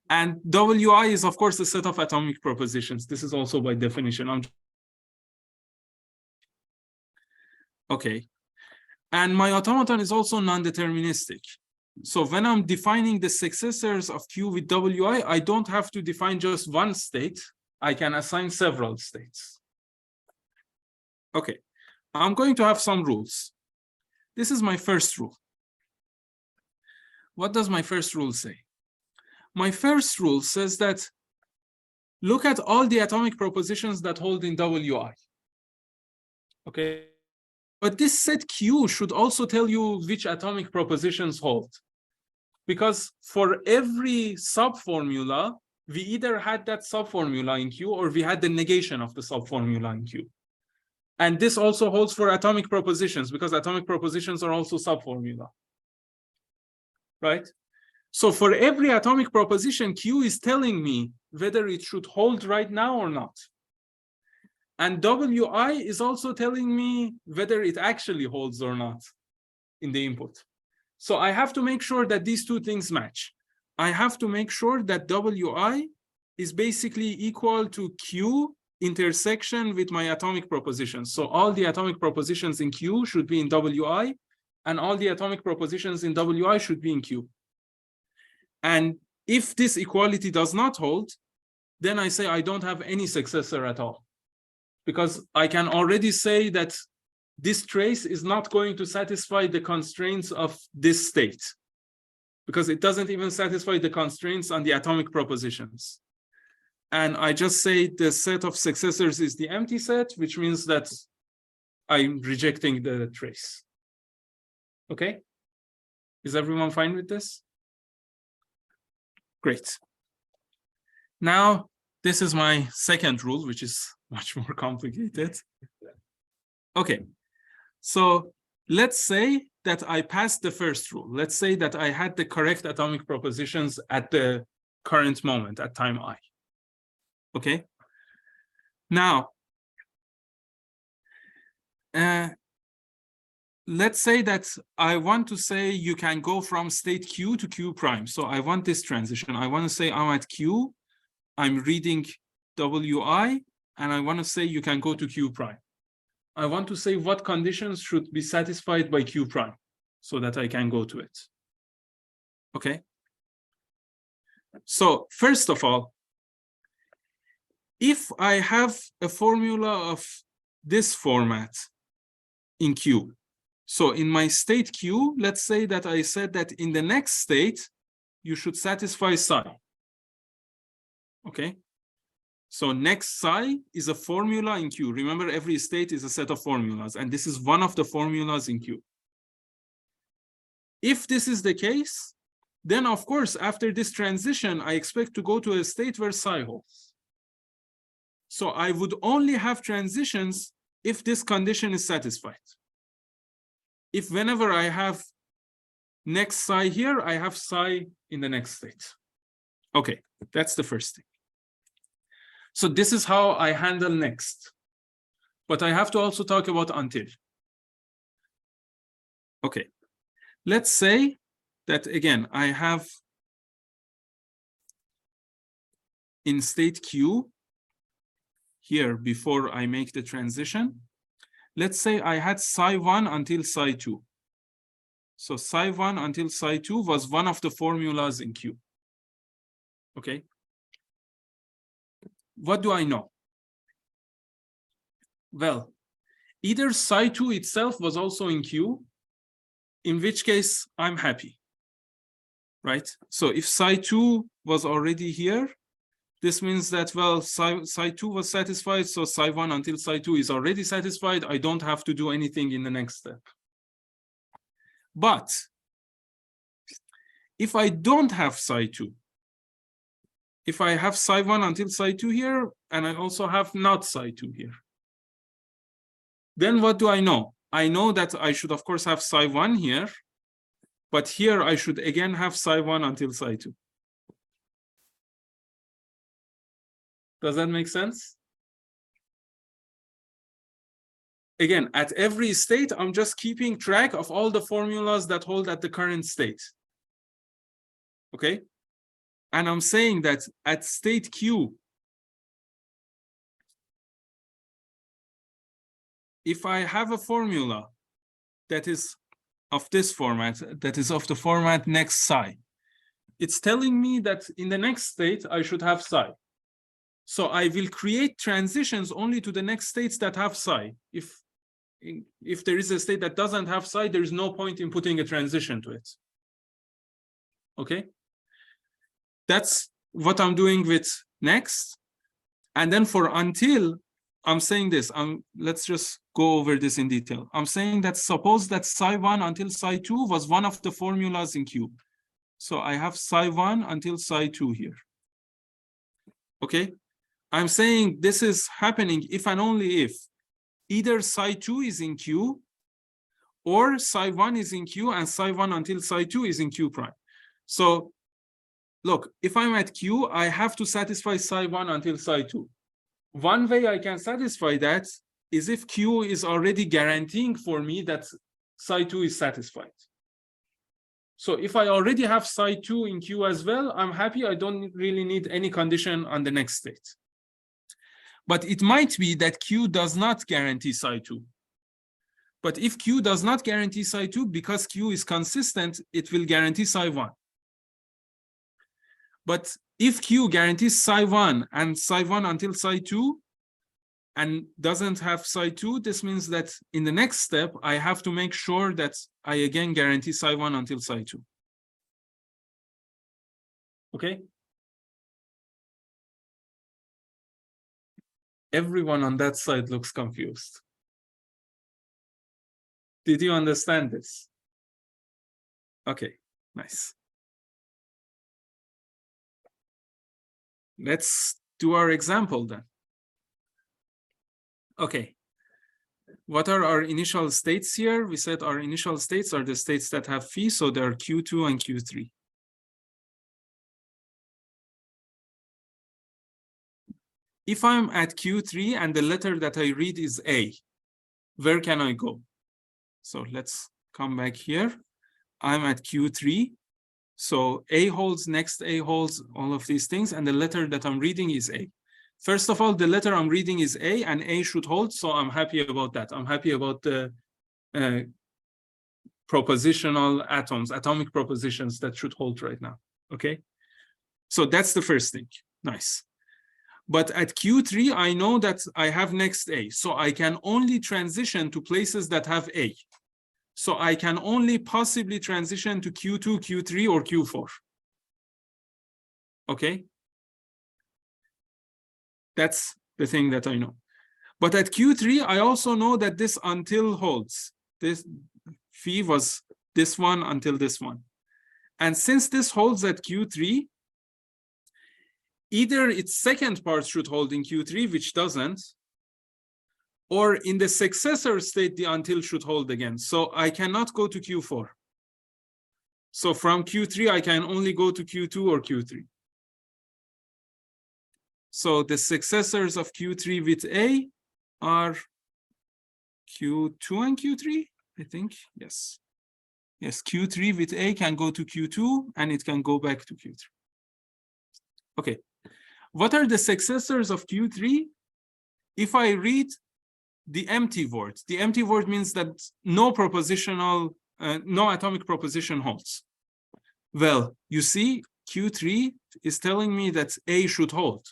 And WI is, of course, a set of atomic propositions. This is also by definition. Okay. And my automaton is also non-deterministic. So when I'm defining the successors of Q with WI, I don't have to define just one state. I can assign several states. Okay, I'm going to have some rules. This is my first rule. What does my first rule say? My first rule says that look at all the atomic propositions that hold in WI. Okay, but this set Q should also tell you which atomic propositions hold. Because for every subformula, we either had that subformula in Q or we had the negation of the subformula in Q. And this also holds for atomic propositions because atomic propositions are also subformula, right? So for every atomic proposition, Q is telling me whether it should hold right now or not. And WI is also telling me whether it actually holds or not in the input. So I have to make sure that these two things match. I have to make sure that WI is basically equal to Q intersection with my atomic propositions. So all the atomic propositions in Q should be in Wi, and all the atomic propositions in Wi should be in Q. And if this equality does not hold, then I say I don't have any successor at all, because I can already say that this trace is not going to satisfy the constraints of this state, because it doesn't even satisfy the constraints on the atomic propositions. And I just say the set of successors is the empty set, which means that I'm rejecting the trace. Okay? Is everyone fine with this? Great. Now, this is my second rule, which is much more complicated. Okay. So let's say that I passed the first rule. Let's say that I had the correct atomic propositions at the current moment, at time I. Okay. Now, let's say that I want to say you can go from state Q to Q prime. So I want this transition. I want to say I'm at Q, I'm reading Wi, and I want to say you can go to Q prime. I want to say what conditions should be satisfied by Q prime so that I can go to it. Okay. So first of all, if I have a formula of this format in Q, so in my state Q, let's say that I said that in the next state, you should satisfy psi. Okay. So next psi is a formula in Q. Remember, every state is a set of formulas, and this is one of the formulas in Q. If this is the case, then of course, after this transition, I expect to go to a state where psi holds. So I would only have transitions if this condition is satisfied. If whenever I have next psi here, I have psi in the next state. Okay, that's the first thing. So this is how I handle next. But I have to also talk about until. Okay, let's say that again, I have in state Q here before I make the transition. Let's say I had psi 1 until psi 2. So psi 1 until psi 2 was one of the formulas in Q. Okay. What do I know? Well, either psi 2 itself was also in Q, in which case I'm happy, right? So if psi 2 was already here, this means that, well, psi 2 was satisfied, so psi 1 until psi 2 is already satisfied. I don't have to do anything in the next step. But if I don't have psi 2, if I have psi 1 until psi 2 here, and I also have not psi 2 here, then what do I know? I know that I should, of course, have psi 1 here, but here I should again have psi 1 until psi 2. Does that make sense? Again, at every state, I'm just keeping track of all the formulas that hold at the current state. Okay? And I'm saying that at state Q, if I have a formula that is of this format, that is of the format next psi, it's telling me that in the next state, I should have psi. So I will create transitions only to the next states that have psi. If there is a state that doesn't have psi, there is no point in putting a transition to it. Okay? That's what I'm doing with next. And then for until, I'm saying this. Let's just go over this in detail. I'm saying that suppose that psi 1 until psi 2 was one of the formulas in Q. So I have psi 1 until psi 2 here. Okay? I'm saying this is happening if and only if either psi 2 is in Q or psi 1 is in Q and psi 1 until psi 2 is in Q prime. So look, if I'm at Q, I have to satisfy psi 1 until psi 2. One way I can satisfy that is if Q is already guaranteeing for me that psi 2 is satisfied. So if I already have psi 2 in Q as well, I'm happy. I don't really need any condition on the next state. But it might be that Q does not guarantee psi 2. But if Q does not guarantee psi 2, because Q is consistent, it will guarantee psi 1. But if Q guarantees psi 1 and psi 1 until psi 2 and doesn't have psi 2, this means that in the next step, I have to make sure that I again guarantee psi 1 until psi 2. Okay? Everyone on that side looks confused. Did you understand this? Okay, nice. Let's do our example then. Okay. What are our initial states here? We said our initial states are the states that have phi, so they are Q2 and Q3. If I'm at Q3 and the letter that I read is A, where can I go? So let's come back here. I'm at Q3. So A holds, next A holds, all of these things, and the letter that I'm reading is A. First of all, the letter I'm reading is A, and A should hold, so I'm happy about that. I'm happy about the propositional atoms, atomic propositions that should hold right now, okay? So that's the first thing, nice. But at Q3, I know that I have next A, so I can only transition to places that have A. So I can only possibly transition to Q2, Q3, or Q4. Okay? That's the thing that I know. But at Q3, I also know that this until holds. This phi was this one until this one. And since this holds at Q3, either its second part should hold in Q3, which doesn't, or in the successor state, the until should hold again. So I cannot go to Q4. So from Q3, I can only go to Q2 or Q3. So the successors of Q3 with A are Q2 and Q3, I think, yes. Yes, Q3 with A can go to Q2 and it can go back to Q3. Okay, what are the successors of Q3? If I read the empty word means that no propositional, no atomic proposition holds. Well, you see, Q3 is telling me that A should hold.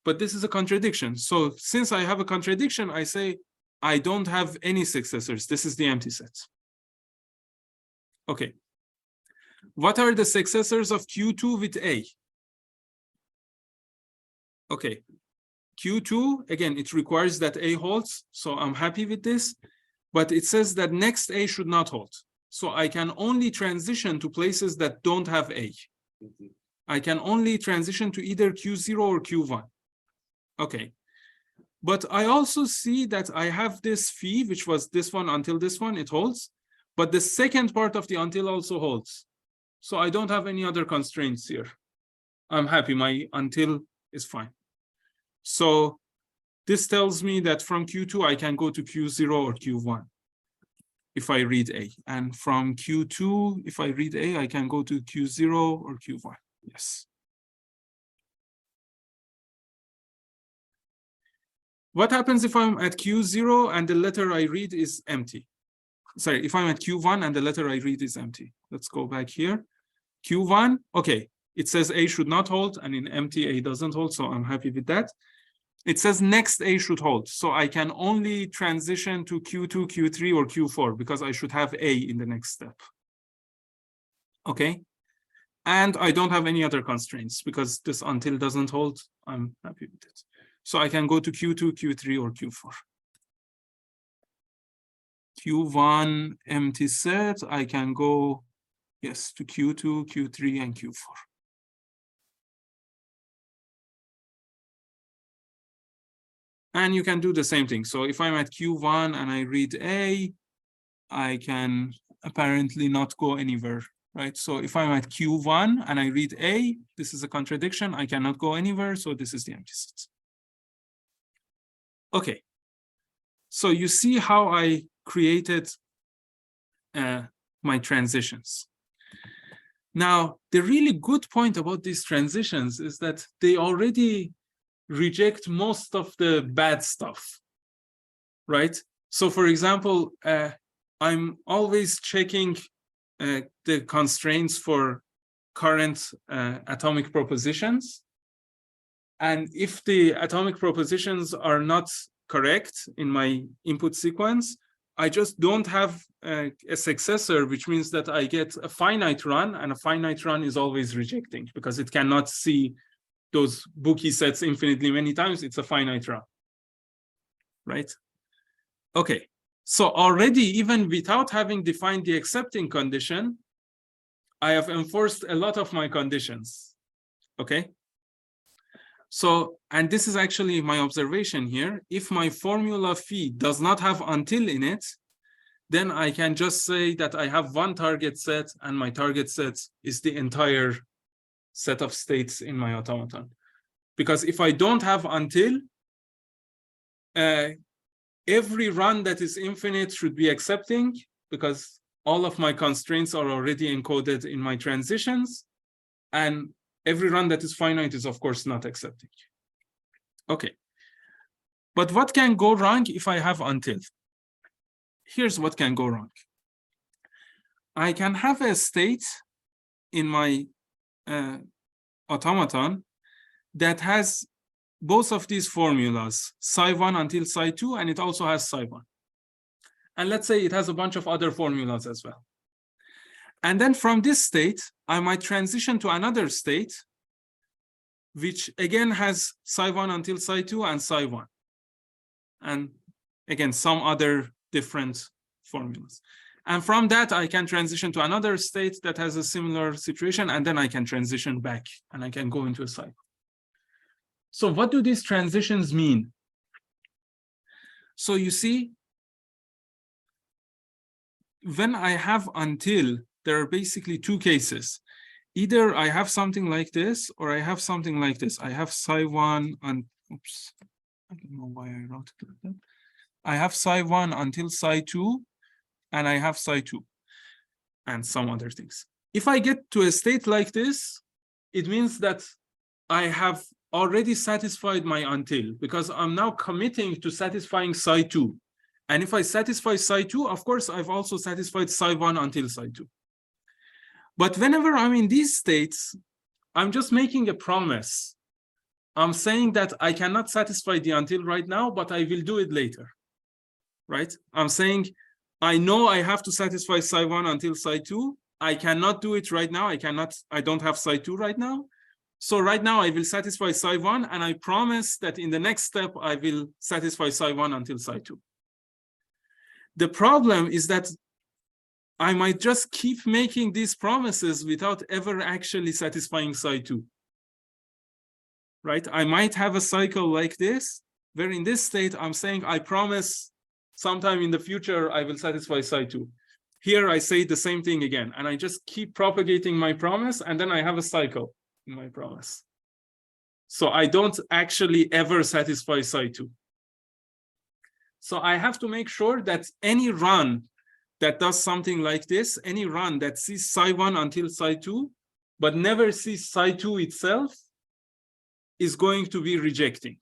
But this is a contradiction. So since I have a contradiction, I say I don't have any successors. This is the empty set. Okay. What are the successors of Q2 with A? Okay. Q2, again, it requires that A holds, so I'm happy with this, but it says that next A should not hold. So I can only transition to places that don't have A. I can only transition to either Q0 or Q1. Okay. But I also see that I have this phi, which was this one until this one, it holds, but the second part of the until also holds. So I don't have any other constraints here. I'm happy, my until is fine. So this tells me that from Q2, I can go to Q0 or Q1 if I read A. And from Q2, if I read A, I can go to Q0 or Q1. Yes. What happens if I'm at Q0 and the letter I read is empty? Sorry, if I'm at Q1 and the letter I read is empty. Let's go back here. Q1, okay. It says A should not hold, and in empty A doesn't hold, so I'm happy with that. It says next A should hold, so I can only transition to Q2, Q3, or Q4 because I should have A in the next step. Okay, and I don't have any other constraints because this until doesn't hold. I'm happy with it. So I can go to Q2, Q3, or Q4. Q1 empty set, I can go, yes, to Q2, Q3, and Q4. And you can do the same thing. So if I'm at Q1 and I read A, I can apparently not go anywhere, right? So if I'm at Q1 and I read A, this is a contradiction. I cannot go anywhere. So this is the empty set. Okay. So you see how I created my transitions. Now, the really good point about these transitions is that they already reject most of the bad stuff, right? So for example, I'm always checking the constraints for current atomic propositions. And if the atomic propositions are not correct in my input sequence, I just don't have a successor, which means that I get a finite run, and a finite run is always rejecting because it cannot see those bookie sets infinitely many times. It's a finite run, right? Okay, so already, even without having defined the accepting condition, I have enforced a lot of my conditions, okay? So, and this is actually my observation here. If my formula phi does not have until in it, then I can just say that I have one target set, and my target set is the entire set of states in my automaton. Because if I don't have until, every run that is infinite should be accepting, because all of my constraints are already encoded in my transitions, and every run that is finite is, of course, not accepting. Okay. But what can go wrong if I have until? Here's what can go wrong. I can have a state in my automaton that has both of these formulas, psi1 until psi2, and it also has psi1. And let's say it has a bunch of other formulas as well. And then from this state, I might transition to another state, which again has psi1 until psi2 and psi1. And again, some other different formulas. And from that, I can transition to another state that has a similar situation, and then I can transition back, and I can go into a cycle. So what do these transitions mean? So you see, when I have until, there are basically two cases. Either I have something like this, or I have something like this. I have psi1 and, oops, I don't know why I wrote it like that. I have psi1 until psi2, and I have psi2, and some other things. If I get to a state like this, it means that I have already satisfied my until, because I'm now committing to satisfying psi2. And if I satisfy psi2, of course, I've also satisfied psi1 until psi2. But whenever I'm in these states, I'm just making a promise. I'm saying that I cannot satisfy the until right now, but I will do it later, right? I'm saying, I know I have to satisfy psi1 until psi2. I cannot do it right now. I don't have psi2 right now. So right now I will satisfy psi1, and I promise that in the next step, I will satisfy psi1 until psi2. The problem is that I might just keep making these promises without ever actually satisfying psi2, right? I might have a cycle like this, where in this state, I'm saying, I promise sometime in the future, I will satisfy psi2. Here, I say the same thing again, and I just keep propagating my promise, and then I have a cycle in my promise. So I don't actually ever satisfy psi2. So I have to make sure that any run that does something like this, any run that sees psi1 until psi2, but never sees psi2 itself, is going to be rejecting.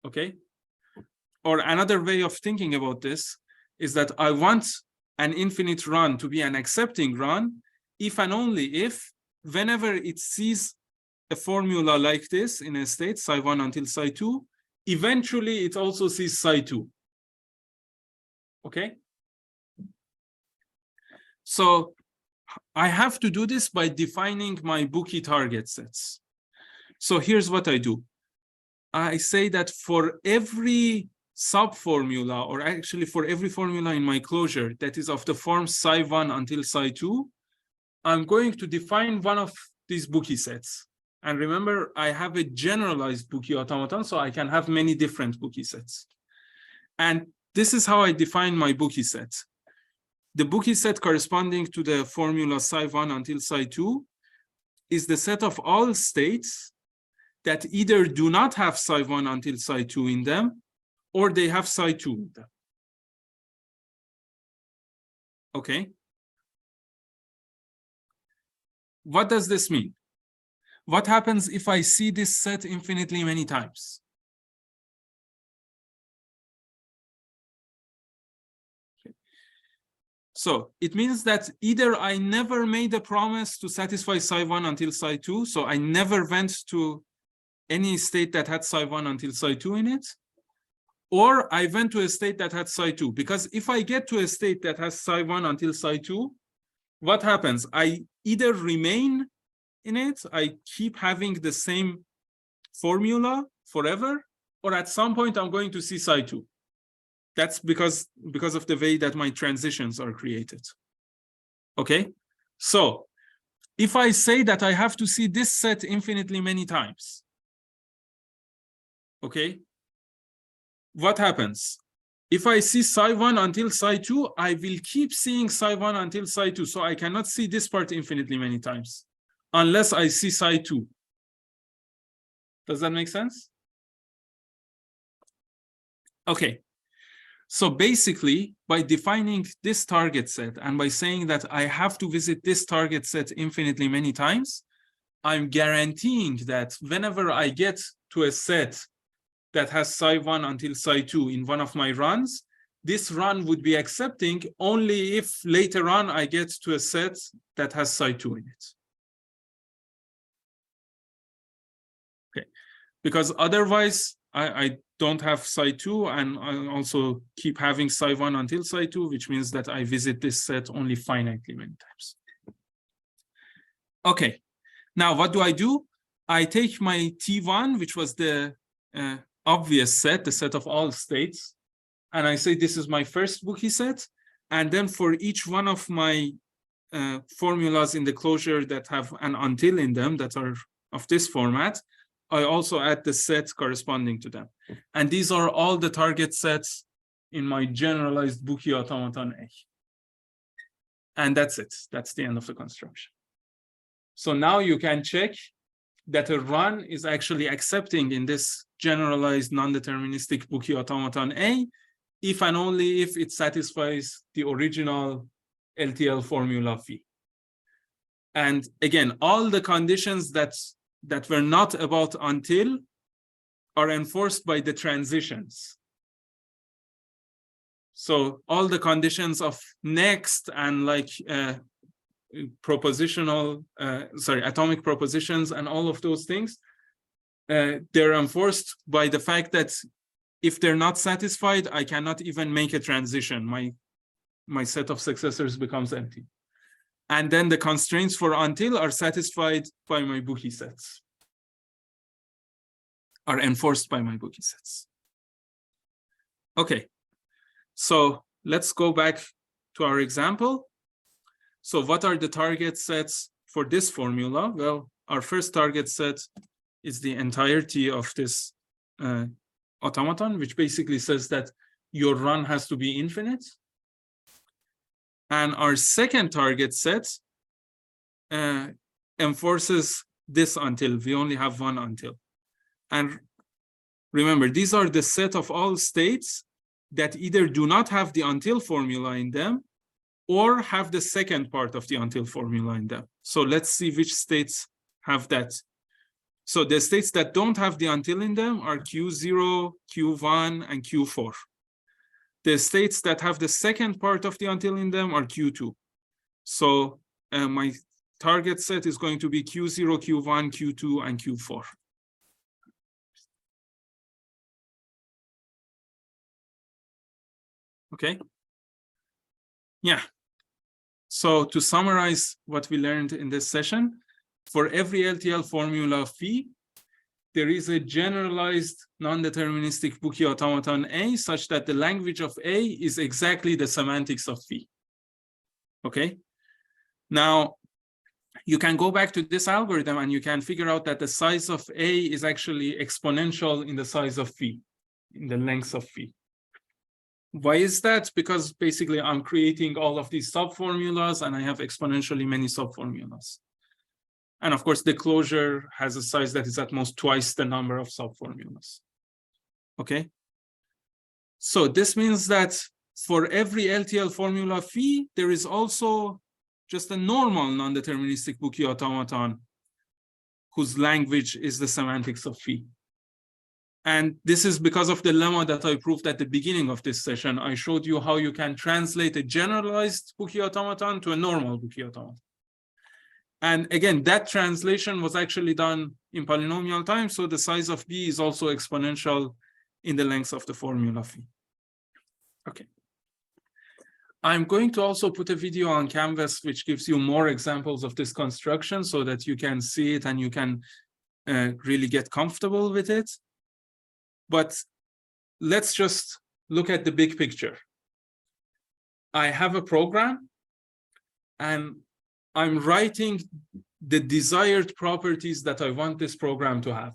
Okay? Or another way of thinking about this is that I want an infinite run to be an accepting run if and only if, whenever it sees a formula like this in a state, psi1 until psi2, eventually it also sees psi2. Okay? So I have to do this by defining my bookie target sets. So here's what I do. I say that for every subformula, or actually for every formula in my closure that is of the form psi1 until psi2, I'm going to define one of these bookie sets. And remember, I have a generalized bookie automaton, so I can have many different bookie sets. And this is how I define my bookie set. The bookie set corresponding to the formula psi1 until psi2 is the set of all states that either do not have psi1 until psi2 in them, or they have psi2 in them. Okay? What does this mean? what happens if I see this set infinitely many times? Okay. So it means that either I never made a promise to satisfy psi1 until psi2, so I never went to any state that had psi1 until psi2 in it, or I went to a state that had psi2. Because if I get to a state that has psi1 until psi2, what happens? I either remain in it, I keep having the same formula forever, or at some point I'm going to see psi2. That's because of the way that my transitions are created. Okay, so if I say that I have to see this set infinitely many times, okay, what happens? If I see psi1 until psi2, I will keep seeing psi1 until psi2, so I cannot see this part infinitely many times unless I see psi2. Does that make sense? Okay. So basically, by defining this target set and by saying that I have to visit this target set infinitely many times, I'm guaranteeing that whenever I get to a set that has psi1 until psi2 in one of my runs, this run would be accepting only if later on I get to a set that has psi2 in it. Okay, because otherwise I don't have psi2, and I also keep having psi1 until psi2, which means that I visit this set only finitely many times. Okay, now what do? I take my T1, which was the obvious set, the set of all states, and I say this is my first Bookey set, and then for each one of my formulas in the closure that have an until in them that are of this format, I also add the set corresponding to them. And these are all the target sets in my generalized Bookey automaton A. And that's it. That's the end of the construction. So now you can check that a run is actually accepting in this generalized non-deterministic Bookey automaton A if and only if it satisfies the original LTL formula phi. And again, all the conditions that were not about until are enforced by the transitions. So all the conditions of next and like atomic propositions and all of those things, they're enforced by the fact that if they're not satisfied, I cannot even make a transition. My set of successors becomes empty. And then the constraints for until are satisfied by my Bookey sets, are enforced by my Bookey sets. Okay, so let's go back to our example. So what are the target sets for this formula? Well, our first target set is the entirety of this automaton, which basically says that your run has to be infinite. And our second target set enforces this until. We only have one until. And remember, these are the set of all states that either do not have the until formula in them or have the second part of the until formula in them. So let's see which states have that. So the states that don't have the until in them are Q0, Q1, and Q4. The states that have the second part of the until in them are Q2. So my target set is going to be Q0, Q1, Q2, and Q4. Okay. Yeah. So to summarize what we learned in this session, for every LTL formula phi, there is a generalized non-deterministic Bookey automaton A such that the language of A is exactly the semantics of phi. Okay. Now, you can go back to this algorithm and you can figure out that the size of A is actually exponential in the size of phi, in the length of phi. Why is that? Because basically I'm creating all of these subformulas and I have exponentially many subformulas. And of course, the closure has a size that is at most twice the number of subformulas. Okay. So this means that for every LTL formula phi, there is also just a normal non-deterministic Bookey automaton whose language is the semantics of phi. And this is because of the lemma that I proved at the beginning of this session. I showed you how you can translate a generalized Buki automaton to a normal Buki automaton. And again, that translation was actually done in polynomial time. So the size of B is also exponential in the length of the formula phi. Okay. I'm going to also put a video on Canvas, which gives you more examples of this construction so that you can see it and you can really get comfortable with it. But let's just look at the big picture. I have a program and I'm writing the desired properties that I want this program to have.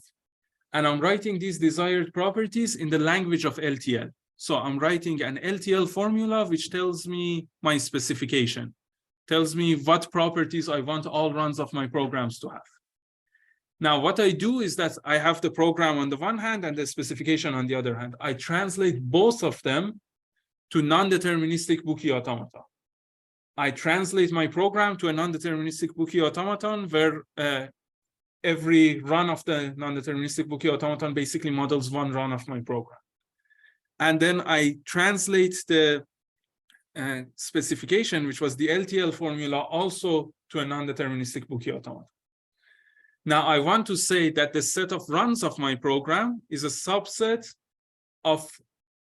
And I'm writing these desired properties in the language of LTL. So I'm writing an LTL formula which tells me my specification, tells me what properties I want all runs of my programs to have. Now, what I do is that I have the program on the one hand and the specification on the other hand. I translate both of them to non-deterministic Buki automata. I translate my program to a non-deterministic Buki automaton where every run of the non-deterministic Buki automaton basically models one run of my program. And then I translate the specification, which was the LTL formula, also to a non-deterministic Buki automaton. Now, I want to say that the set of runs of my program is a subset of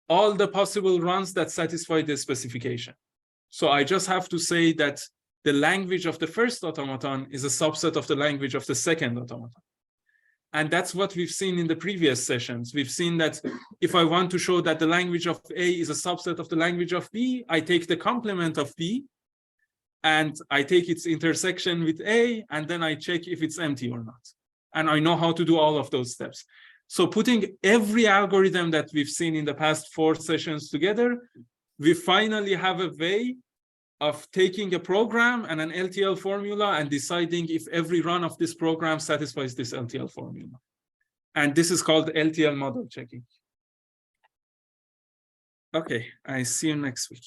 all the possible runs that satisfy the specification. So I just have to say that the language of the first automaton is a subset of the language of the second automaton. And that's what we've seen in the previous sessions. We've seen that if I want to show that the language of A is a subset of the language of B, I take the complement of B, and I take its intersection with A, and then I check if it's empty or not. And I know how to do all of those steps. So putting every algorithm that we've seen in the past 4 sessions together, we finally have a way of taking a program and an LTL formula and deciding if every run of this program satisfies this LTL formula. And this is called LTL model checking. Okay, I see you next week.